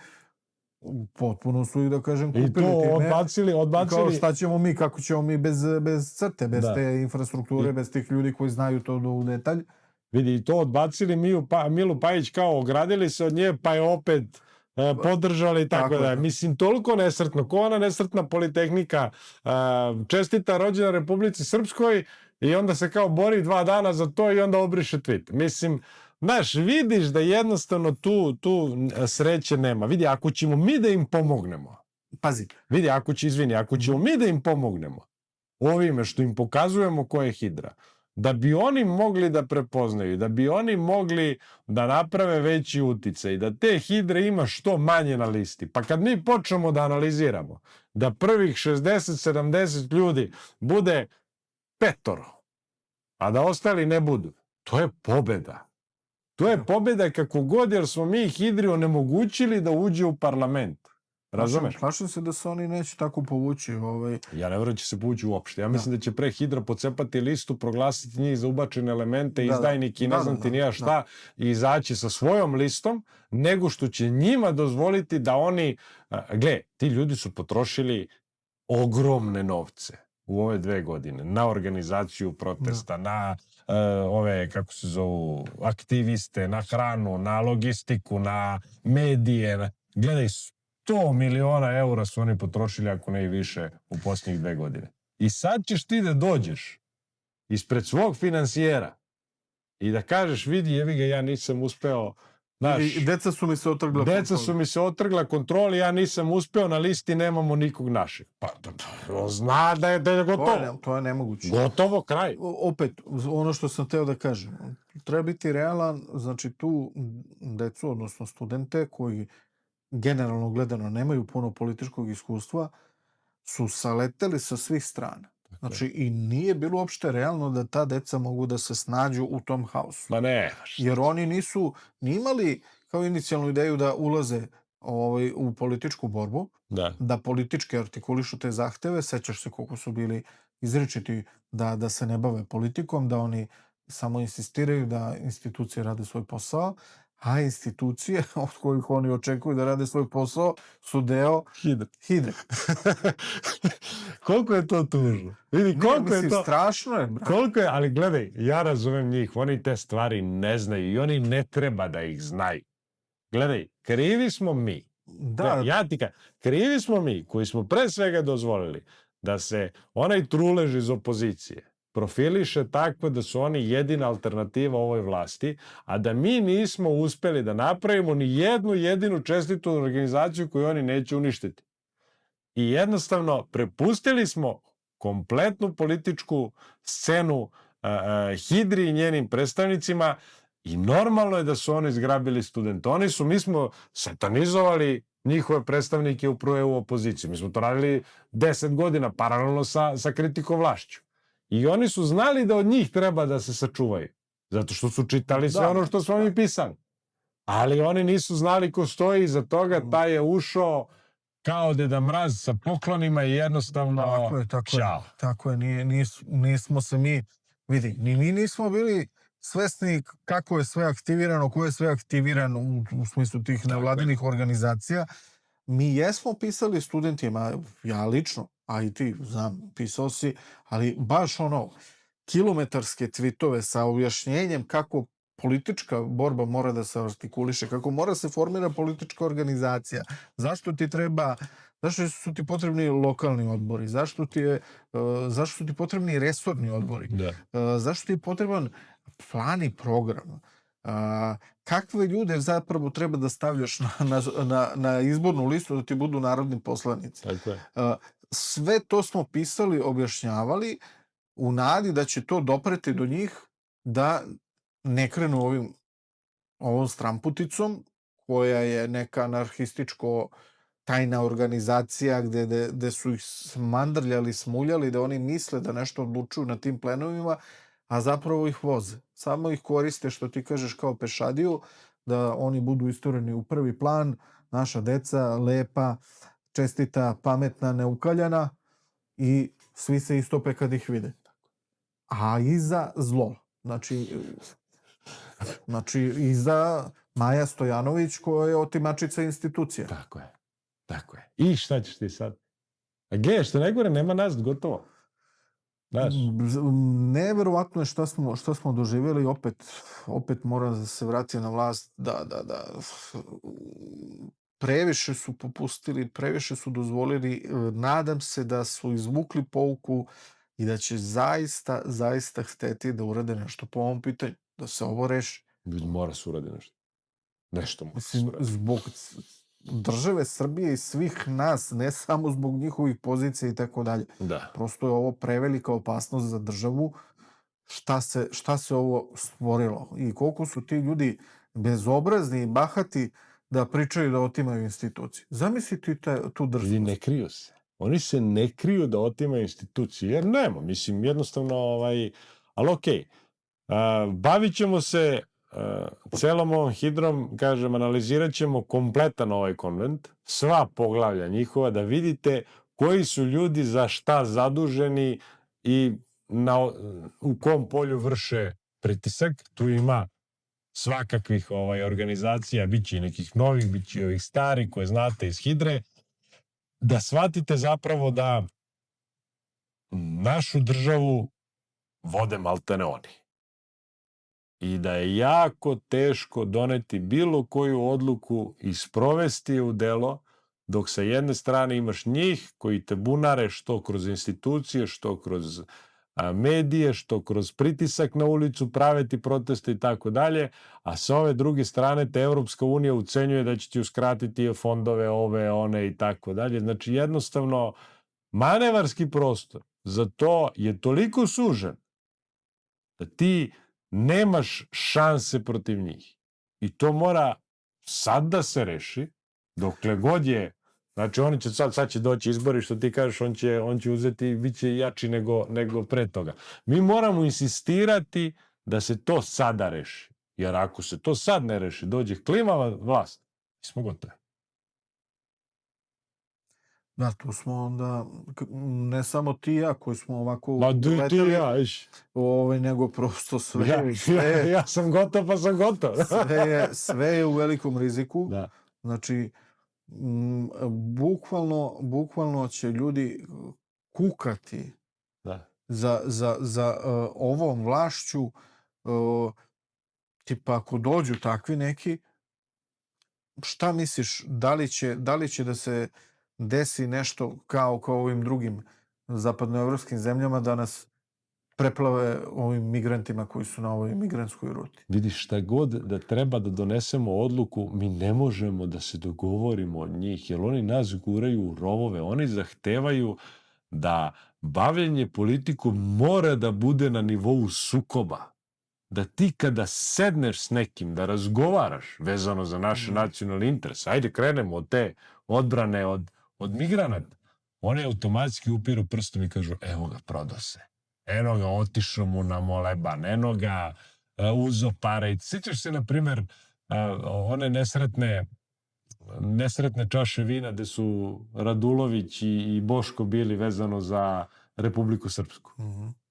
potpuno su ih, da kažem, kupili time. I to odbacili. Kao šta ćemo mi, kako ćemo mi bez CRTE, bez te infrastrukture, bez tih ljudi koji znaju to u detalj. Vidi, i to odbacili Milu Pajić, kao ogradili se od nje, pa je opet podržali i tako da. Mislim, toliko nesretno. Ko ona nesretna Politehnika, čestita rođena Republici Srpskoj i onda se kao bori 2 dana za to i onda obriše tweet. Mislim, znaš, vidiš da jednostavno tu sreće nema. Vidi, ako ćemo mi da im pomognemo, pazi, vidi, ako ćemo mi da im pomognemo ovime što im pokazujemo ko je Hidra, da bi oni mogli da prepoznaju, da bi oni mogli da naprave veći uticaj, da te Hidre ima što manje na listi. Pa kad mi počnemo da analiziramo, da prvih 60-70 ljudi bude 5, a da ostali ne budu, to je pobeda. To je pobeda kako god, jer smo mi Hidri onemogućili da uđe u parlament. Razumeš? Plašim se da se oni neće tako povući. Ja ne vjerujem da će se povući uopšte. Ja mislim da će pre Hidra pocepati listu, proglasiti njih za ubačene elemente, izdajniki i ne znam ti nija šta, i izaći sa svojom listom, nego što će njima dozvoliti da oni... Gle, ti ljudi su potrošili ogromne novce u ove 2 godine na organizaciju protesta, na ove, kako se zovu, aktiviste, na hranu, na logistiku, na medije. Gledaj, 100 miliona eura su oni potrošili, ako ne i više, u posljednjih 2 godine. I sad ćeš ti da dođeš ispred svog finansijera i da kažeš, vidi, jevi ga, ja nisam uspeo... Deca su mi se otrgla kontroli, ja nisam uspeo, na listi nemamo nikog našeg. Pa, zna da je gotovo. To je nemoguće. Gotovo, kraj. Opet, ono što sam teo da kažem, treba biti realan, znači tu decu, odnosno studente koji generalno gledano nemaju puno političkog iskustva, su saleteli sa svih strana. Znači, i nije bilo uopšte realno da ta deca mogu da se snađu u tom haosu. Ma ne. Jer oni nisu ni imali kao inicijalnu ideju da ulaze u političku borbu, da politički artikulišu te zahteve. Sećaš se koliko su bili izričiti da se ne bave politikom, da oni samo insistiraju da institucije rade svoj posao, a institucije od kojih oni očekuju da rade svoj posao su deo Hidre. Koliko je to tužno? Vidi, koliko je to... Strašno je, brate. Koliko je, ali gledaj, ja razumem njih, oni te stvari ne znaju i oni ne treba da ih znaju. Gledaj, krivi smo mi. Da. Ja ti kažem, krivi smo mi koji smo pre svega dozvolili da se onaj trulež iz opozicije profiliše tako da su oni jedina alternativa ovoj vlasti, a da mi nismo uspeli da napravimo ni jednu jedinu čestitu organizaciju koju oni neće uništiti. I jednostavno prepustili smo kompletnu političku scenu Hidri i njenim predstavnicima i normalno je da su oni zgrabili studente. Mi smo satanizovali njihove predstavnike u opoziciji. Mi smo to radili 10 godina paralelno sa kritikom vlašću. I oni su znali da od njih treba da se sačuvaju. Zato što su čitali sve ono što smo mi pisali. Ali oni nisu znali ko stoji iza toga, taj je ušao kao Deda Mraz sa poklonima i jednostavno ćao. Tako je, nismo se mi, vidi, ni mi nismo bili svesni kako je sve aktivirano, ko je sve aktiviran u smislu tih nevladinih organizacija. Mi jesmo pisali studentima, ja lično, a i ti, znam, pisao si, ali baš kilometarske tvitove sa objašnjenjem kako politička borba mora da se artikuliše, kako mora se formira politička organizacija, zašto su ti potrebni lokalni odbori, zašto su ti potrebni resorni odbori, zašto ti je potreban plan i program, kakve ljude zapravo treba da stavljaš na izbornu listu da ti budu narodni poslanici. Sve to smo pisali, objašnjavali u nadi da će to dopreti do njih da ne krenu ovom stramputicom koja je neka anarhističko tajna organizacija gde su ih smandrljali, smuljali, da oni misle da nešto odlučuju na tim plenovima, a zapravo ih voze. Samo ih koriste, što ti kažeš, kao pešadiju, da oni budu istureni u prvi plan, naša deca, lepa, čestita, pametna, neukaljana i svi se istope kad ih vide. A iza zlo. Znači, iza Maja Stojanović koja je otimačica institucija. Tako je. I šta ćeš ti sad? A gledaj, što najgore, nema nas, gotovo. Neverovatno je šta smo doživjeli, opet mora da se vrati na vlast, da previše su popustili, previše su dozvolili, nadam se da su izvukli pouku i da će zaista hteti da urade nešto po ovom pitanju, da se ovo reši. Mora se uradi nešto. Nešto mora se uradi. Zbog države Srbije i svih nas, ne samo zbog njihovih pozicija i tako dalje. Prosto je ovo prevelika opasnost za državu. Šta se ovo stvorilo i koliko su ti ljudi bezobrazni i bahati da pričaju da otimaju institucije. Zamisli ti tu državu. I ne kriju se. Oni se ne kriju da otimaju institucije, jer nema. Mislim, jednostavno, ali okej. Bavit ćemo se celom ovom hidrom, kažem, analizirat ćemo kompletan ovaj konvent, sva poglavlja njihova, da vidite koji su ljudi za šta zaduženi i u kom polju vrše pritisak. Tu ima svakakvih organizacija, bit će i nekih novih, bit će i ovih stari koje znate iz hidre, da shvatite zapravo da našu državu vode maltene oni. I da je jako teško doneti bilo koju odluku i sprovesti je u delo, dok sa jedne strane imaš njih koji te bunare što kroz institucije, što kroz medije, što kroz pritisak na ulicu, prave ti proteste i tako dalje, a sa ove druge strane te Evropska unija ucenjuje da će ti uskratiti fondove, ove, one i tako dalje. Znači jednostavno manevarski prostor za to je toliko sužen da ti nemaš šanse protiv njih. I to mora sad da se reši, dokle god je, znači oni će sad će doći izbori, što ti kažeš, on će uzeti, bit će jači nego pre toga. Mi moramo insistirati da se to sada reši. Jer ako se to sad ne reši, dođe klimava vlast, mi smo gotovi. Da, tu smo onda, ne samo ti i ja koji smo ovako ti i ja, nego prosto sve. Ja sam gotov, pa sam gotov. Sve je u velikom riziku. Znači, bukvalno će ljudi kukati za ovom vlašću. Tipa, ako dođu takvi neki, šta misliš, da li će da se desi nešto kao ovim drugim zapadnoevropskim zemljama da nas preplave ovim migrantima koji su na ovoj migrantskoj ruti. Vidiš, šta god da treba da donesemo odluku, mi ne možemo da se dogovorimo od njih, jer oni nas guraju u rovove. Oni zahtevaju da bavljenje politikom mora da bude na nivou sukoba. Da ti kada sedneš s nekim, da razgovaraš vezano za naše nacionalne interese, ajde krenemo od te odbrane od migranata, oni automatski upiru prstom i kažu, evo ga, prodao se. Eno ga, otišao mu na moleban, eno ga, uzo pare. I sjećaš se, na primjer, one nesretne čaše vina gde su Radulović i Boško bili vezano za Republiku Srpsku.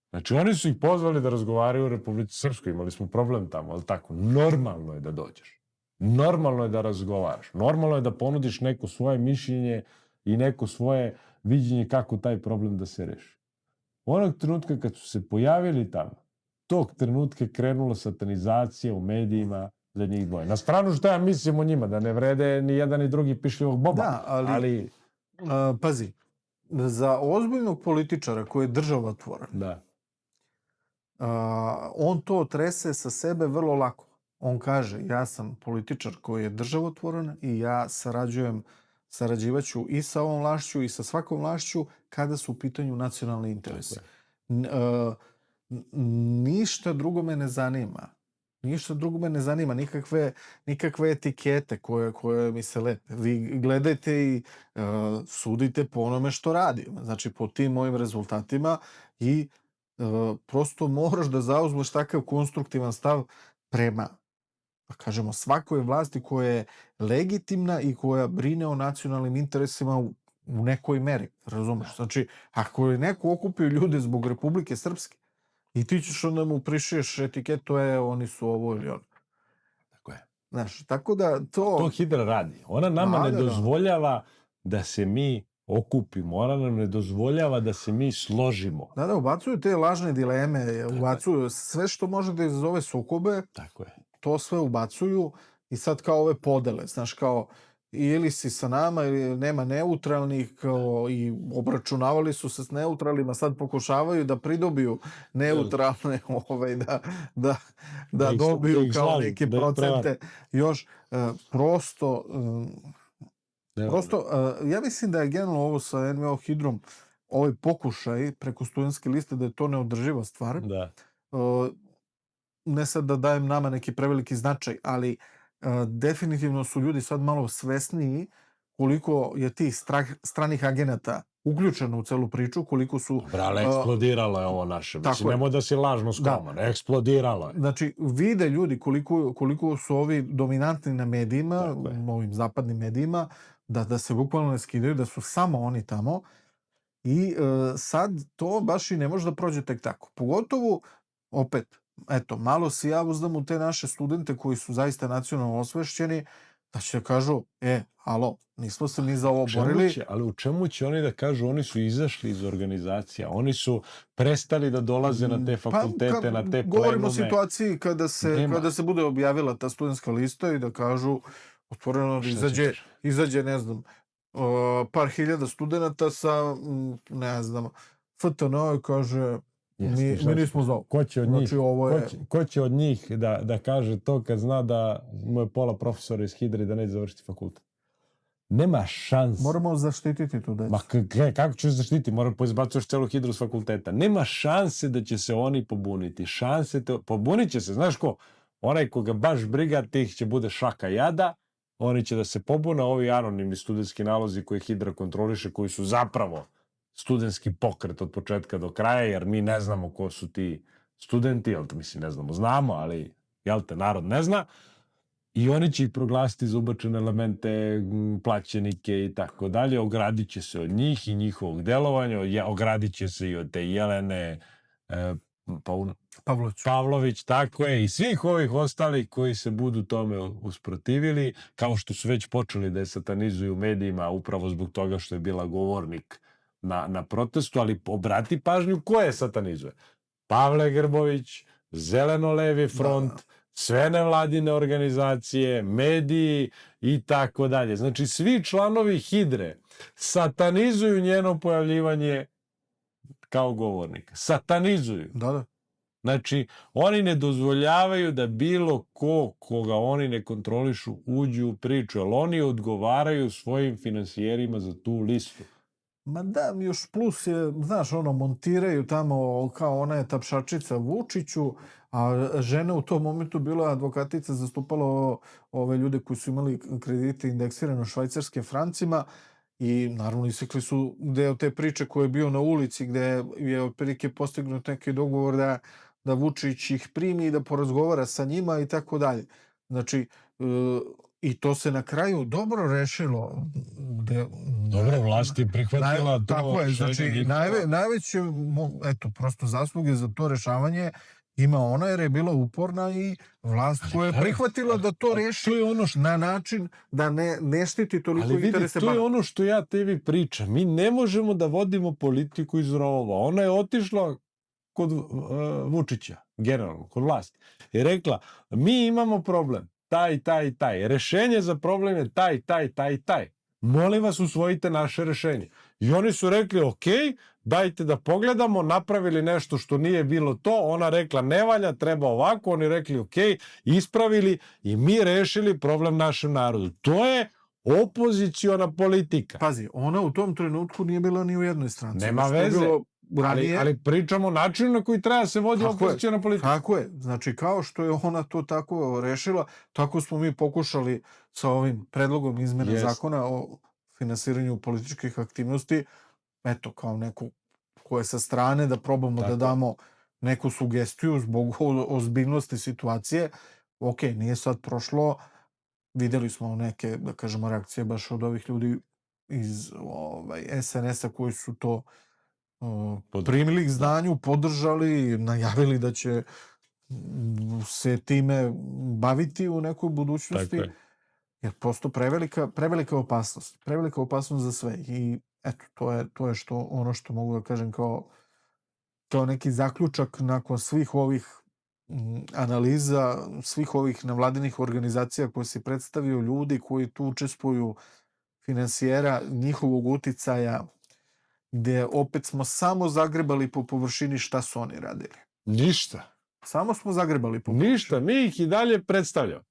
Znači, oni su ih pozvali da razgovaraju o Republici Srpskoj. Imali smo problem tamo, ali tako. Normalno je da dođeš. Normalno je da razgovaraš. Normalno je da ponudiš neko svoje mišljenje i neko svoje viđenje kako taj problem da se reši. Onog trenutka kad su se pojavili tamo, tog trenutka krenula satanizacija u medijima za njih dvoje. Na stranu što ja mislim o njima, da ne vrede ni jedan ni drugi pišljivog boba. Da, ali pazi, za ozbiljnog političara koji je državotvoran, da. On to trese sa sebe vrlo lako. On kaže, ja sam političar koji je državotvoran i ja sarađivaću i sa ovom vlašću i sa svakom vlašću kada su u pitanju nacionalni interesi. Ništa drugo me ne zanima. Ništa drugo me ne zanima. Nikakve etikete koje mi se lepe. Vi gledajte i sudite po onome što radim. Znači, po tim mojim rezultatima i prosto moraš da zauzmeš takav konstruktivan stav prema, da kažemo, svakoj vlasti koja je legitimna i koja brine o nacionalnim interesima u nekoj meri, razumeš? Znači, ako je neko okupio ljude zbog Republike Srpske i ti ćeš onda mu prišiješ etiketu, oni su ovo ili ono. Tako je. Znaš, tako da to... To Hidra radi. Ona nama ne dozvoljava da se mi okupimo. Ona nam ne dozvoljava da se mi složimo. Da, ubacuju te lažne dileme, ubacuju sve što može da izazove sukobe, tako je. To sve ubacuju i sad kao ove podele, znaš, kao ili si sa nama ili nema neutralnih, i obračunavali su se s neutralima, sad pokušavaju da pridobiju neutralne, da dobiju kao neke procente. Još prosto, ja mislim da je generalno ovo sa NVO Hidrom, ovaj pokušaj preko studentske liste, da je to neodrživa stvar. Da. Ne sad da dajem nama neki preveliki značaj, ali definitivno su ljudi sad malo svesniji koliko je tih stranih agenata uključeno u celu priču, koliko su... Ali eksplodiralo je ovo naše. Mislim, nemoj da si lažno skroman. Eksplodiralo je. Znači, vide ljudi koliko su ovi dominantni na medijima, ovim zapadnim medijima, da se bukvalno ne skidaju, da su samo oni tamo. I sad to baš i ne može da prođe tek tako. Pogotovo, opet, eto, malo se ja uzdam u te naše studente koji su zaista nacionalno osvešćeni, da će da kažu, alo, nismo se mi za ovo borili. Ali u čemu će oni da kažu, oni su izašli iz organizacija, oni su prestali da dolaze na te fakultete, na te plenume. Govorimo o situaciji kada se bude objavila ta studentska lista i da kažu, otvoreno izađe, ne znam, par hiljada studenta sa, ne znam, FTN i kaže... Mi nismo za ovo. Ko će od njih da kaže to kad zna da mu je pola profesora iz Hidre da neće završiti fakultet? Nema šanse. Moramo zaštititi tu decu. Kako ćeš zaštititi? Moram poizbacuješ celu Hidru s fakulteta. Nema šanse da će se oni pobuniti. Pobunit će se, znaš ko? Onaj koga baš briga, tih će bude šaka jada, oni će da se pobune, ovi anonimni studentski nalozi koje Hidra kontroliše, koji su zapravo studentski pokret od početka do kraja, jer mi ne znamo ko su ti studenti, jel te, mislim, ne znamo, znamo, ali, jel te, narod ne zna, i oni će ih proglasiti za ubačene elemente, plaćenike i tako dalje, ogradit će se od njih i njihovog delovanja, ogradit će se i od te Jelene Pavlović, tako je, i svih ovih ostalih koji se budu tome usprotivili, kao što su već počeli da je satanizuju u medijima, upravo zbog toga što je bila govornik na protestu, ali obrati pažnju ko je satanizuje. Pavle Grbović, Zeleno-levi front, sve nevladine organizacije, mediji i tako dalje. Znači, svi članovi Hidre satanizuju njeno pojavljivanje kao govornika. Satanizuju. Da. Znači, oni ne dozvoljavaju da bilo koga oni ne kontrolišu, uđu u priču, ali oni odgovaraju svojim finansijerima za tu listu. Ma da, još plus je, znaš, montiraju tamo kao ona je tapšačica Vučiću, a žena u tom momentu bila advokatica, zastupala ove ljude koji su imali kredite indeksirano švajcarskim francima i naravno isekli su deo te priče koji je bio na ulici gde je otprilike postignut neki dogovor da Vučić ih primi i da porazgovara sa njima i tako dalje. Znači, i to se na kraju dobro rešilo. Dobro, vlast je prihvatila to. Tako je, znači najveće, eto, prosto zasluge za to rešavanje ima ona jer je bila uporna i vlast koja je prihvatila da to reši na način da ne štiti toliko interese. Ali vidi, to je ono što ja tebi pričam. Mi ne možemo da vodimo politiku iz rovova. Ona je otišla kod Vučića, generalno, kod vlasti. I rekla, mi imamo problem, taj. Rešenje za problem je taj. Molim vas, usvojite naše rešenje. I oni su rekli, ok, dajte da pogledamo, napravili nešto što nije bilo to, ona rekla ne valja, treba ovako, oni rekli ok, ispravili i mi rešili problem našem narodu. To je opoziciona politika. Pazi, ona u tom trenutku nije bila ni u jednoj stranci. Nema veze, ali pričamo o načinu na koji treba se vodi opoziciona politika. Tako je, znači kao što je ona to tako rešila, tako smo mi pokušali sa ovim predlogom izmene zakona o finansiranju političkih aktivnosti, eto, kao neko ko je sa strane, da probamo da damo neku sugestiju zbog ozbiljnosti situacije. Ok, nije sad prošlo, videli smo neke, da kažemo, reakcije baš od ovih ljudi iz SNS-a koji su to primili k znanju, podržali, najavili da će se time baviti u nekoj budućnosti. Jer prosto prevelika opasnost za sve. I eto, to je ono što mogu da kažem kao neki zaključak nakon svih ovih analiza, svih ovih nevladinih organizacija koje se predstavio, ljudi koji tu učestvuju, finansijera, njihovog uticaja, gde opet smo samo zagrebali po površini šta su oni radili. Ništa. Samo smo zagrebali po površini. Ništa, mi ih i dalje predstavljamo.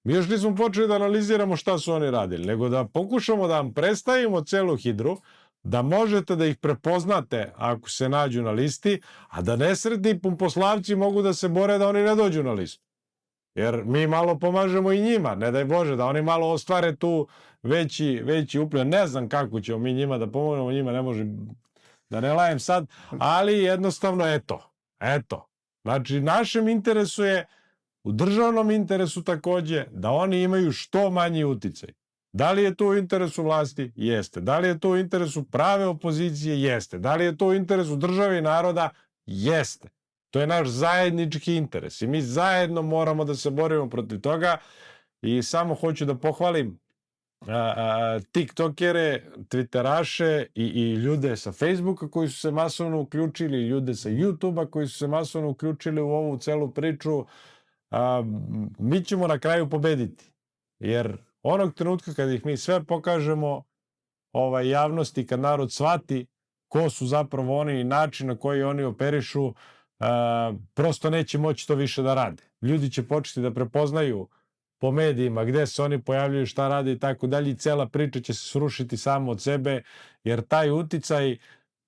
Mi još nismo počeli da analiziramo šta su oni radili, nego da pokušamo da vam predstavimo celu hidru, da možete da ih prepoznate ako se nađu na listi, a da nesretni poslavci mogu da se bore da oni ne dođu na listu. Jer mi malo pomažemo i njima, ne daj Bože, da oni malo ostvare tu veći upliv. Ne znam kako ćemo mi njima da pomognemo, njima ne može da ne lajem sad, ali jednostavno eto. Znači, našem interesu je, u državnom interesu takođe, da oni imaju što manji uticaj. Da li je to u interesu vlasti? Jeste. Da li je to u interesu prave opozicije? Jeste. Da li je to u interesu države i naroda? Jeste. To je naš zajednički interes i mi zajedno moramo da se borimo protiv toga i samo hoću da pohvalim tiktokere, twitteraše i ljude sa Facebooka koji su se masovno uključili, ljude sa YouTubea koji su se masovno uključili u ovu celu priču. Mi ćemo na kraju pobediti, jer onog trenutka kad ih mi sve pokažemo javnosti, kad narod shvati ko su zapravo oni i način na koji oni operišu, prosto neće moći to više da rade. Ljudi će početi da prepoznaju po medijima gde se oni pojavljaju, šta rade i tako dalje i cela priča će se srušiti samo od sebe, jer taj uticaj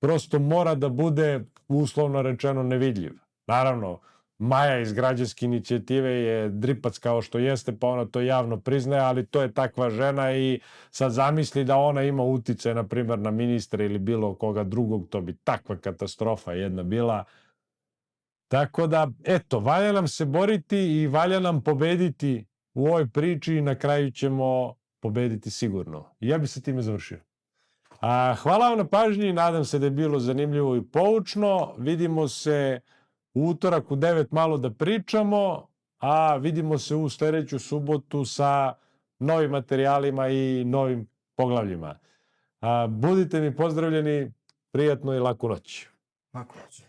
prosto mora da bude, uslovno rečeno, nevidljiv. Naravno, Maja iz građanske inicijative je dripac kao što jeste, pa ona to javno priznaje, ali to je takva žena i sad zamisli da ona ima uticaj, na primjer, na ministra ili bilo koga drugog, to bi takva katastrofa jedna bila. Tako da, eto, valja nam se boriti i valja nam pobediti u ovoj priči i na kraju ćemo pobediti sigurno. I ja bih se time završio. Hvala vam na pažnji, nadam se da je bilo zanimljivo i poučno. Vidimo se u utorak u 9 malo da pričamo, a vidimo se u sledeću subotu sa novim materijalima i novim poglavljima. Budite mi pozdravljeni, prijatno i laku noć. Laku noć.